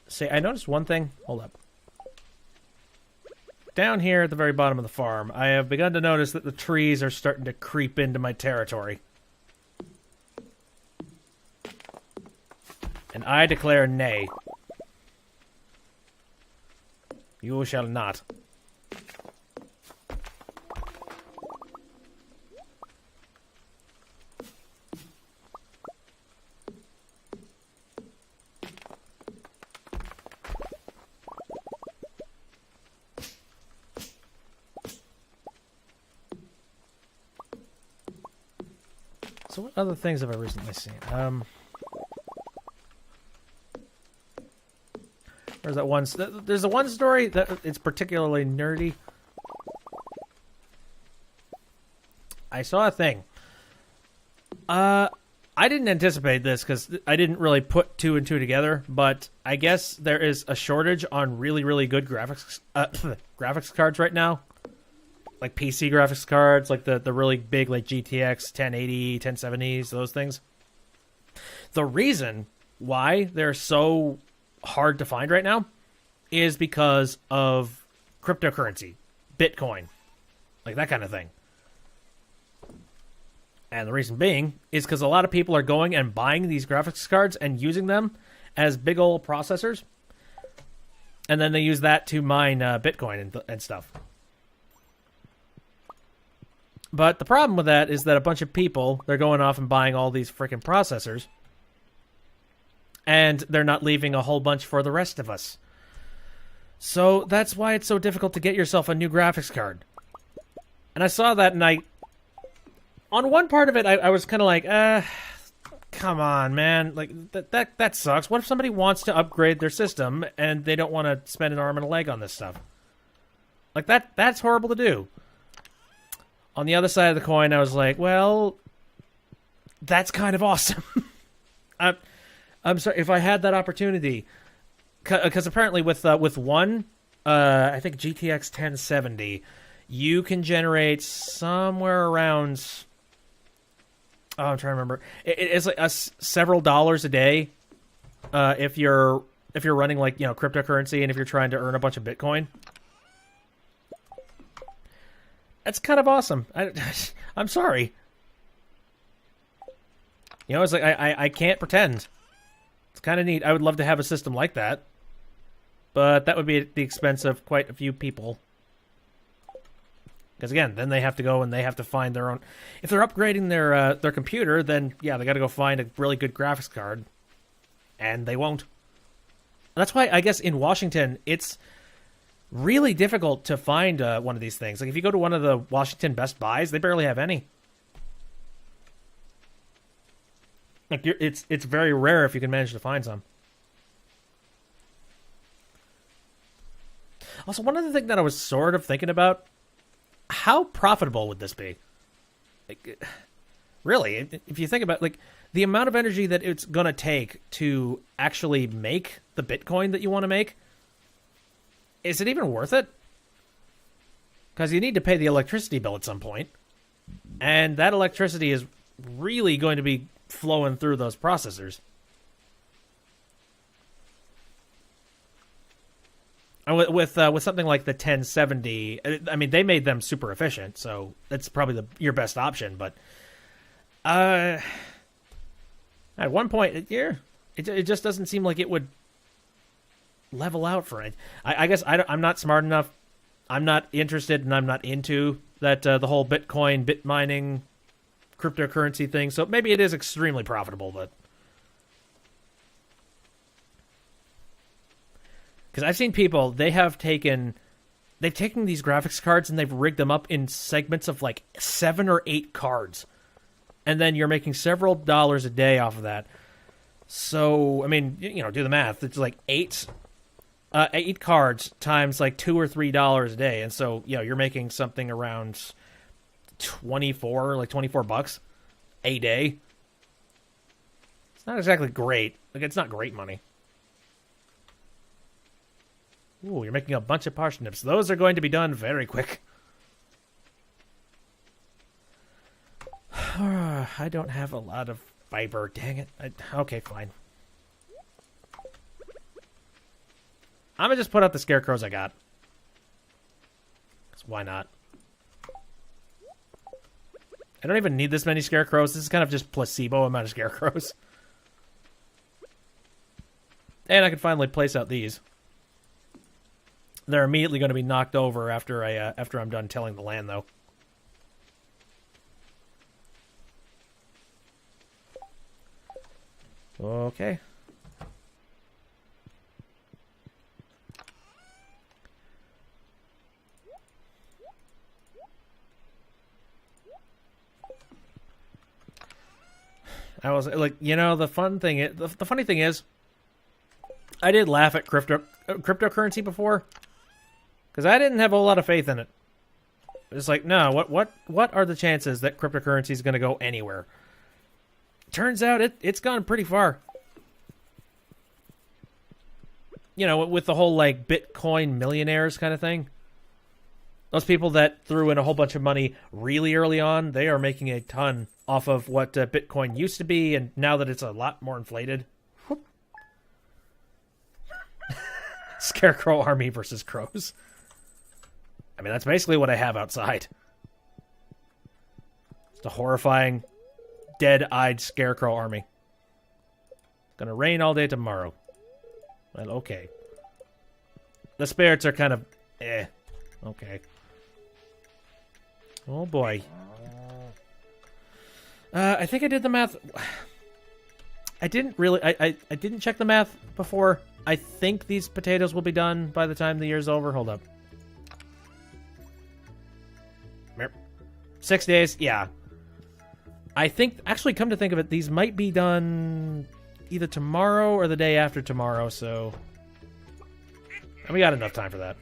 See, I noticed one thing. Hold up. Down here at the very bottom of the farm, I have begun to notice that the trees are starting to creep into my territory. And I declare nay. You shall not. So what other things have I recently seen? There's that one. There's a one story that it's particularly nerdy. I saw a thing. I didn't anticipate this because I didn't really put two and two together. But I guess there is a shortage on really, really good graphics graphics cards right now. Like PC graphics cards, like the really big, like GTX 1080, 1070s, those things. The reason why they're so hard to find right now is because of cryptocurrency, Bitcoin, like that kind of thing. And the reason being is because a lot of people are going and buying these graphics cards and using them as big old processors. And then they use that to mine Bitcoin and stuff. But the problem with that is that a bunch of people, they're going off and buying all these freaking processors. And they're not leaving a whole bunch for the rest of us. So that's why it's so difficult to get yourself a new graphics card. And I saw that and on one part of it, I was kind of like, come on, man. Like, that sucks. What if somebody wants to upgrade their system and they don't want to spend an arm and a leg on this stuff? Like, that's horrible to do. On the other side of the coin, I was like, well, that's kind of awesome. I'm sorry, if I had that opportunity, because apparently with one, I think GTX 1070, you can generate somewhere around, I'm trying to remember, it's like several dollars a day, if you're running like, you know, cryptocurrency and if you're trying to earn a bunch of Bitcoin. That's kind of awesome. I'm sorry. You know, it's like I can't pretend. It's kind of neat. I would love to have a system like that. But that would be at the expense of quite a few people. Because again, then they have to go and they have to find their own... If they're upgrading their computer, then yeah, they got to go find a really good graphics card. And they won't. That's why I guess in Washington, it's... really difficult to find one of these things. Like if you go to one of the Washington Best Buys, they barely have any. Like it's very rare if you can manage to find some. Also, one other thing that I was sort of thinking about, how profitable would this be? Like, really, if you think about like the amount of energy that it's going to take to actually make the Bitcoin that you want to make, is it even worth it? Because you need to pay the electricity bill at some point, and that electricity is really going to be flowing through those processors. With something like the 1070, I mean, they made them super efficient, so that's probably your best option. But at one point, it just doesn't seem like it would level out for it. I guess I'm not smart enough. I'm not interested, and I'm not into that the whole Bitcoin, bit mining, cryptocurrency thing. So maybe it is extremely profitable, but because I've seen people, they've taken these graphics cards and they've rigged them up in segments of like 7 or 8 cards, and then you're making several dollars a day off of that. So I mean, do the math. It's like 8 cards times like $2 or $3 a day, and so you're making something around 24 bucks a day. It's not exactly great. Like, it's not great money. Ooh, you're making a bunch of parsnips. Those are going to be done very quick. I don't have a lot of fiber. Dang it. Okay, fine. I'm going to just put out the scarecrows I got. 'Cause why not? I don't even need this many scarecrows. This is kind of just placebo amount of scarecrows. And I can finally place out these. They're immediately going to be knocked over after I'm done tilling the land, though. Okay. I was like, the funny thing is, I did laugh at cryptocurrency before, because I didn't have a lot of faith in it. It's like, no, what are the chances that cryptocurrency is going to go anywhere? Turns out it's gone pretty far. With the whole like Bitcoin millionaires kind of thing. Those people that threw in a whole bunch of money really early on, they are making a ton off of what Bitcoin used to be, and now that it's a lot more inflated. Scarecrow army versus crows. I mean, that's basically what I have outside. It's a horrifying, dead-eyed scarecrow army. Gonna rain all day tomorrow. Well, okay. The spirits are kind of okay. Oh boy. I think I did the math. I didn't really. I didn't check the math before. I think these potatoes will be done by the time the year's over. Hold up. 6 days. Yeah. I think, actually, come to think of it, these might be done either tomorrow or the day after tomorrow. So, and we got enough time for that.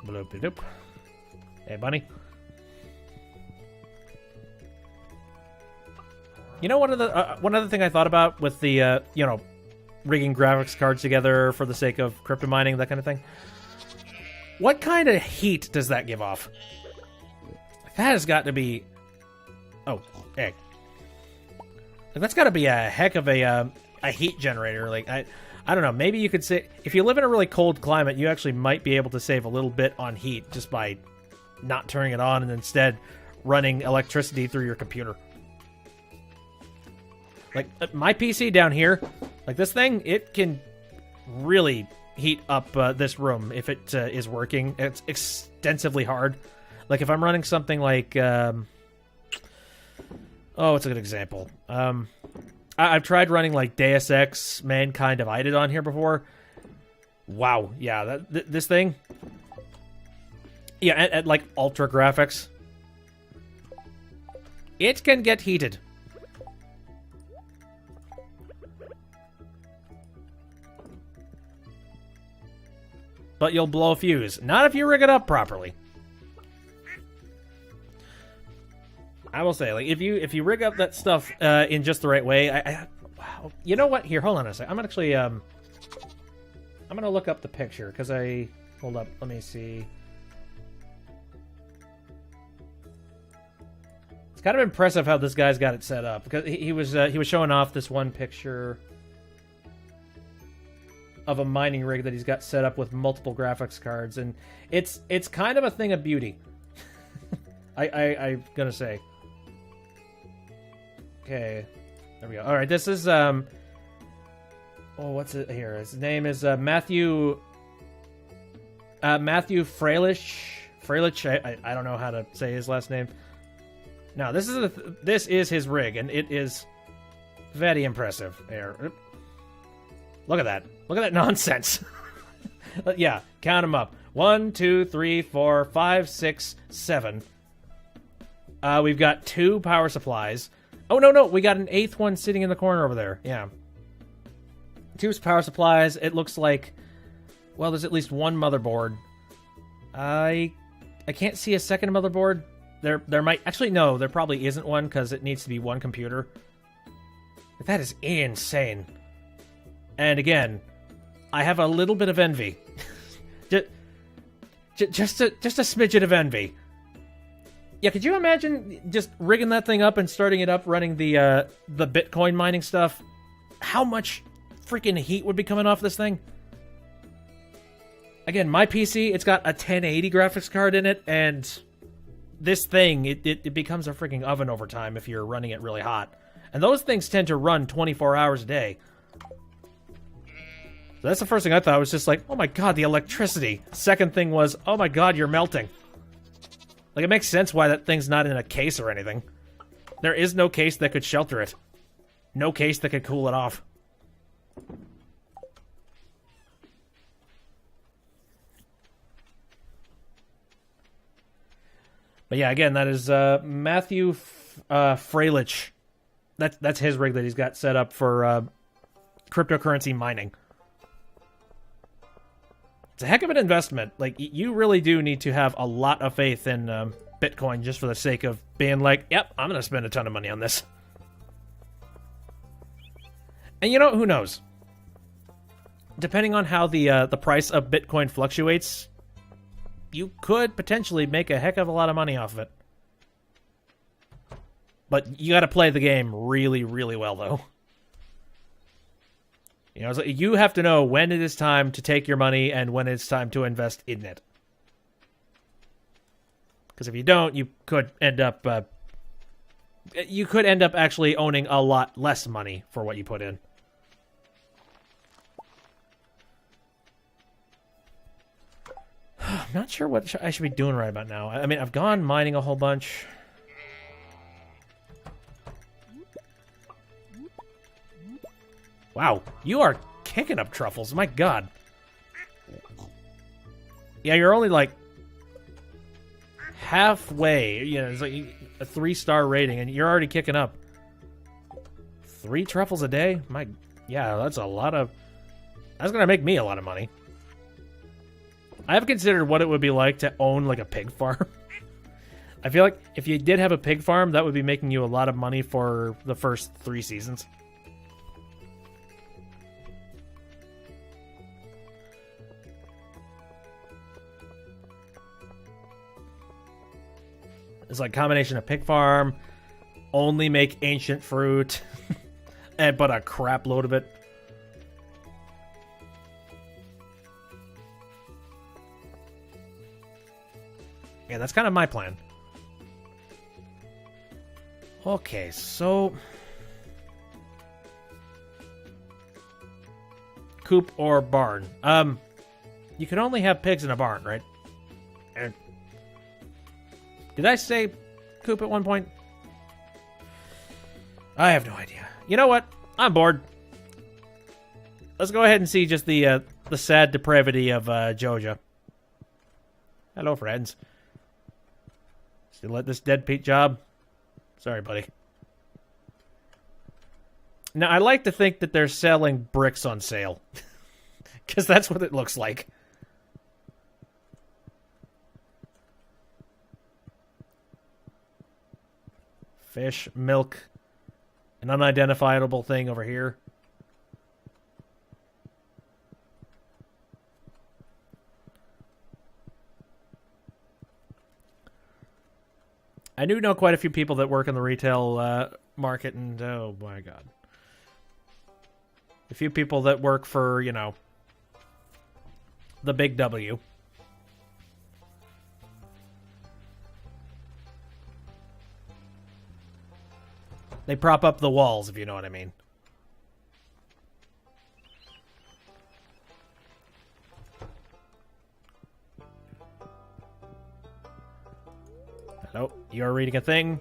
Bloop-de-doop. Hey, bunny. One other thing I thought about with the rigging graphics cards together for the sake of crypto mining, that kind of thing. What kind of heat does that give off? That has got to be. Oh, hey. That's got to be a heck of a heat generator. Like I don't know. Maybe you could say if you live in a really cold climate, you actually might be able to save a little bit on heat just by not turning it on and instead running electricity through your computer. Like my PC down here, like this thing, it can really heat up this room if it is working. It's extensively hard. Like if I'm running something like, what's a good example? I've tried running like Deus Ex Mankind Divided on here before. Wow, yeah, this thing. Yeah, at like ultra graphics. It can get heated. But you'll blow a fuse. Not if you rig it up properly. I will say, like, if you rig up that stuff in just the right way, wow. You know what? Here, hold on a sec. I'm actually I'm gonna look up the picture because hold up. Let me see. It's kind of impressive how this guy's got it set up because he was showing off this one picture of a mining rig that he's got set up with multiple graphics cards, and it's kind of a thing of beauty. I'm gonna say. Okay, there we go. All right, this is what's it here? His name is Matthew Freilich. I don't know how to say his last name. Now this is his rig, and it is very impressive. Here, look at that. Look at that nonsense. Yeah, count them up. 1, 2, 3, 4, 5, 6, 7. We've got 2 power supplies. Oh, no, we got an 8th one sitting in the corner over there. Yeah. 2 power supplies. It looks like, well, there's at least 1 motherboard. I can't see a second motherboard. There might, actually, no, there probably isn't one because it needs to be 1 computer. But that is insane. And again, I have a little bit of envy. just a smidget of envy. Yeah, could you imagine just rigging that thing up and starting it up running the Bitcoin mining stuff? How much freaking heat would be coming off this thing? Again, my PC, it's got a 1080 graphics card in it, and this thing, it becomes a freaking oven over time if you're running it really hot. And those things tend to run 24 hours a day. So that's the first thing I thought. I was just like, oh my god, the electricity. Second thing was, oh my god, you're melting. Like, it makes sense why that thing's not in a case or anything. There is no case that could shelter it. No case that could cool it off. But yeah, again, that is Matthew Freilich. That's his rig that he's got set up for cryptocurrency mining. It's a heck of an investment. Like, you really do need to have a lot of faith in Bitcoin just for the sake of being like, yep, I'm going to spend a ton of money on this. And you know, who knows? Depending on how the price of Bitcoin fluctuates, you could potentially make a heck of a lot of money off of it. But you got to play the game really, really well, though. You know, you have to know when it is time to take your money and when it's time to invest in it. Because if you don't, you could end up actually owning a lot less money for what you put in. I'm not sure what I should be doing right about now. I mean, I've gone mining a whole bunch. Wow, you are kicking up truffles. My god. Yeah, you're only like halfway. You know, it's like a 3-star rating, and you're already kicking up. 3 truffles a day? Yeah, that's a lot of... That's gonna make me a lot of money. I have considered what it would be like to own, like, a pig farm. I feel like if you did have a pig farm, that would be making you a lot of money for the first 3 seasons. It's like a combination of pig farm, only make ancient fruit, but a crap load of it. Yeah, that's kind of my plan. Okay, so... Coop or barn. You can only have pigs in a barn, right? And did I say coop at one point? I have no idea. You know what? I'm bored. Let's go ahead and see just the sad depravity of Joja. Hello, friends. Still let this dead Pete job? Sorry, buddy. Now, I like to think that they're selling bricks on sale. Because that's what it looks like. Fish, milk, an unidentifiable thing over here. I do know quite a few people that work in the retail market, and oh my god. A few people that work for, you know, the big W. They prop up the walls, if you know what I mean. Hello, you're reading a thing?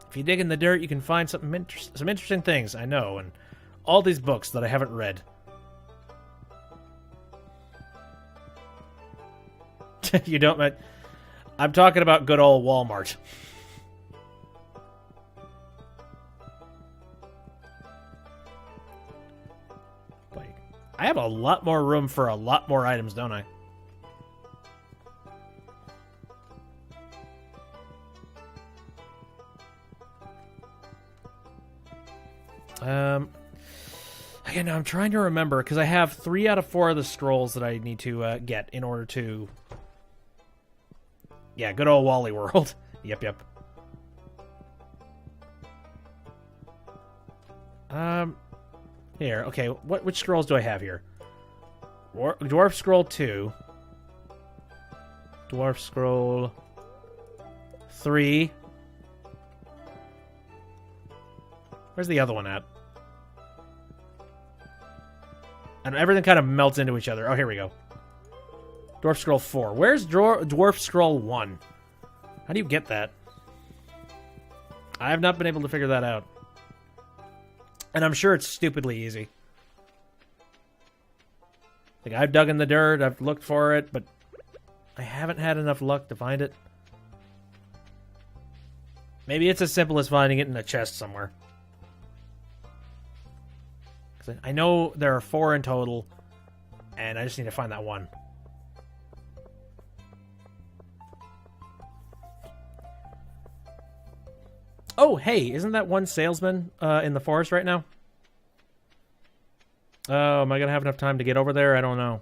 If you dig in the dirt, you can find some interesting things, I know, and all these books that I haven't read. You don't... I'm talking about good old Walmart. Like, I have a lot more room for a lot more items, don't I? Again, I'm trying to remember, because I have 3 out of 4 of the scrolls that I need to get in order to... Yeah, good old Wally World. Yep. Here, okay, which scrolls do I have here? Dwarf Scroll 2. Dwarf Scroll 3. Where's the other one at? And everything kind of melts into each other. Oh, here we go. Dwarf Scroll 4. Where's Dwarf Scroll 1? How do you get that? I have not been able to figure that out. And I'm sure it's stupidly easy. Like, I've dug in the dirt, I've looked for it, but I haven't had enough luck to find it. Maybe it's as simple as finding it in a chest somewhere. I know there are 4 in total, and I just need to find that one. Oh, hey, isn't that one salesman in the forest right now? Oh, am I going to have enough time to get over there? I don't know.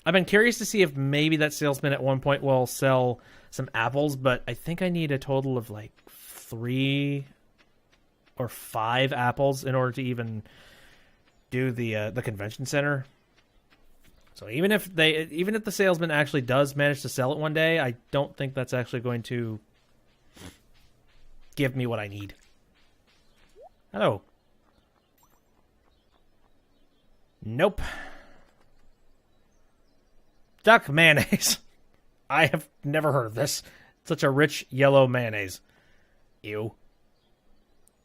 I've been curious to see if maybe that salesman at one point will sell some apples, but I think I need a total of like 3 or 5 apples in order to even do the convention center. So even if the salesman actually does manage to sell it one day, I don't think that's actually going to give me what I need. Hello. Nope. Duck mayonnaise. I have never heard of this. Such a rich yellow mayonnaise. Ew.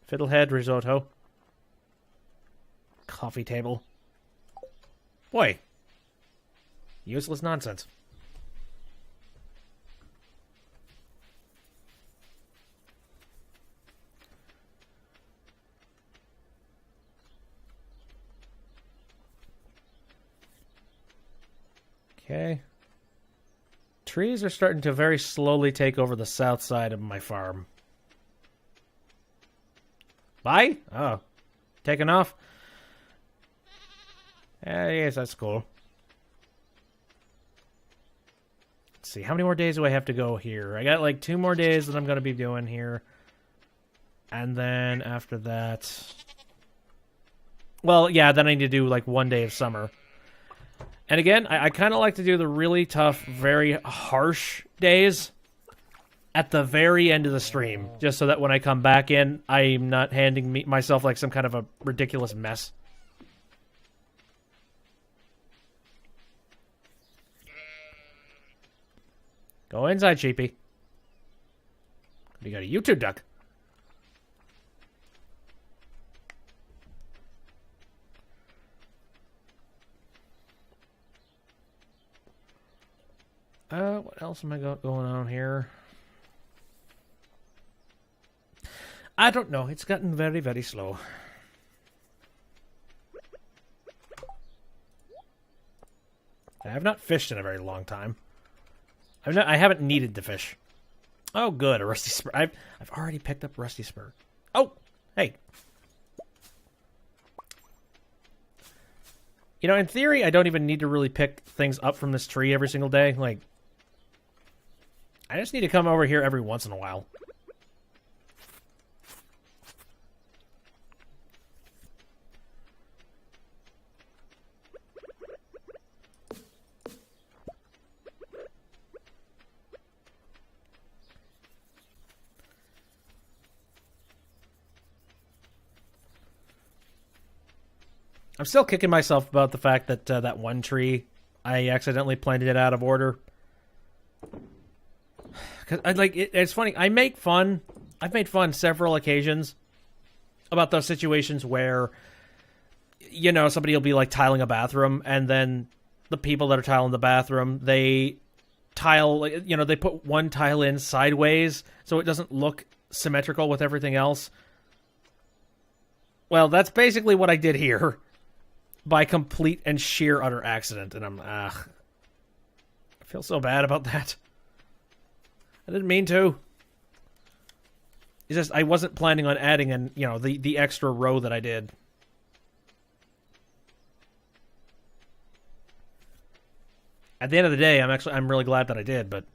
Fiddlehead risotto. Coffee table. Boy. Useless nonsense. Okay. Trees are starting to very slowly take over the south side of my farm. Bye? Oh. Taking off? Yes, that's cool. Let's see, how many more days do I have to go here? I got like 2 more days that I'm going to be doing here. And then after that... Well, yeah, then I need to do like 1 day of summer. And again, I kind of like to do the really tough, very harsh days at the very end of the stream, just so that when I come back in, I'm not handing myself like some kind of a ridiculous mess. Go inside, sheepy. You got a YouTube duck. What else am I got going on here? I don't know. It's gotten very, very slow. I have not fished in a very long time. I haven't needed to fish. Oh, good. A rusty spur. I've already picked up rusty spur. Oh, hey. You know, in theory, I don't even need to really pick things up from this tree every single day. Like, I just need to come over here every once in a while. I'm still kicking myself about the fact that that one tree, I accidentally planted it out of order. Cause it's funny. I've made fun several occasions about those situations where, you know, somebody will be like tiling a bathroom, and then the people that are tiling the bathroom, they tile, you know, they put one tile in sideways so it doesn't look symmetrical with everything else. Well, that's basically what I did here. By complete and sheer utter accident, and I feel so bad about that. I didn't mean to. It's just I wasn't planning on adding in, you know, the extra row that I did. At the end of the day, I'm really glad that I did, but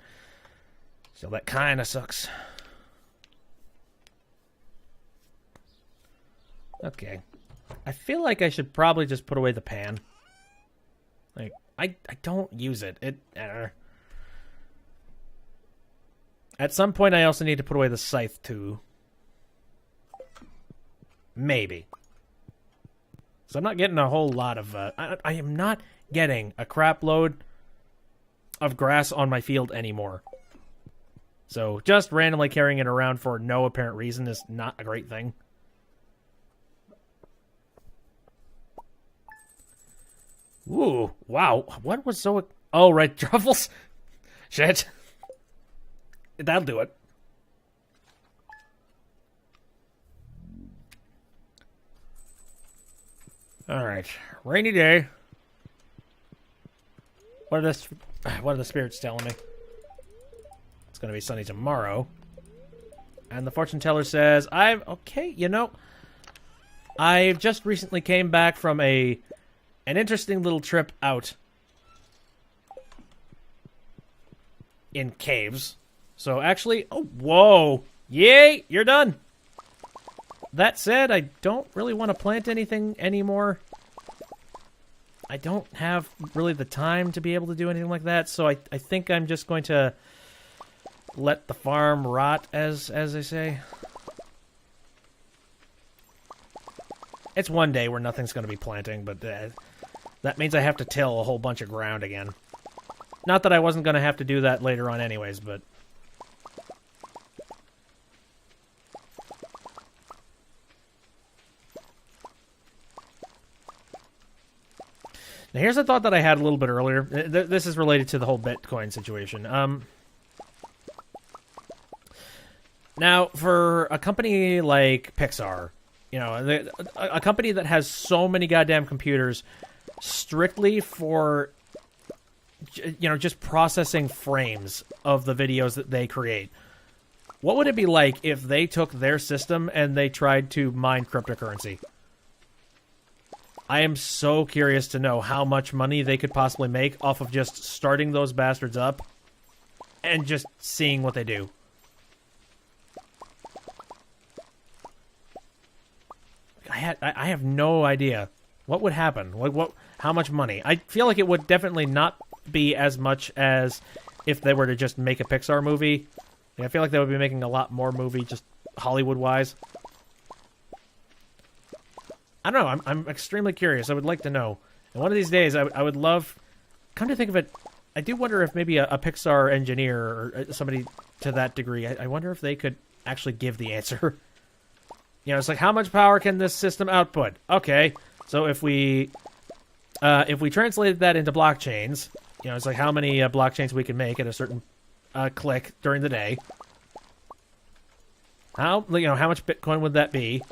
still, that kind of sucks. Okay. I feel like I should probably just put away the pan. Like, I don't use it. At some point, I also need to put away the scythe, too. Maybe. So I'm not getting a whole lot of... I am not getting a crap load of grass on my field anymore. So just randomly carrying it around for no apparent reason is not a great thing. Ooh, wow. What was so... Oh, right, truffles? Shit. That'll do it. Alright. Rainy day. What are the spirits telling me? It's going to be sunny tomorrow. And the fortune teller says, okay, you know, I've just recently came back from an interesting little trip out in caves. So actually, oh, whoa. Yay, you're done. That said, I don't really want to plant anything anymore. I don't have really the time to be able to do anything like that, so I think I'm just going to let the farm rot, as they say. It's one day where nothing's going to be planting, but that means I have to till a whole bunch of ground again. Not that I wasn't going to have to do that later on anyways, but... Now, here's a thought that I had a little bit earlier. This is related to the whole Bitcoin situation. Now, for a company like Pixar, you know, a company that has so many goddamn computers strictly for, you know, just processing frames of the videos that they create, what would it be like if they took their system and they tried to mine cryptocurrency? I am so curious to know how much money they could possibly make off of just starting those bastards up and just seeing what they do. I have no idea what would happen. How much money? I feel like it would definitely not be as much as if they were to just make a Pixar movie. I feel like they would be making a lot more movie, just Hollywood-wise. I don't know. I'm extremely curious. I would like to know. And one of these days, I would love... Come to think of it, I do wonder if maybe a Pixar engineer or somebody to that degree, I wonder if they could actually give the answer. You know, it's like, how much power can this system output? Okay, so if we translated that into blockchains, you know, it's like how many blockchains we can make at a certain click during the day. How much Bitcoin would that be?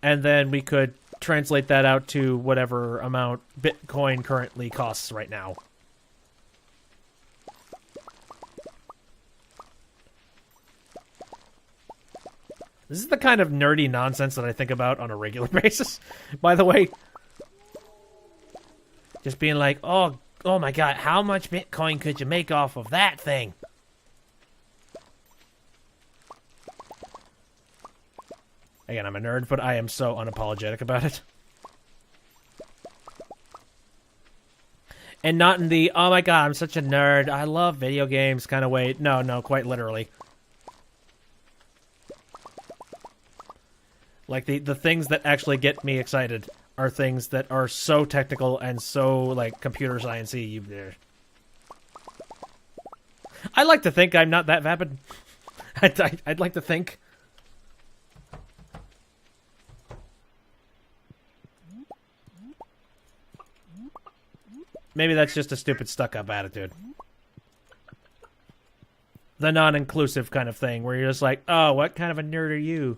And then we could translate that out to whatever amount Bitcoin currently costs right now. This is the kind of nerdy nonsense that I think about on a regular basis, by the way. Just being like, oh my god, how much Bitcoin could you make off of that thing? Again, I'm a nerd, but I am so unapologetic about it. And not in the, oh my god, I'm such a nerd, I love video games kind of way. No, quite literally. Like, the things that actually get me excited are things that are so technical and so, like, computer science-y. I like to think I'm not that vapid. I'd like to think. Maybe that's just a stupid stuck-up attitude. The non-inclusive kind of thing, where you're just like, oh, what kind of a nerd are you?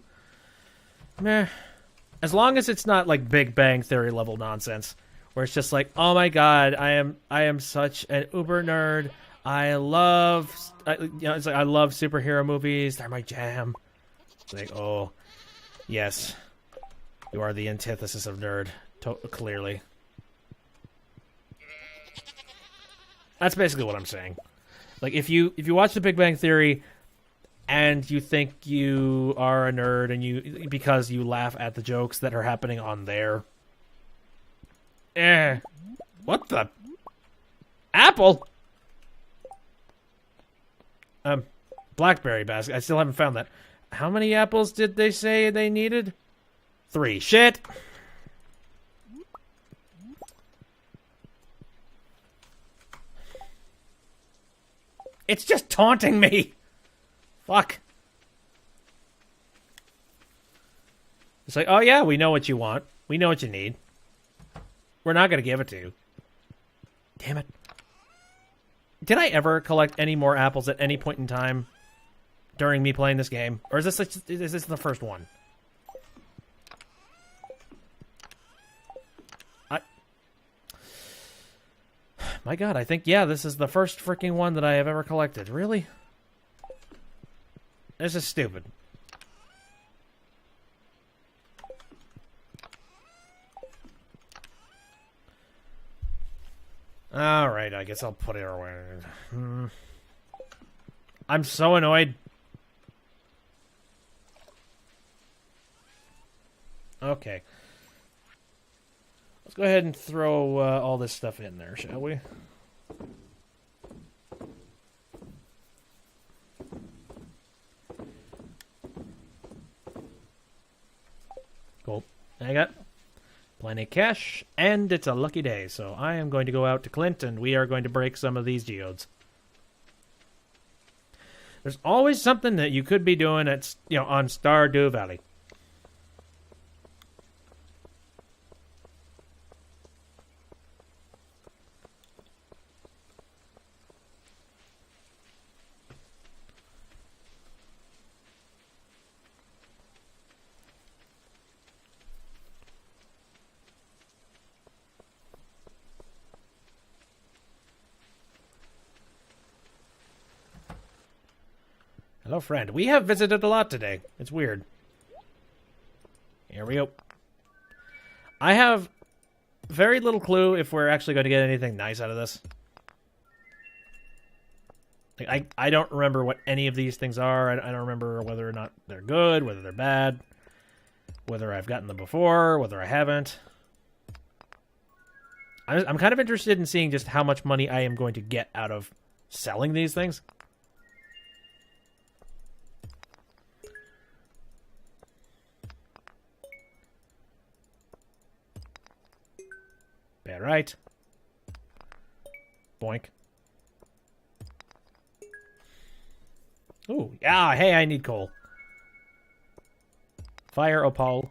Meh. As long as it's not like Big Bang Theory level nonsense, where it's just like, oh my god, I am such an uber nerd. I love superhero movies. They're my jam. It's like, oh, yes, you are the antithesis of nerd. Clearly, that's basically what I'm saying. Like, if you watch The Big Bang Theory and you think you are a nerd and because you laugh at the jokes that are happening on there. What the? Apple? Blackberry basket. I still haven't found that. How many apples did they say they needed? 3. Shit! It's just taunting me! Fuck. It's like, oh yeah, we know what you want. We know what you need. We're not going to give it to you. Damn it. Did I ever collect any more apples at any point in time during me playing this game? Or is this the first one? My god, I think, yeah, this is the first freaking one that I have ever collected. Really? This is stupid. Alright, I guess I'll put it away. I'm so annoyed. Okay. Let's go ahead and throw all this stuff in there, shall we? Cool. I got plenty of cash, and it's a lucky day, so I am going to go out to Clint, and we are going to break some of these geodes. There's always something that you could be doing at, on Stardew Valley. Hello, friend. We have visited a lot today. It's weird. Here we go. I have very little clue if we're actually going to get anything nice out of this. Like, I don't remember what any of these things are. I don't remember whether or not they're good, whether they're bad, whether I've gotten them before, whether I haven't. I'm kind of interested in seeing just how much money I am going to get out of selling these things. Bad right. Boink. Ooh, yeah, hey, I need coal. Fire opal.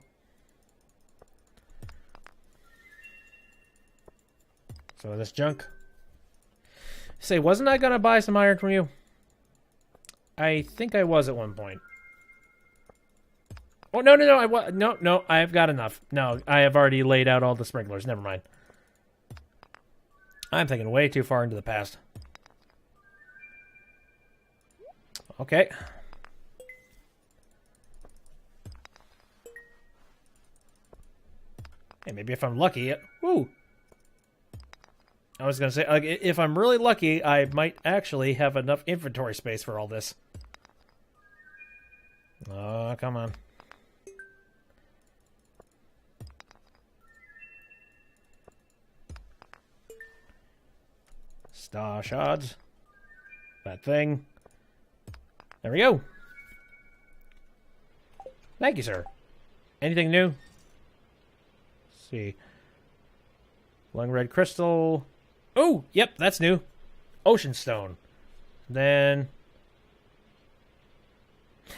So this junk. Say, wasn't I gonna buy some iron from you? I think I was at one point. Oh, no, no, I've got enough. No, I have already laid out all the sprinklers. Never mind. I'm thinking way too far into the past. Okay. Hey, maybe if I'm lucky... Woo! I was going to say, if I'm really lucky, I might actually have enough inventory space for all this. Oh, come on. Star shards. That thing. There we go. Thank you, sir. Anything new? Let's see. Lung red crystal. Oh, yep, that's new. Ocean stone. Then...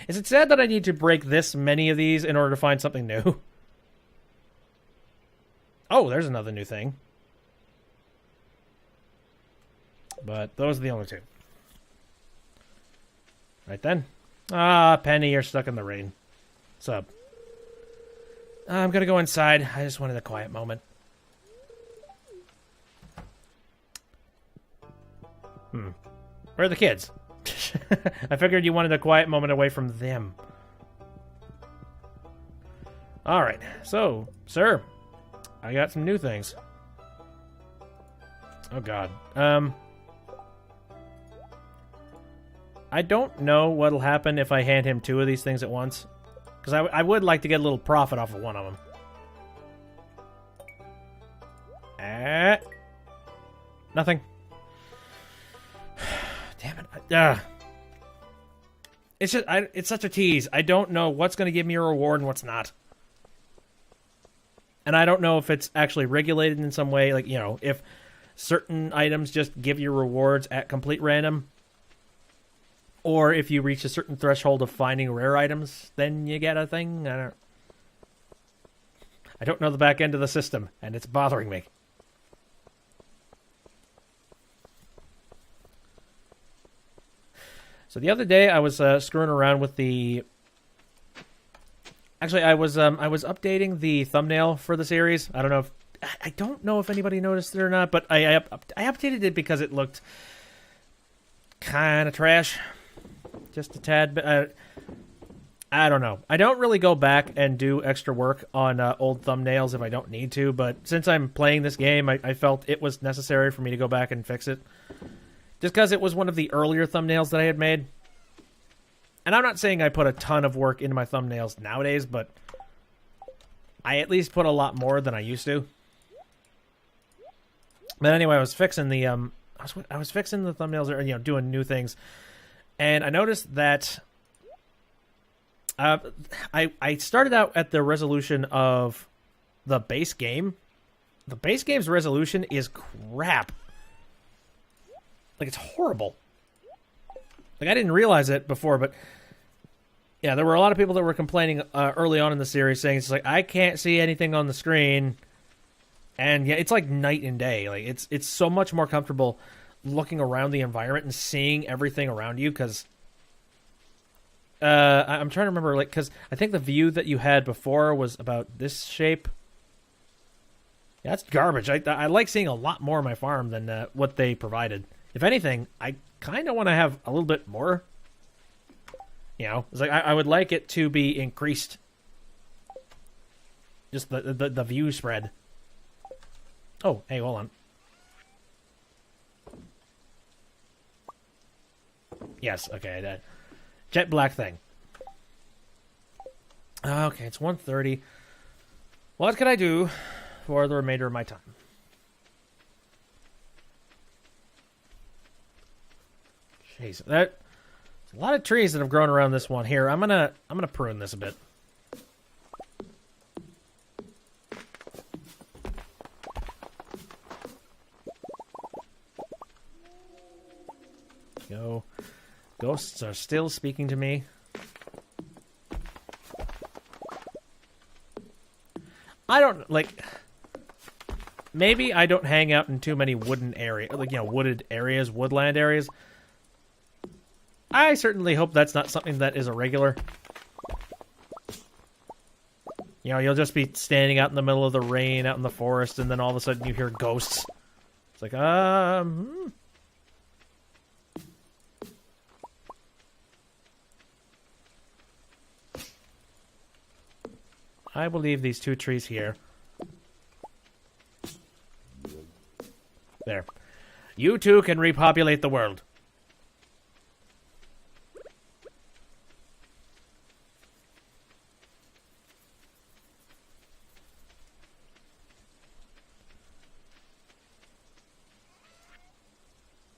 Is it sad that I need to break this many of these in order to find something new? Oh, there's another new thing. But those are the only two. Right then. Ah, Penny, you're stuck in the rain. What's up? I'm gonna go inside. I just wanted a quiet moment. Where are the kids? I figured you wanted a quiet moment away from them. Alright, so, sir, I got some new things. Oh god. I don't know what'll happen if I hand him two of these things at once. Because I would like to get a little profit off of one of them. Nothing. Damn it. It's just, it's such a tease. I don't know what's going to give me a reward and what's not. And I don't know if it's actually regulated in some way. Like, you know, if certain items just give you rewards at complete random. Or if you reach a certain threshold of finding rare items, then you get a thing. I don't know the back end of the system, and it's bothering me. So the other day, I was screwing around with the... Actually, I was updating the thumbnail for the series. I don't know if anybody noticed it or not, but I updated it because it looked kind of trash. Just a tad bit. I don't know. I don't really go back and do extra work on old thumbnails if I don't need to, but since I'm playing this game, I felt it was necessary for me to go back and fix it. Just because it was one of the earlier thumbnails that I had made. And I'm not saying I put a ton of work into my thumbnails nowadays, but I at least put a lot more than I used to. But anyway, I was fixing the I was fixing the thumbnails, or, you know, doing new things. And I noticed that I started out at the resolution of the base game. The base game's resolution is crap. Like, it's horrible. Like, I didn't realize it before, but yeah, there were a lot of people that were complaining early on in the series, saying it's like, I can't see anything on the screen. And yeah, it's like night and day. Like, it's so much more comfortable looking around the environment and seeing everything around you, because I'm trying to remember, like, because I think the view that you had before was about this shape. Yeah, that's garbage. I like seeing a lot more of my farm than what they provided. If anything, I kind of want to have a little bit more. You know, it's like I would like it to be increased. Just the view spread. Oh, hey, hold on. Yes, okay, that jet black thing. Okay, it's 1:30. What can I do for the remainder of my time? Jeez, there's a lot of trees that have grown around this one here. I'm gonna prune this a bit. Go. Ghosts are still speaking to me. I don't, like... Maybe I don't hang out in too many wooden areas, like, you know, wooded areas, woodland areas. I certainly hope that's not something that is a regular. You know, you'll just be standing out in the middle of the rain, out in the forest, and then all of a sudden you hear ghosts. It's like, I will leave these 2 trees here. There. You too can repopulate the world.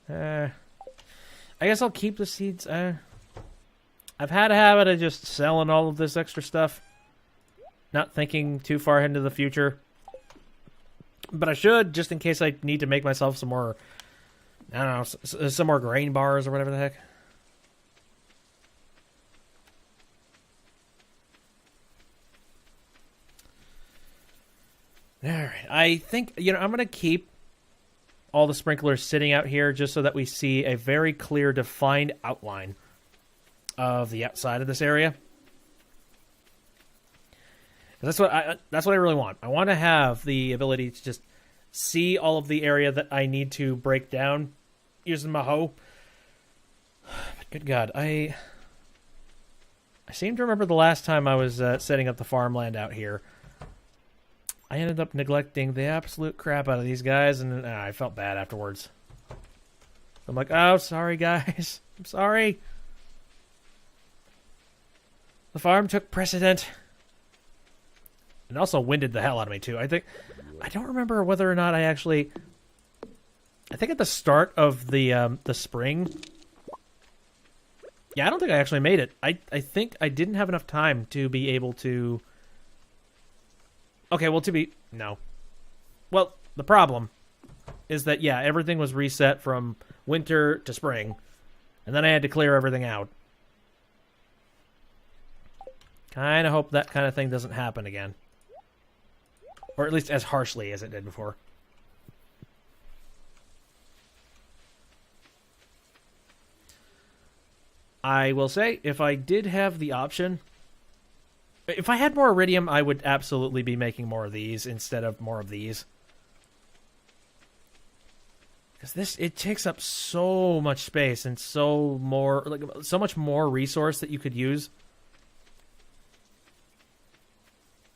I guess I'll keep the seeds. I've had a habit of just selling all of this extra stuff. Not thinking too far into the future. But I should, just in case I need to make myself some more, I don't know, some more grain bars or whatever the heck. Alright, I think, you know, I'm going to keep all the sprinklers sitting out here just so that we see a very clear, defined outline of the outside of this area. That's what I really want. I want to have the ability to just see all of the area that I need to break down using my hoe. But good God, I seem to remember the last time I was setting up the farmland out here. I ended up neglecting the absolute crap out of these guys, and I felt bad afterwards. I'm like, oh, sorry, guys. I'm sorry. The farm took precedent. And also winded the hell out of me, too. I don't remember whether or not I actually... I think at the start of the spring... Yeah, I don't think I actually made it. I think I didn't have enough time to be able to... Okay, well, no. Well, the problem is that, yeah, everything was reset from winter to spring. And then I had to clear everything out. Kind of hope that kind of thing doesn't happen again. Or at least as harshly as it did before. I will say, if I did have the option... If I had more iridium, I would absolutely be making more of these instead of more of these. Because it takes up so much space and so much more resource that you could use.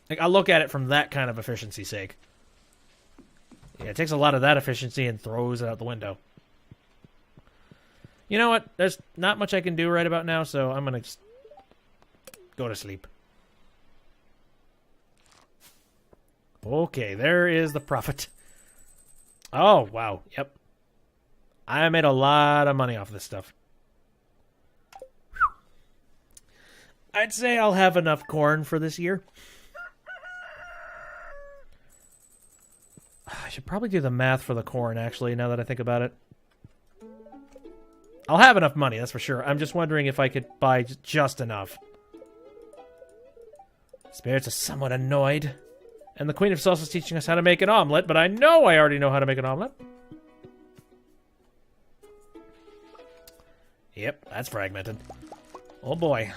Like, I look at it from that kind of efficiency's sake. Yeah, it takes a lot of that efficiency and throws it out the window. You know what? There's not much I can do right about now, so I'm going to just go to sleep. Okay, there is the profit. Oh, wow. Yep. I made a lot of money off this stuff. I'd say I'll have enough corn for this year. I should probably do the math for the corn, actually, now that I think about it. I'll have enough money, that's for sure. I'm just wondering if I could buy just enough. Spirits are somewhat annoyed. And the Queen of Sauce is teaching us how to make an omelet, but I know I already know how to make an omelet. Yep, that's fragmented. Oh boy.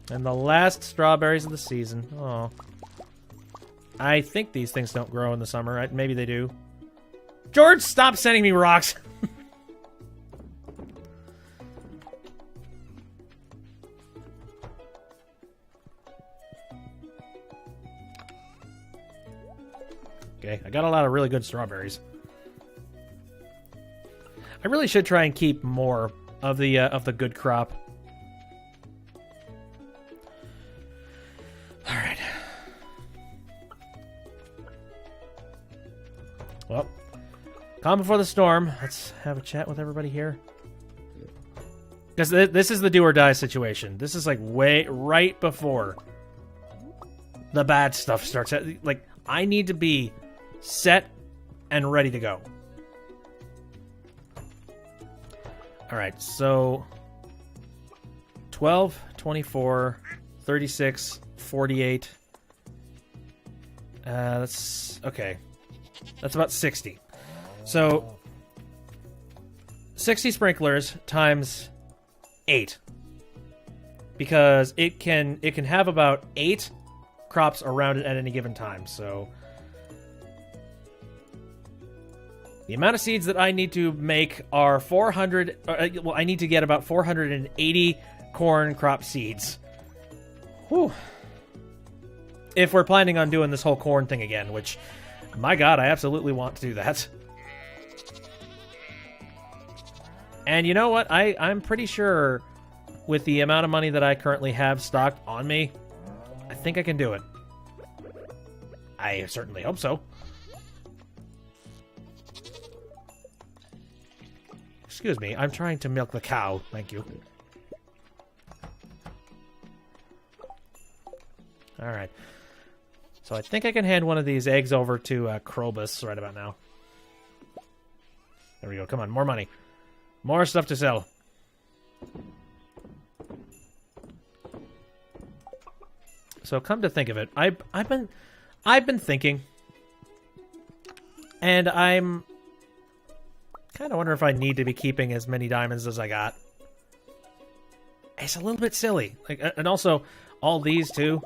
And the last strawberries of the season. Oh. I think these things don't grow in the summer. Maybe they do. George, stop sending me rocks! Okay, I got a lot of really good strawberries. I really should try and keep more of the good crop. All right. Well, calm before the storm. Let's have a chat with everybody here. Because this is the do or die situation. This is like right before the bad stuff starts. Like, I need to be set and ready to go. Alright, so 12, 24, 36, 48. That's okay. That's about 60. So 60 sprinklers times 8. Because it can have about 8 crops around it at any given time. So the amount of seeds that I need to make are 400... well, I need to get about 480 corn crop seeds. Whew. If we're planning on doing this whole corn thing again, which, my god, I absolutely want to do that. And you know what? I'm pretty sure with the amount of money that I currently have stocked on me, I think I can do it. I certainly hope so. Excuse me, I'm trying to milk the cow. Thank you. Alright. So I think I can hand one of these eggs over to Krobus right about now. There we go. Come on, more money. More stuff to sell. So come to think of it, I've been thinking, and I'm kind of wondering if I need to be keeping as many diamonds as I got. It's a little bit silly, like, and also all these too.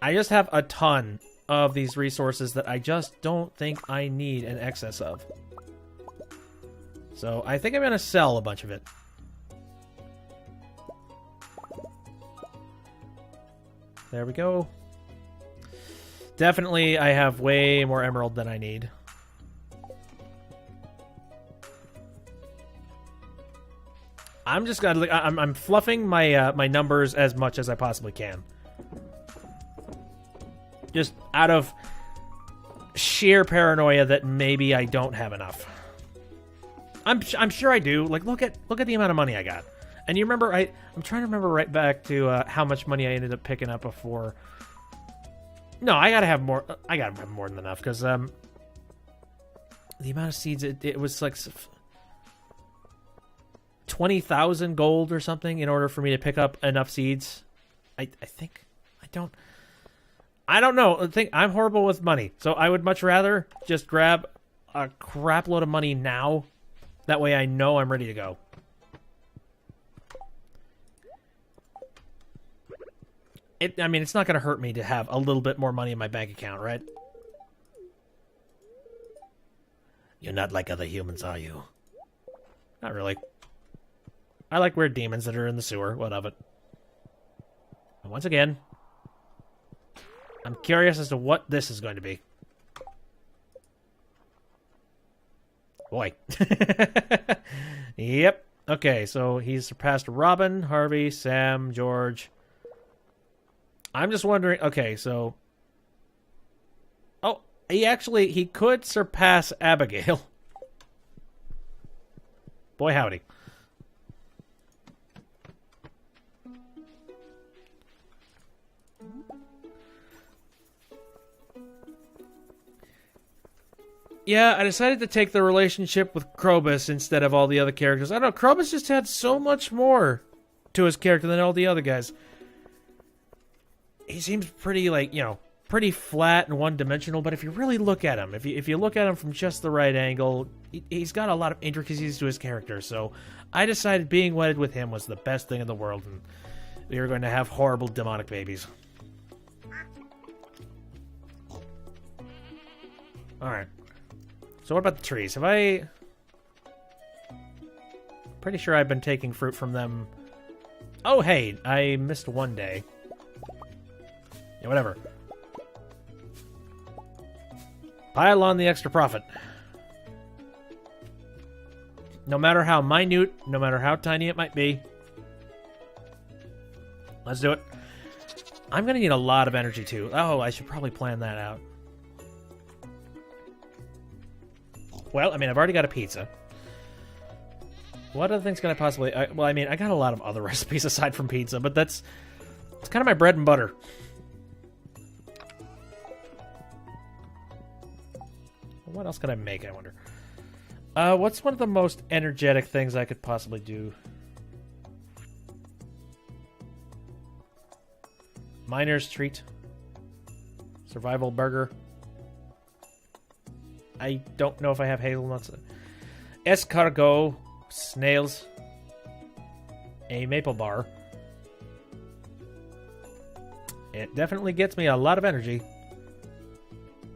I just have a ton of these resources that I just don't think I need an excess of. So I think I'm gonna sell a bunch of it. There we go. Definitely, I have way more emerald than I need. I'm just gonna. I'm fluffing my my numbers as much as I possibly can. Just out of sheer paranoia that maybe I don't have enough. I'm sure I do. Like, look at the amount of money I got. And you remember, I'm trying to remember right back to how much money I ended up picking up before. No, I gotta have more. I gotta have more than enough because the amount of seeds it was like 20,000 gold or something in order for me to pick up enough seeds. I think I don't know. I think I'm horrible with money, so I would much rather just grab a crap load of money now. That way I know I'm ready to go. I mean, it's not going to hurt me to have a little bit more money in my bank account, right? You're not like other humans, are you? Not really. I like weird demons that are in the sewer. What of it? And once again, I'm curious as to what this is going to be. Boy. Yep. Okay, so he's surpassed Robin, Harvey, Sam, George. I'm just wondering, okay, so... Oh, he could surpass Abigail. Boy, howdy. Yeah, I decided to take the relationship with Krobus instead of all the other characters. I don't know, Krobus just had so much more to his character than all the other guys. He seems pretty, like, you know, pretty flat and one-dimensional, but if you really look at him, if you look at him from just the right angle, he's got a lot of intricacies to his character, so I decided being wedded with him was the best thing in the world, and we were going to have horrible demonic babies. Alright. So what about the trees? Have I... Pretty sure I've been taking fruit from them. Oh, hey, I missed one day. Yeah, whatever. Pile on the extra profit. No matter how minute, no matter how tiny it might be. Let's do it. I'm going to need a lot of energy, too. Oh, I should probably plan that out. Well, I mean, I've already got a pizza. What other things can I possibly... well, I mean, I got a lot of other recipes aside from pizza, but it's kind of my bread and butter. What else could I make, I wonder? What's one of the most energetic things I could possibly do? Miner's treat. Survival burger. I don't know if I have hazelnuts. Escargot. Snails. A maple bar. It definitely gets me a lot of energy.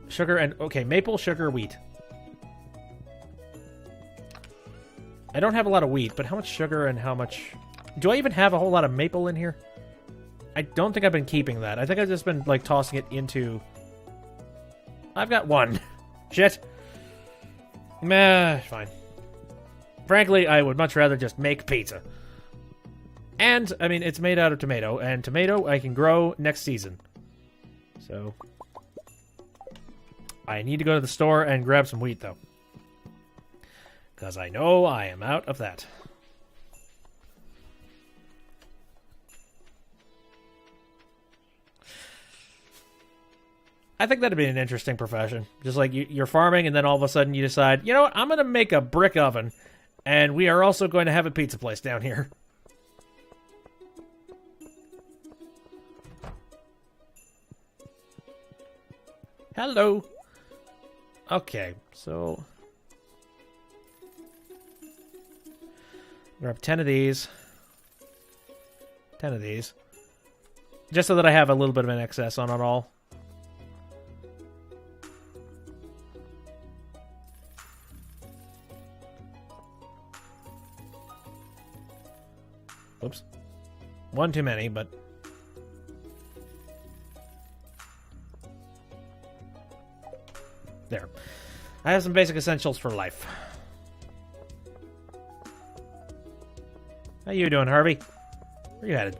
Sugar and... Okay, maple, sugar, wheat. I don't have a lot of wheat, but how much sugar and how much... Do I even have a whole lot of maple in here? I don't think I've been keeping that. I think I've just been, like, tossing it into... I've got one. Shit. Meh, fine. Frankly, I would much rather just make pizza. And, I mean, it's made out of tomato, and tomato I can grow next season. So... I need to go to the store and grab some wheat, though. Because I know I am out of that. I think that'd be an interesting profession. Just like you're farming, and then all of a sudden you decide, you know what, I'm going to make a brick oven, and we are also going to have a pizza place down here. Hello. Okay, so... grab 10 of these. 10 of these. Just so that I have a little bit of an excess on it all. Oops. One too many, but... There. I have some basic essentials for life. How you doing, Harvey? Where you headed?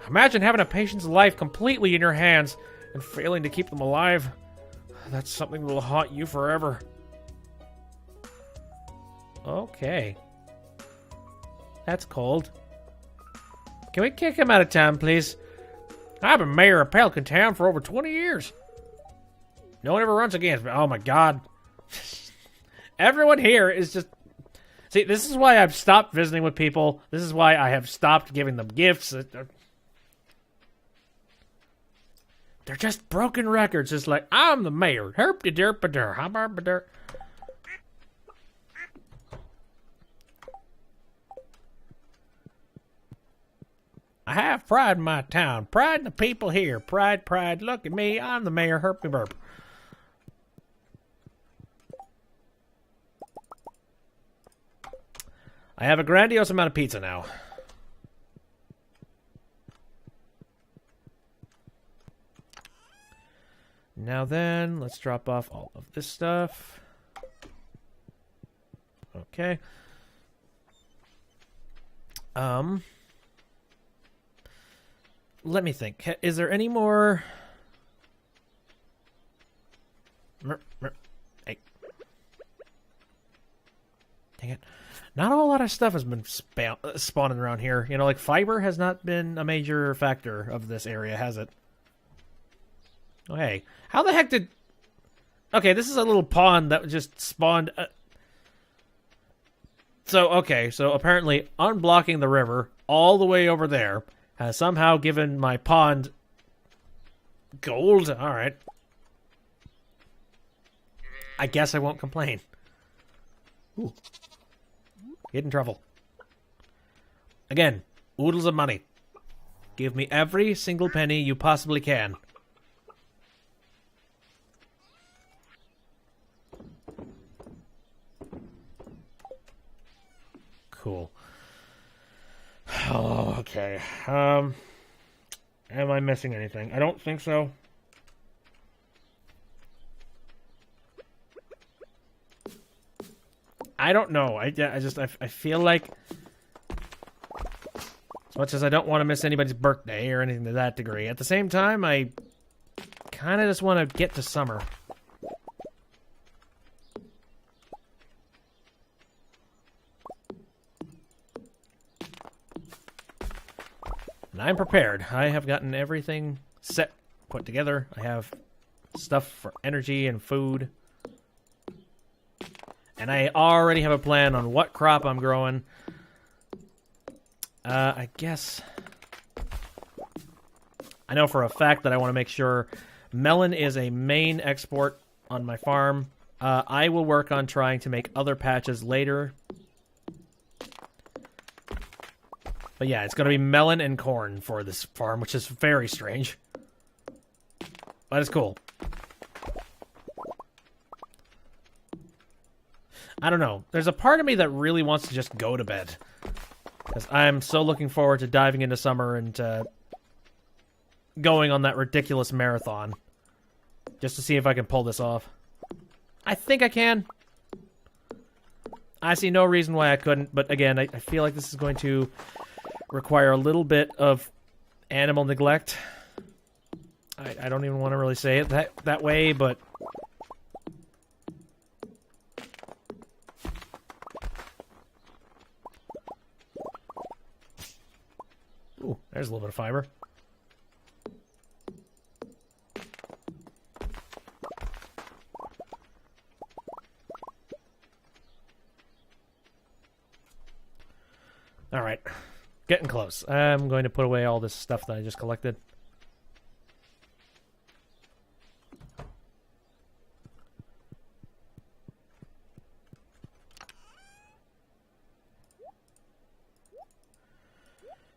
Imagine having a patient's life completely in your hands and failing to keep them alive. That's something that will haunt you forever. Okay. That's cold. Can we kick him out of town, please? I've been mayor of Pelican Town for over 20 years. No one ever runs against me. Oh my god. Everyone here is just... See, this is why I've stopped visiting with people. This is why I have stopped giving them gifts. They're just broken records. Just like, I'm the mayor. Herp-de-derp-a-der. Hop-a-der. I have pride in my town. Pride in the people here. Pride, pride. Look at me. I'm the mayor. Herp-de-burp. I have a grandiose amount of pizza now. Now then, let's drop off all of this stuff. Okay. Let me think. Is there any more... Hey. Dang it. Not a whole lot of stuff has been spawning around here. You know, like fiber has not been a major factor of this area, has it? Oh, hey. How the heck did... Okay, this is a little pond that just spawned... Okay, so apparently unblocking the river all the way over there has somehow given my pond gold. Alright. I guess I won't complain. Ooh. Get in trouble. Again, oodles of money. Give me every single penny you possibly can. Cool. Oh, okay. Am I missing anything? I don't think so. I don't know. I feel like, as much as I don't want to miss anybody's birthday or anything to that degree, at the same time, I kind of just want to get to summer. And I'm prepared. I have gotten everything set, put together. I have stuff for energy and food. And I already have a plan on what crop I'm growing. I guess... I know for a fact that I want to make sure melon is a main export on my farm. I will work on trying to make other patches later. But yeah, it's going to be melon and corn for this farm, which is very strange. But it's cool. I don't know. There's a part of me that really wants to just go to bed. Because I'm so looking forward to diving into summer and going on that ridiculous marathon. Just to see if I can pull this off. I think I can. I see no reason why I couldn't, but again, I feel like this is going to require a little bit of animal neglect. I don't even want to really say it that way, but... Ooh, there's a little bit of fiber. All right, getting close. I'm going to put away all this stuff that I just collected.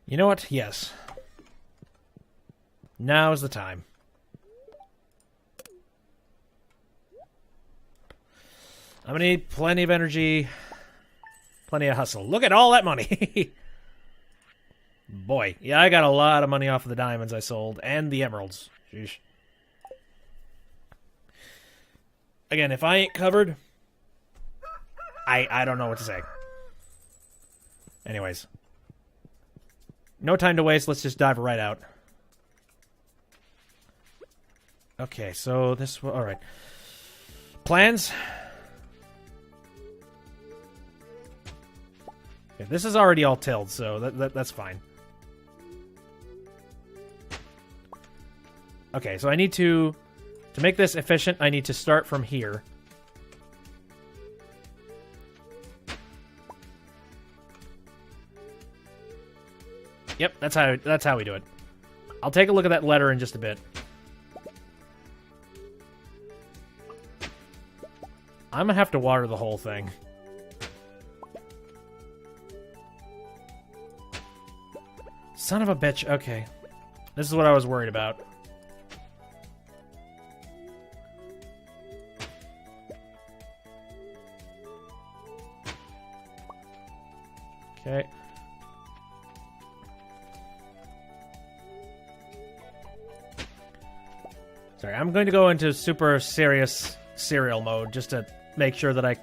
You know what? Yes. Now's the time. I'm gonna need plenty of energy, plenty of hustle. Look at all that money! Boy, yeah, I got a lot of money off of the diamonds I sold, and the emeralds. Sheesh. Again, if I ain't covered, I don't know what to say. Anyways. No time to waste, let's just dive right out. Okay, so this... Alright. Plans? Okay, this is already all tilled, so that's fine. Okay, so I need to make this efficient, I need to start from here. Yep, that's how we do it. I'll take a look at that letter in just a bit. I'm gonna have to water the whole thing. Son of a bitch. Okay. This is what I was worried about. Okay. Sorry, I'm going to go into super serious serial mode just to make sure that I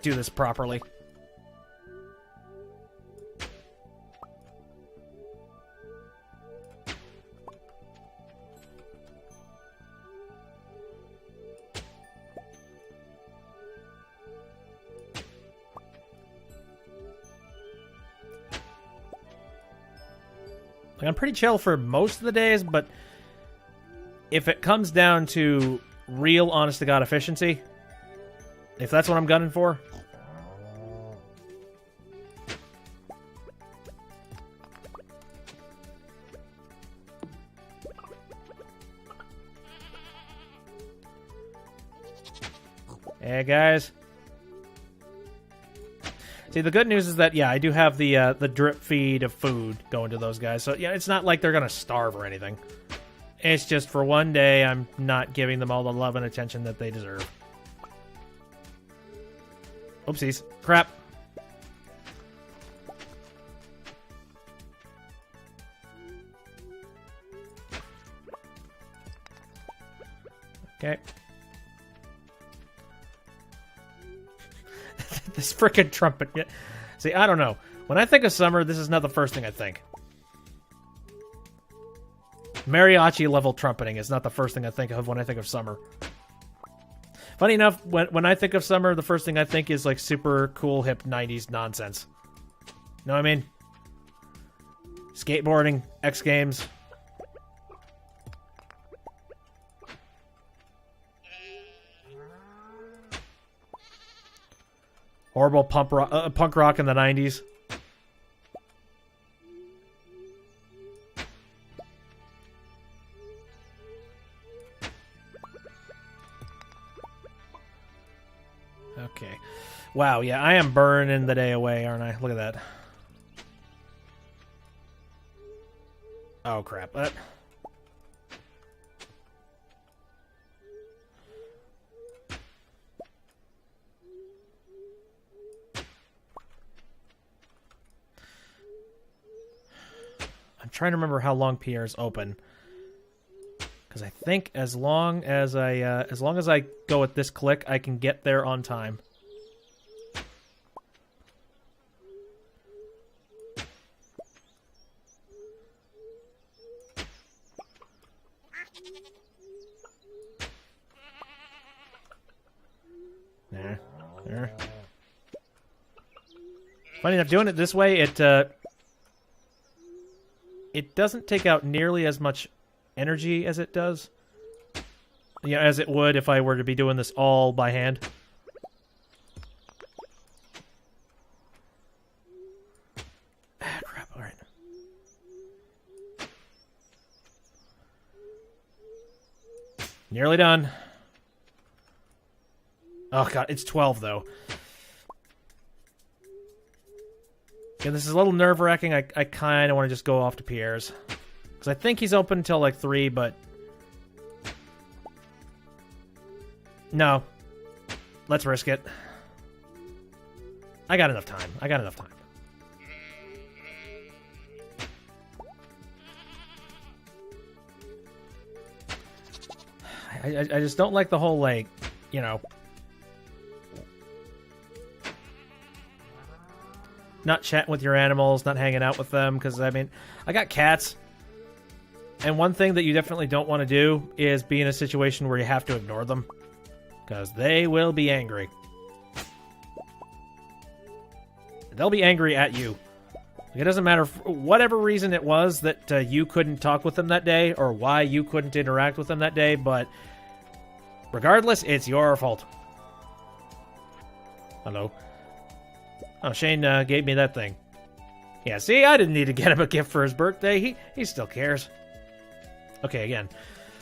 do this properly. Like, I'm pretty chill for most of the days, but if it comes down to real honest-to-God efficiency, if that's what I'm gunning for... Hey, guys. See, the good news is that, yeah, I do have the drip feed of food going to those guys. So, yeah, it's not like they're going to starve or anything. It's just for one day, I'm not giving them all the love and attention that they deserve. Oopsies. Crap. Okay. This frickin' trumpet. See, I don't know. When I think of summer, this is not the first thing I think. Mariachi level trumpeting is not the first thing I think of when I think of summer. Funny enough, when I think of summer, the first thing I think is like super cool, hip 90s nonsense. Know what I mean? Skateboarding, X Games. Horrible punk rock in the 90s. Okay. Wow, yeah, I am burning the day away, aren't I? Look at that. Oh, crap. I'm trying to remember how long Pierre's open. Because I think as long as I go at this click, I can get there on time. There. Funny enough, doing it this way, it doesn't take out nearly as much energy as it does. Yeah, as it would if I were to be doing this all by hand. Ah, crap, alright. Nearly done. Oh god, it's 12 though. Yeah, this is a little nerve-wracking. I kind of want to just go off to Pierre's. Because I think he's open until like 3, but... No. Let's risk it. I got enough time. I just don't like the whole, like, you know... not chatting with your animals, not hanging out with them, because, I mean, I got cats. And one thing that you definitely don't want to do is be in a situation where you have to ignore them. Because they will be angry. They'll be angry at you. It doesn't matter for whatever reason it was that you couldn't talk with them that day, or why you couldn't interact with them that day, but regardless, it's your fault. Hello. Oh, Shane gave me that thing. Yeah, see, I didn't need to get him a gift for his birthday. He still cares. Okay, again.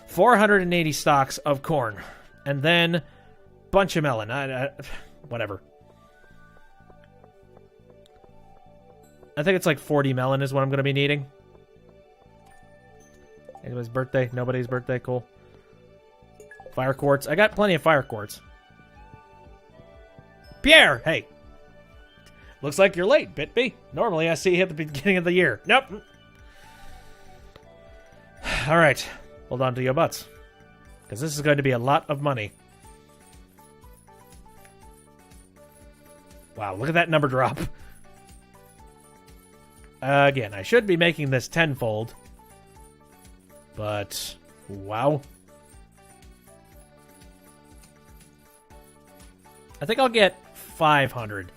480 stalks of corn. And then bunch of melon. Whatever. I think it's like 40 melon is what I'm going to be needing. Anybody's birthday? Nobody's birthday? Cool. Fire quartz. I got plenty of fire quartz. Pierre! Hey! Looks like you're late, Bitby. Normally I see you at the beginning of the year. Nope. Alright. Hold on to your butts. Because this is going to be a lot of money. Wow, look at that number drop. Again, I should be making this tenfold. But, wow. I think I'll get 500.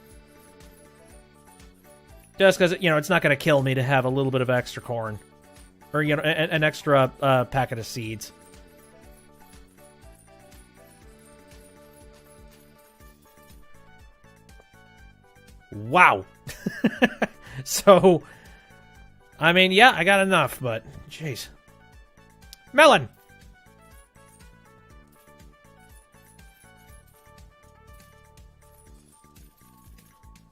Just because, you know, it's not going to kill me to have a little bit of extra corn. Or, you know, an extra packet of seeds. Wow. So, I mean, yeah, I got enough, but, jeez. Melon!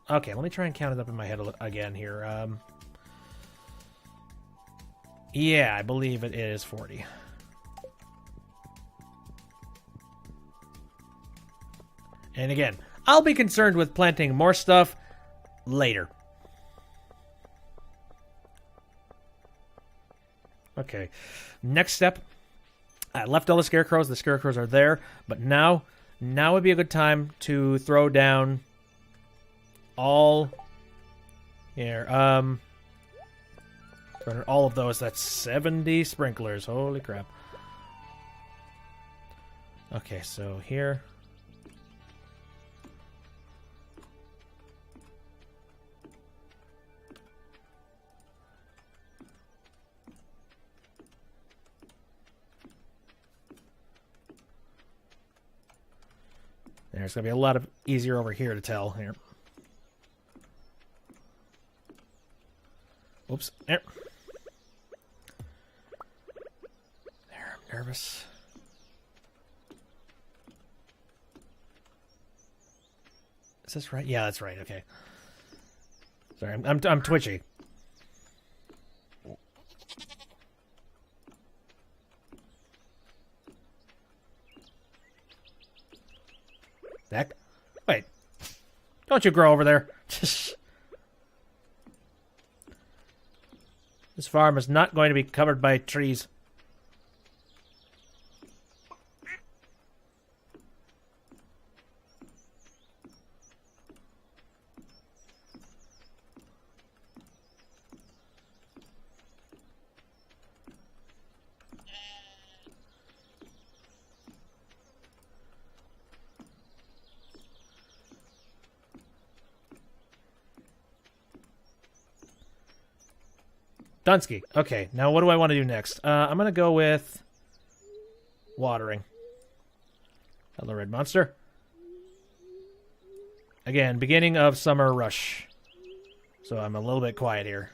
Okay, let me try and count it up in my head again here. Yeah, I believe it is 40. And again, I'll be concerned with planting more stuff later. Okay, next step. I left all the scarecrows. The scarecrows are there. But now would be a good time to throw down all here. All of those. That's 70 sprinklers. Holy crap. Okay, so here. There's going to be a lot of easier over here to tell here. Oops. There. There, I'm nervous. Is this right? Yeah, that's right. Okay. Sorry, I'm twitchy. Heck. Wait. Don't you grow over there. This farm is not going to be covered by trees. Dunsky. Okay, now what do I want to do next? I'm going to go with watering. Hello, red monster. Again, beginning of summer rush. So I'm a little bit quiet here.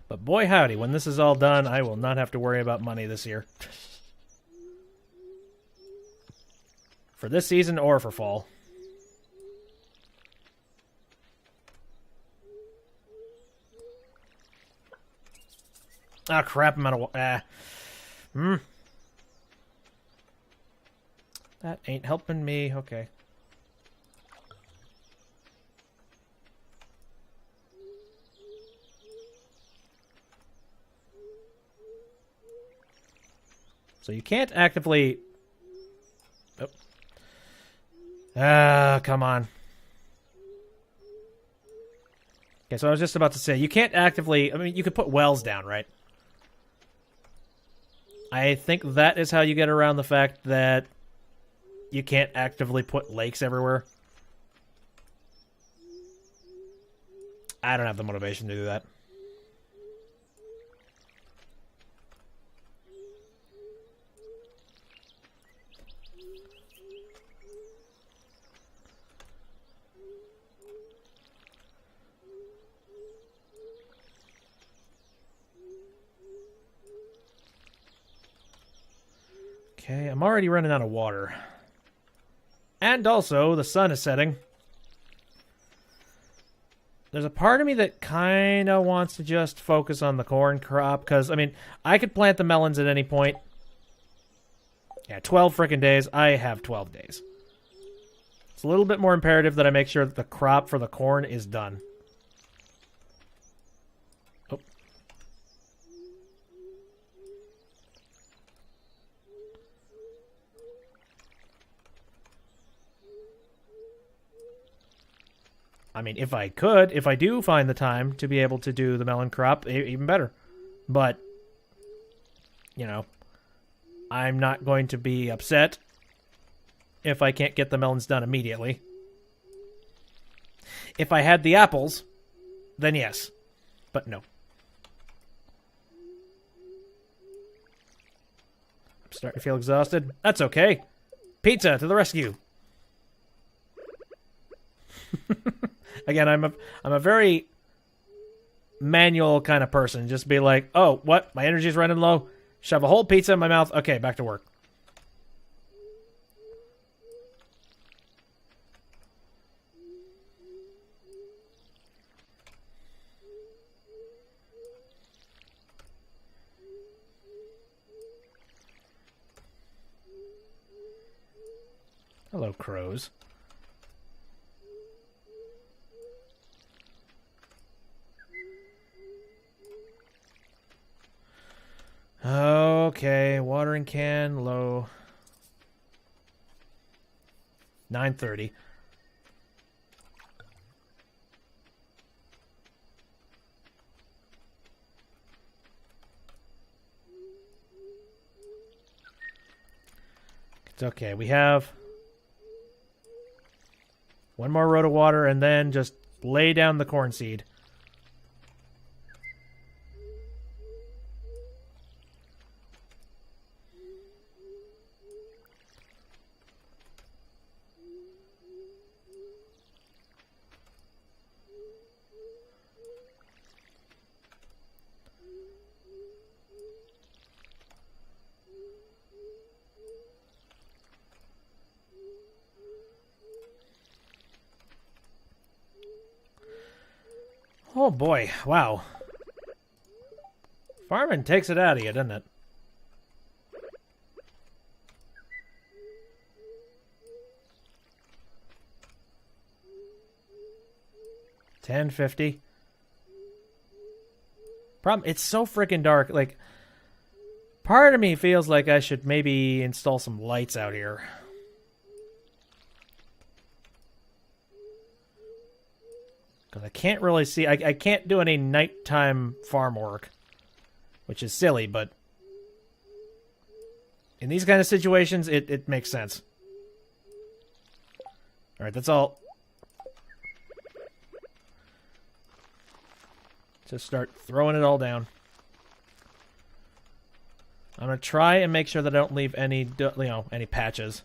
But boy howdy, when this is all done, I will not have to worry about money this year. For this season or for fall. Ah, crap, I'm out of... That ain't helping me. Okay. So you can't actively... Oh. Ah, come on. Okay, so I was just about to say, you can't actively... I mean, you could put wells down, right? I think that is how you get around the fact that you can't actively put lakes everywhere. I don't have the motivation to do that. Okay, I'm already running out of water. And also, the sun is setting. There's a part of me that kind of wants to just focus on the corn crop, because, I mean, I could plant the melons at any point. Yeah, 12 frickin' days. I have 12 days. It's a little bit more imperative that I make sure that the crop for the corn is done. Oh. I mean, if I do find the time to be able to do the melon crop, even better. But, you know, I'm not going to be upset if I can't get the melons done immediately. If I had the apples, then yes. But no. I'm starting to feel exhausted. That's okay. Pizza to the rescue. Again, I'm a very manual kind of person. Just be like, oh, what? My energy's running low. Shove a whole pizza in my mouth. Okay, back to work. Hello, crows. Okay, watering can, low. 9:30. Okay, we have one more road of water, and then just lay down the corn seed. Oh boy, wow. Farming takes it out of you, doesn't it? $10.50. Problem, it's so freaking dark. Like, part of me feels like I should maybe install some lights out here. Because I can't really see. I can't do any nighttime farm work, which is silly, but in these kind of situations, it makes sense. Alright, that's all. Just start throwing it all down. I'm going to try and make sure that I don't leave any, any patches.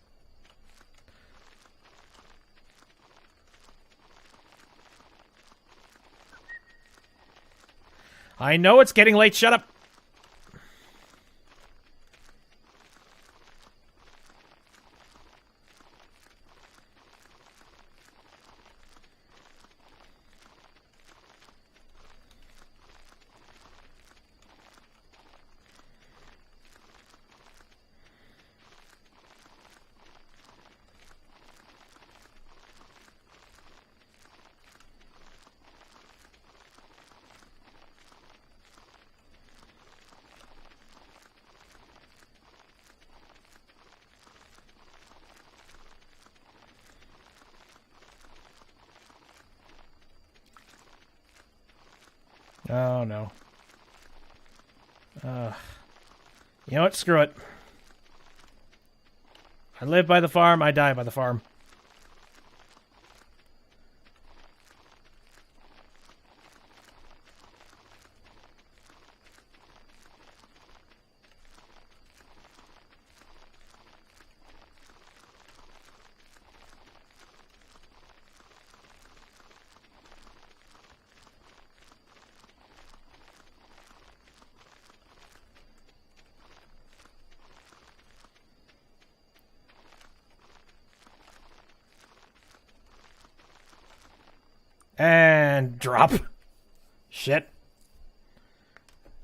I know it's getting late. Shut up. Oh, no. You know what? Screw it. I live by the farm, I die by the farm. And drop. Shit.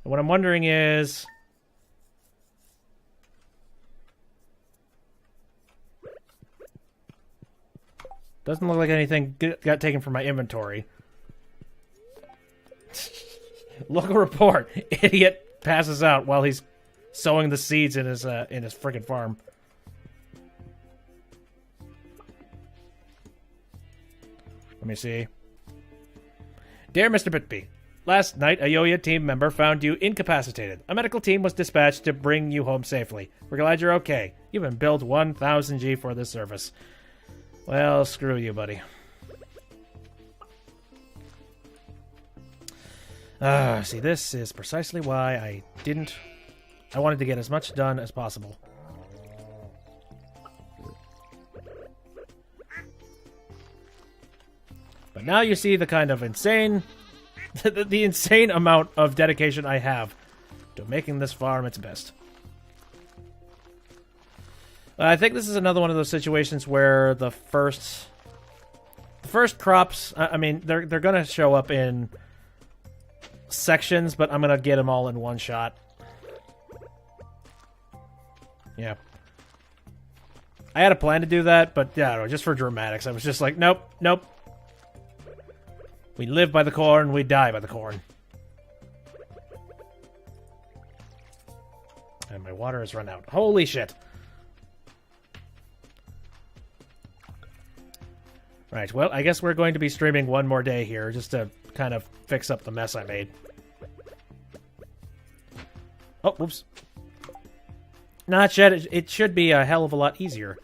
What I'm wondering is... Doesn't look like anything got taken from my inventory. Local report. Idiot passes out while he's sowing the seeds in his friggin' farm. Let me see. Dear Mr. Bitby, last night a Yoya team member found you incapacitated. A medical team was dispatched to bring you home safely. We're glad you're okay. You've been billed 1,000 G for this service. Well, screw you, buddy. See, this is precisely why I wanted to get as much done as possible. But now you see the kind of insane, the insane amount of dedication I have to making this farm its best. I think this is another one of those situations where the first crops, I mean, they're going to show up in sections, but I'm going to get them all in one shot. Yeah. I had a plan to do that, but yeah, I don't know, just for dramatics. I was just like, nope, nope. We live by the corn, we die by the corn. And my water has run out. Holy shit. Right, well, I guess we're going to be streaming one more day here, just to kind of fix up the mess I made. Oh, whoops. Not yet. It should be a hell of a lot easier,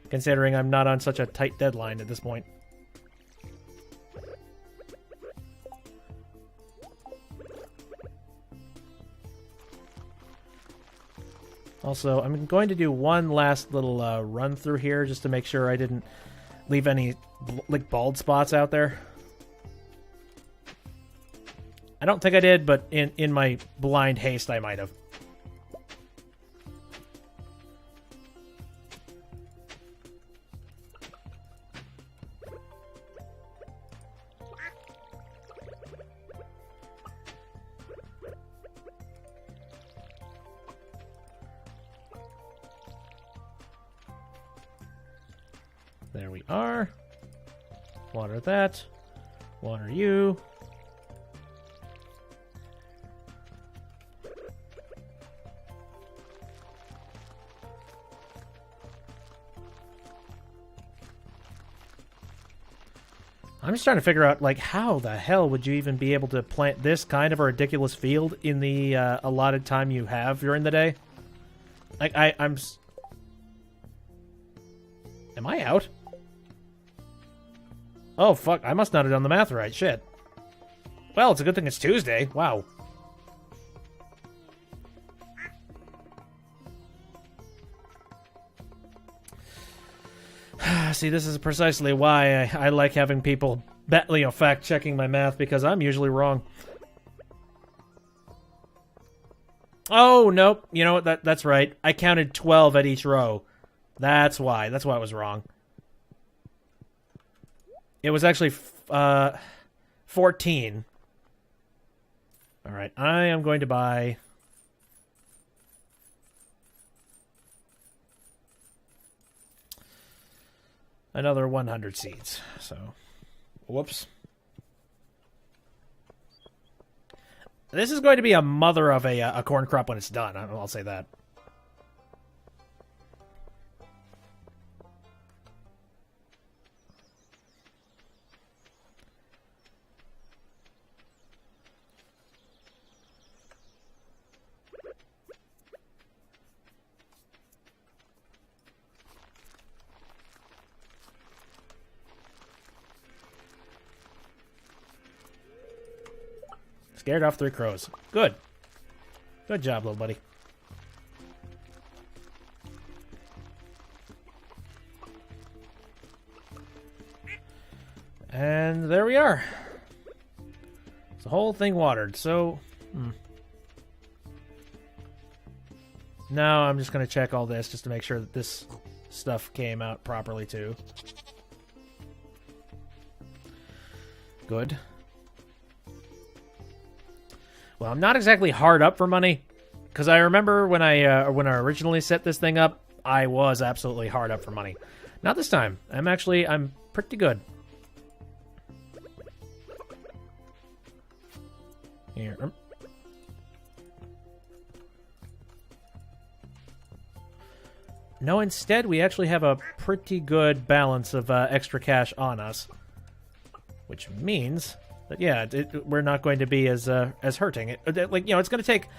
considering I'm not on such a tight deadline at this point. Also, I'm going to do one last little run through here just to make sure I didn't leave any like bald spots out there. I don't think I did, but in my blind haste, I might have. There we are. Water that. Water you. I'm just trying to figure out, like, how the hell would you even be able to plant this kind of a ridiculous field in the allotted time you have during the day? Like, I'm... Am I out? Oh, fuck. I must not have done the math right. Shit. Well, it's a good thing it's Tuesday. Wow. See, this is precisely why I like having people fact-checking my math, because I'm usually wrong. Oh, nope. You know what? That's right. I counted 12 at each row. That's why. That's why I was wrong. It was actually 14. All right. I am going to buy... another 100 seeds. So, whoops. This is going to be a mother of a corn crop when it's done. I'll say that. Scared off 3 crows. Good. Good job, little buddy. And there we are. It's the whole thing watered, so... Now I'm just going to check all this just to make sure that this stuff came out properly, too. Good. Well, I'm not exactly hard up for money, because I remember when I originally set this thing up, I was absolutely hard up for money. Not this time. I'm pretty good. Here. No, instead we actually have a pretty good balance of extra cash on us, which means that, yeah, we're not going to be as hurting. It's going to take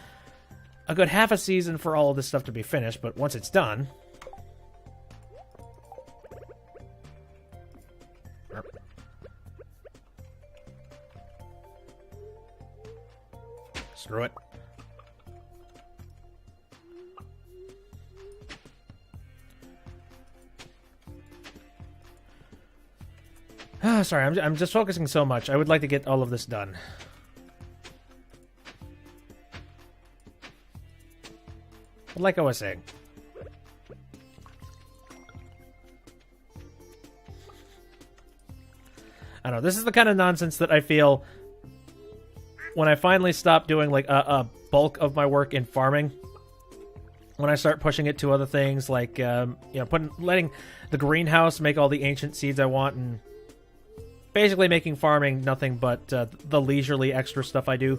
a good half a season for all of this stuff to be finished, but once it's done... Screw it. Sorry, I'm just focusing so much. I would like to get all of this done. But like I was saying. I don't know, this is the kind of nonsense that I feel when I finally stop doing like a bulk of my work in farming. When I start pushing it to other things like, letting the greenhouse make all the ancient seeds I want, and basically making farming nothing but the leisurely extra stuff I do.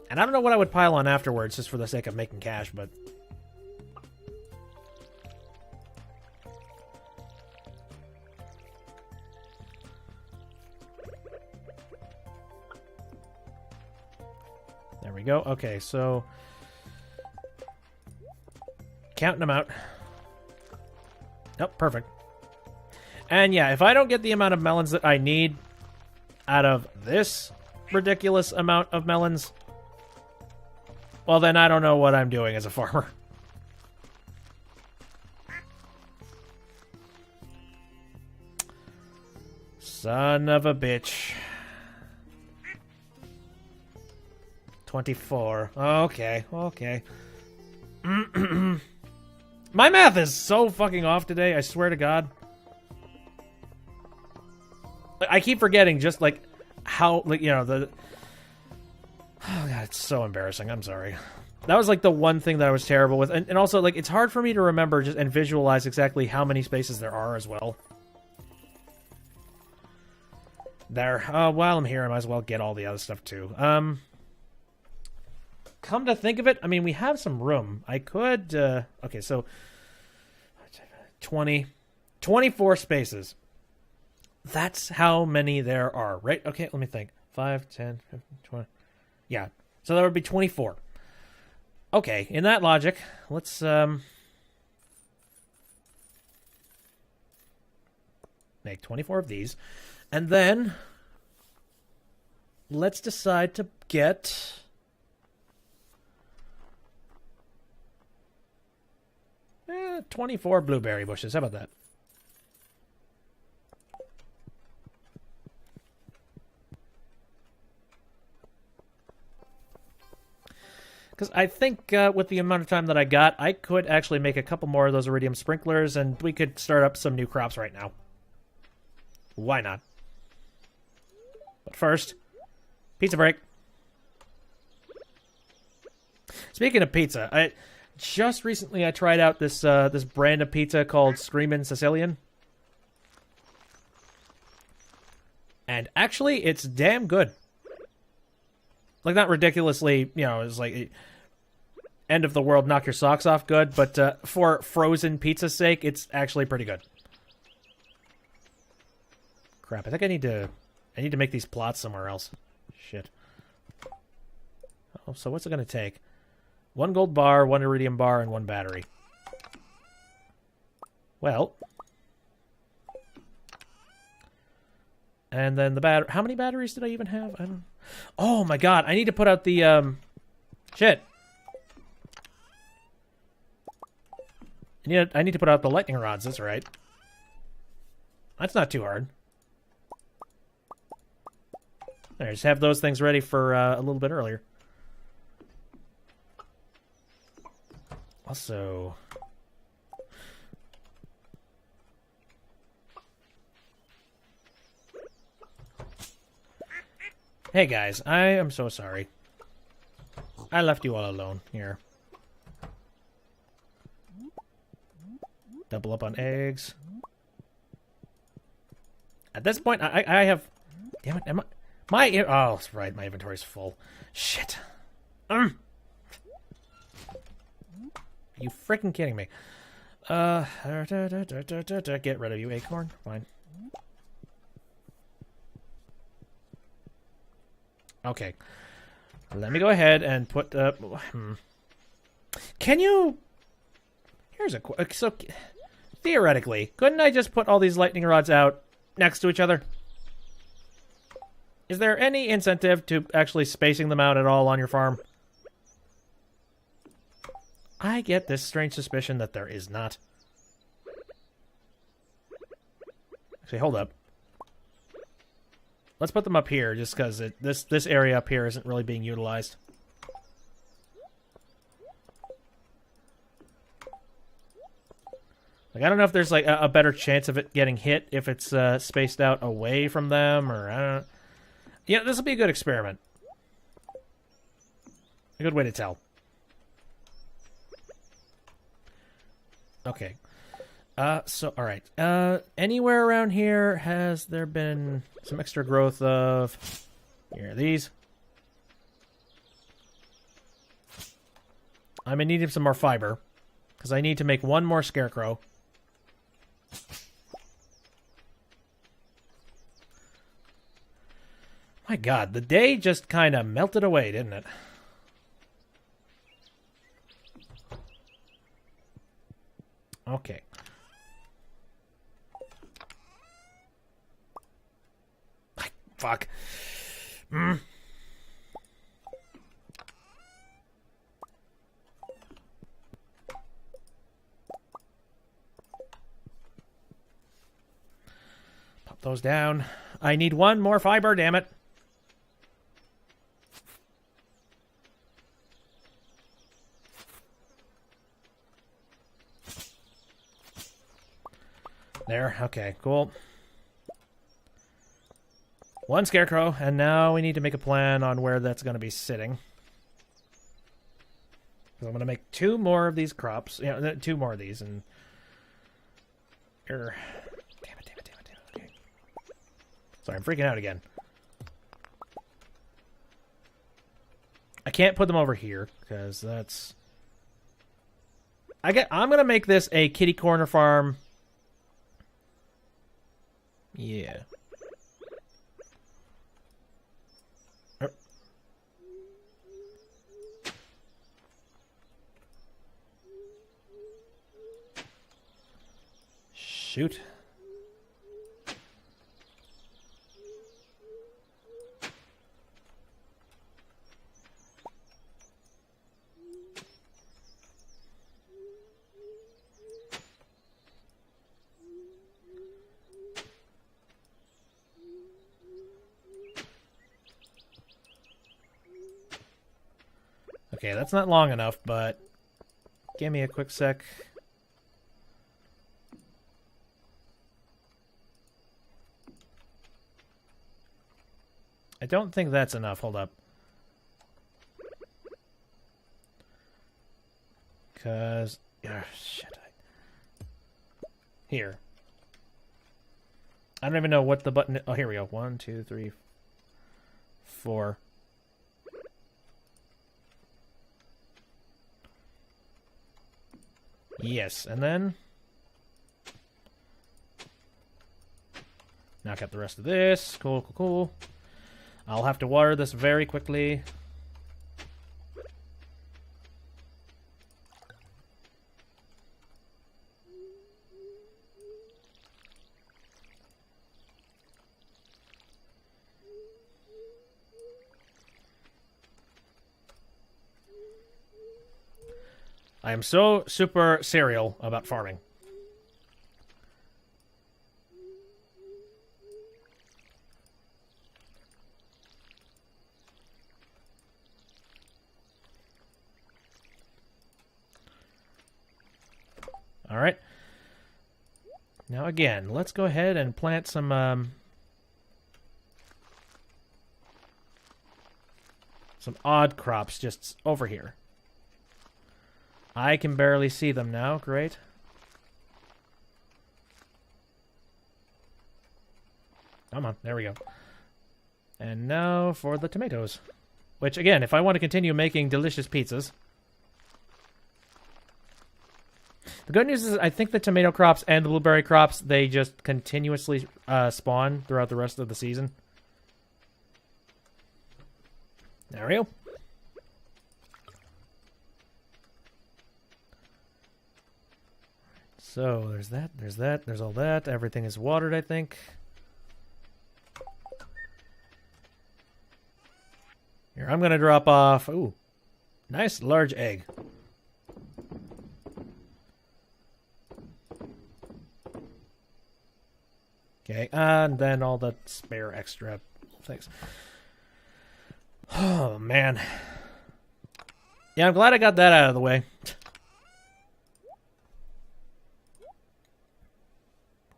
And I don't know what I would pile on afterwards just for the sake of making cash, but... There we go. Okay, so counting them out. Oh, perfect. And yeah, if I don't get the amount of melons that I need out of this ridiculous amount of melons, well, then I don't know what I'm doing as a farmer. Son of a bitch. 24. Okay, okay. My math is so fucking off today, I swear to God. I keep forgetting just, like, how, like, you know, the... Oh, God, it's so embarrassing. I'm sorry. That was, like, the one thing that I was terrible with. And also, like, it's hard for me to remember just and visualize exactly how many spaces there are as well. There. While I'm here, I might as well get all the other stuff, too. Come to think of it, I mean, we have some room. I could, okay, so... 24 spaces. That's how many there are, right? Okay, let me think. 5, 10, 15, 20. Yeah, so that would be 24. Okay, in that logic, let's, make 24 of these. And then, let's decide to get... 24 blueberry bushes. How about that? Because I think with the amount of time that I got, I could actually make a couple more of those iridium sprinklers, and we could start up some new crops right now. Why not? But first, pizza break. Speaking of pizza, just recently I tried out this this brand of pizza called Screamin' Sicilian. And actually, it's damn good. Like, not ridiculously, you know, it's like end of the world, knock your socks off good, but for frozen pizza's sake, it's actually pretty good. Crap, I think I need to make these plots somewhere else. Shit. Oh, so what's it going to take? 1 gold bar, 1 iridium bar, and 1 battery. Well. And then the how many batteries did I even have? I don't... Oh my god, I need to put out the, shit. I need to put out the lightning rods, that's right. That's not too hard. There, just have those things ready for a little bit earlier. Also... Hey guys, I am so sorry. I left you all alone. Here. Double up on eggs. At this point, I have... Damn it, am I... Oh, that's right, my inventory's full. Shit. Are you freaking kidding me? Get rid of you, acorn. Fine. Okay. Let me go ahead and put... Can you... Here's a... So, theoretically, couldn't I just put all these lightning rods out next to each other? Is there any incentive to actually spacing them out at all on your farm? I get this strange suspicion that there is not. Actually, hold up. Let's put them up here, just because this area up here isn't really being utilized. Like, I don't know if there's like a better chance of it getting hit if it's spaced out away from them, or I don't know. Yeah, this will be a good experiment. A good way to tell. Okay. So, alright. Anywhere around here has there been some extra growth of... Here, these. I'm in need of some more fiber, because I need to make 1 more scarecrow. My god, the day just kind of melted away, didn't it? Fuck. Pop those down. I need one more fiber, damn it. There. Okay, cool. One scarecrow, and now we need to make a plan on where that's going to be sitting. So I'm going to make 2 more of these crops. Yeah, 2 more of these, and... Damn it. Okay. Sorry, I'm freaking out again. I can't put them over here, because that's... I'm going to make this a kitty corner farm. Yeah. Shoot. Okay, that's not long enough, but give me a quick sec. I don't think that's enough. Hold up. Because... shit. Here. I don't even know what the button... Oh, here we go. 1, 2, 3, 4. Yes, and then... knock out the rest of this. Cool, cool, cool. I'll have to water this very quickly. I am so super serial about farming. All right. Now again, let's go ahead and plant some odd crops just over here. I can barely see them now. Great. Come on. There we go. And now for the tomatoes. Which, again, if I want to continue making delicious pizzas... The good news is I think the tomato crops and the blueberry crops, they just continuously spawn throughout the rest of the season. There we go. So, there's that, there's all that. Everything is watered, I think. Here, I'm going to drop off... Ooh, nice large egg. Okay, and then all the spare extra things. Oh, man. Yeah, I'm glad I got that out of the way.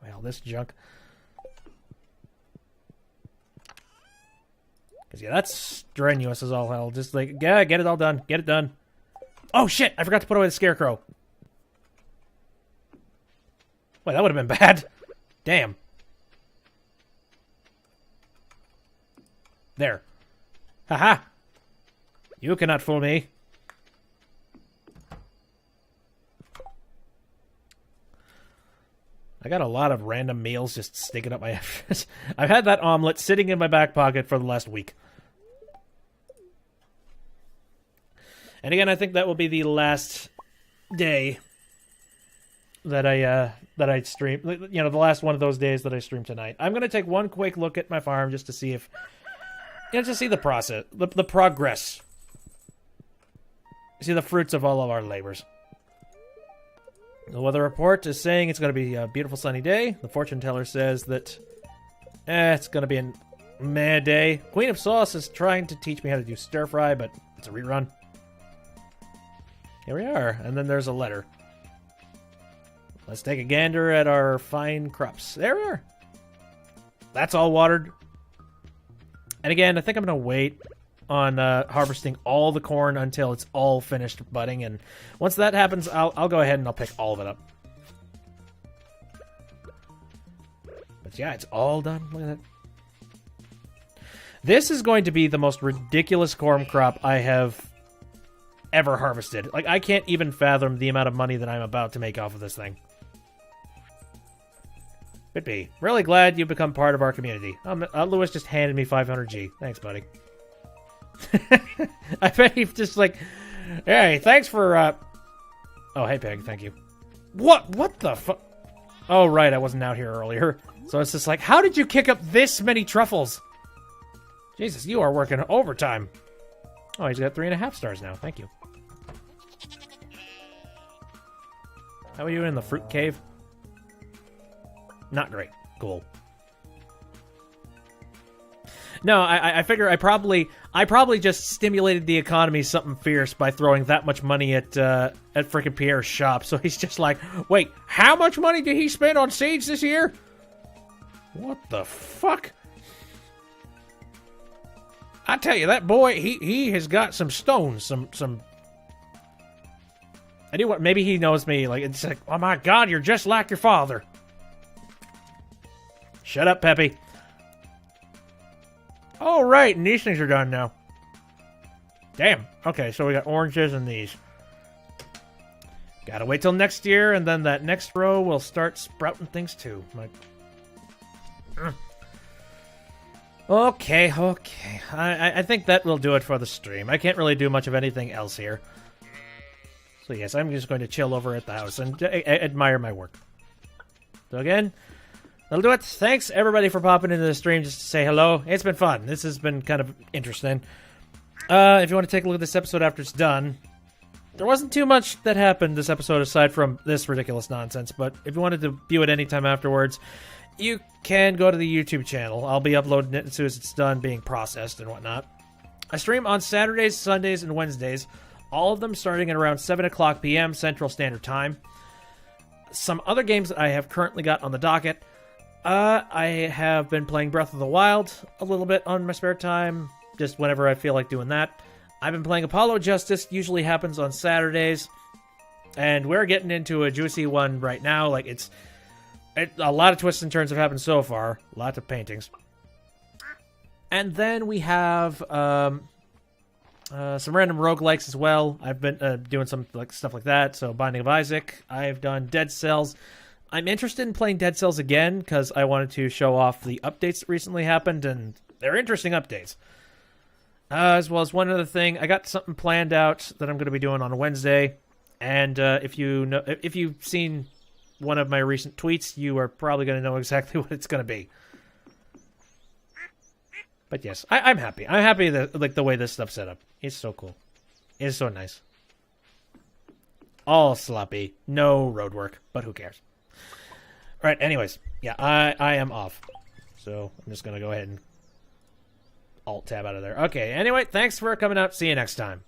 Well, this junk. Because, yeah, that's strenuous as all hell. Just like, yeah, get it all done. Get it done. Oh, shit! I forgot to put away the scarecrow. Wait, that would have been bad. Damn. There. Haha! You cannot fool me. I got a lot of random meals just sticking up my ass. I've had that omelet sitting in my back pocket for the last week. And again, I think that will be the last day that I streamed. You know, the last one of those days that I streamed tonight. I'm gonna take one quick look at my farm just to see if, to see the process, the progress. See the fruits of all of our labors. The weather report is saying it's going to be a beautiful sunny day. The fortune teller says that it's going to be a meh day. Queen of Sauce is trying to teach me how to do stir fry, but it's a rerun. Here we are, and then there's a letter. Let's take a gander at our fine crops. There we are. That's all watered. And again, I think I'm going to wait on harvesting all the corn until it's all finished budding, and once that happens, I'll go ahead and I'll pick all of it up. But yeah, it's all done. Look at that. This is going to be the most ridiculous corn crop I have ever harvested. Like, I can't even fathom the amount of money that I'm about to make off of this thing. Could be. Really glad you've become part of our community. Lewis just handed me 500G. Thanks, buddy. I bet he's just like, hey, thanks for, Oh, hey, Peg, thank you. What the fuck? Oh, right, I wasn't out here earlier. So it's just like, how did you kick up this many truffles? Jesus, you are working overtime. Oh, he's got 3.5 stars now. Thank you. How are you in the fruit cave? Not great. Cool. No, I figure I probably just stimulated the economy something fierce by throwing that much money at frickin' Pierre's shop. So he's just like, wait, how much money did he spend on seeds this year? What the fuck? I tell you, that boy, he has got some stones, some. I do what? Maybe he knows me. Like, it's like, oh my God, you're just like your father. Shut up, Peppy. Oh, right, and these things are done now. Damn. Okay, so we got oranges and these. Gotta wait till next year, and then that next row will start sprouting things too. Like, Okay. I think that will do it for the stream. I can't really do much of anything else here. So yes, I'm just going to chill over at the house and admire my work. So again, that'll do it. Thanks, everybody, for popping into the stream just to say hello. It's been fun. This has been kind of interesting. If you want to take a look at this episode after it's done, there wasn't too much that happened this episode aside from this ridiculous nonsense, but if you wanted to view it anytime afterwards, you can go to the YouTube channel. I'll be uploading it as soon as it's done being processed and whatnot. I stream on Saturdays, Sundays, and Wednesdays, all of them starting at around 7 o'clock p.m. Central Standard Time. Some other games that I have currently got on the docket. I have been playing Breath of the Wild a little bit on my spare time, just whenever I feel like doing that. I've been playing Apollo Justice, usually happens on Saturdays, and we're getting into a juicy one right now. Like, a lot of twists and turns have happened so far, lots of paintings. And then we have some random roguelikes as well. I've been doing some stuff like that, so Binding of Isaac. I've done Dead Cells. I'm interested in playing Dead Cells again because I wanted to show off the updates that recently happened, and they're interesting updates. As well as one other thing, I got something planned out that I'm going to be doing on Wednesday, and if you've seen one of my recent tweets, you are probably going to know exactly what it's going to be. But yes, I'm happy. I'm happy that the way this stuff's set up. It's so cool. It's so nice. All sloppy, no road work, but who cares? All right. Anyways, yeah, I am off, so I'm just going to go ahead and Alt-tab out of there. Okay, anyway, thanks for coming out. See you next time.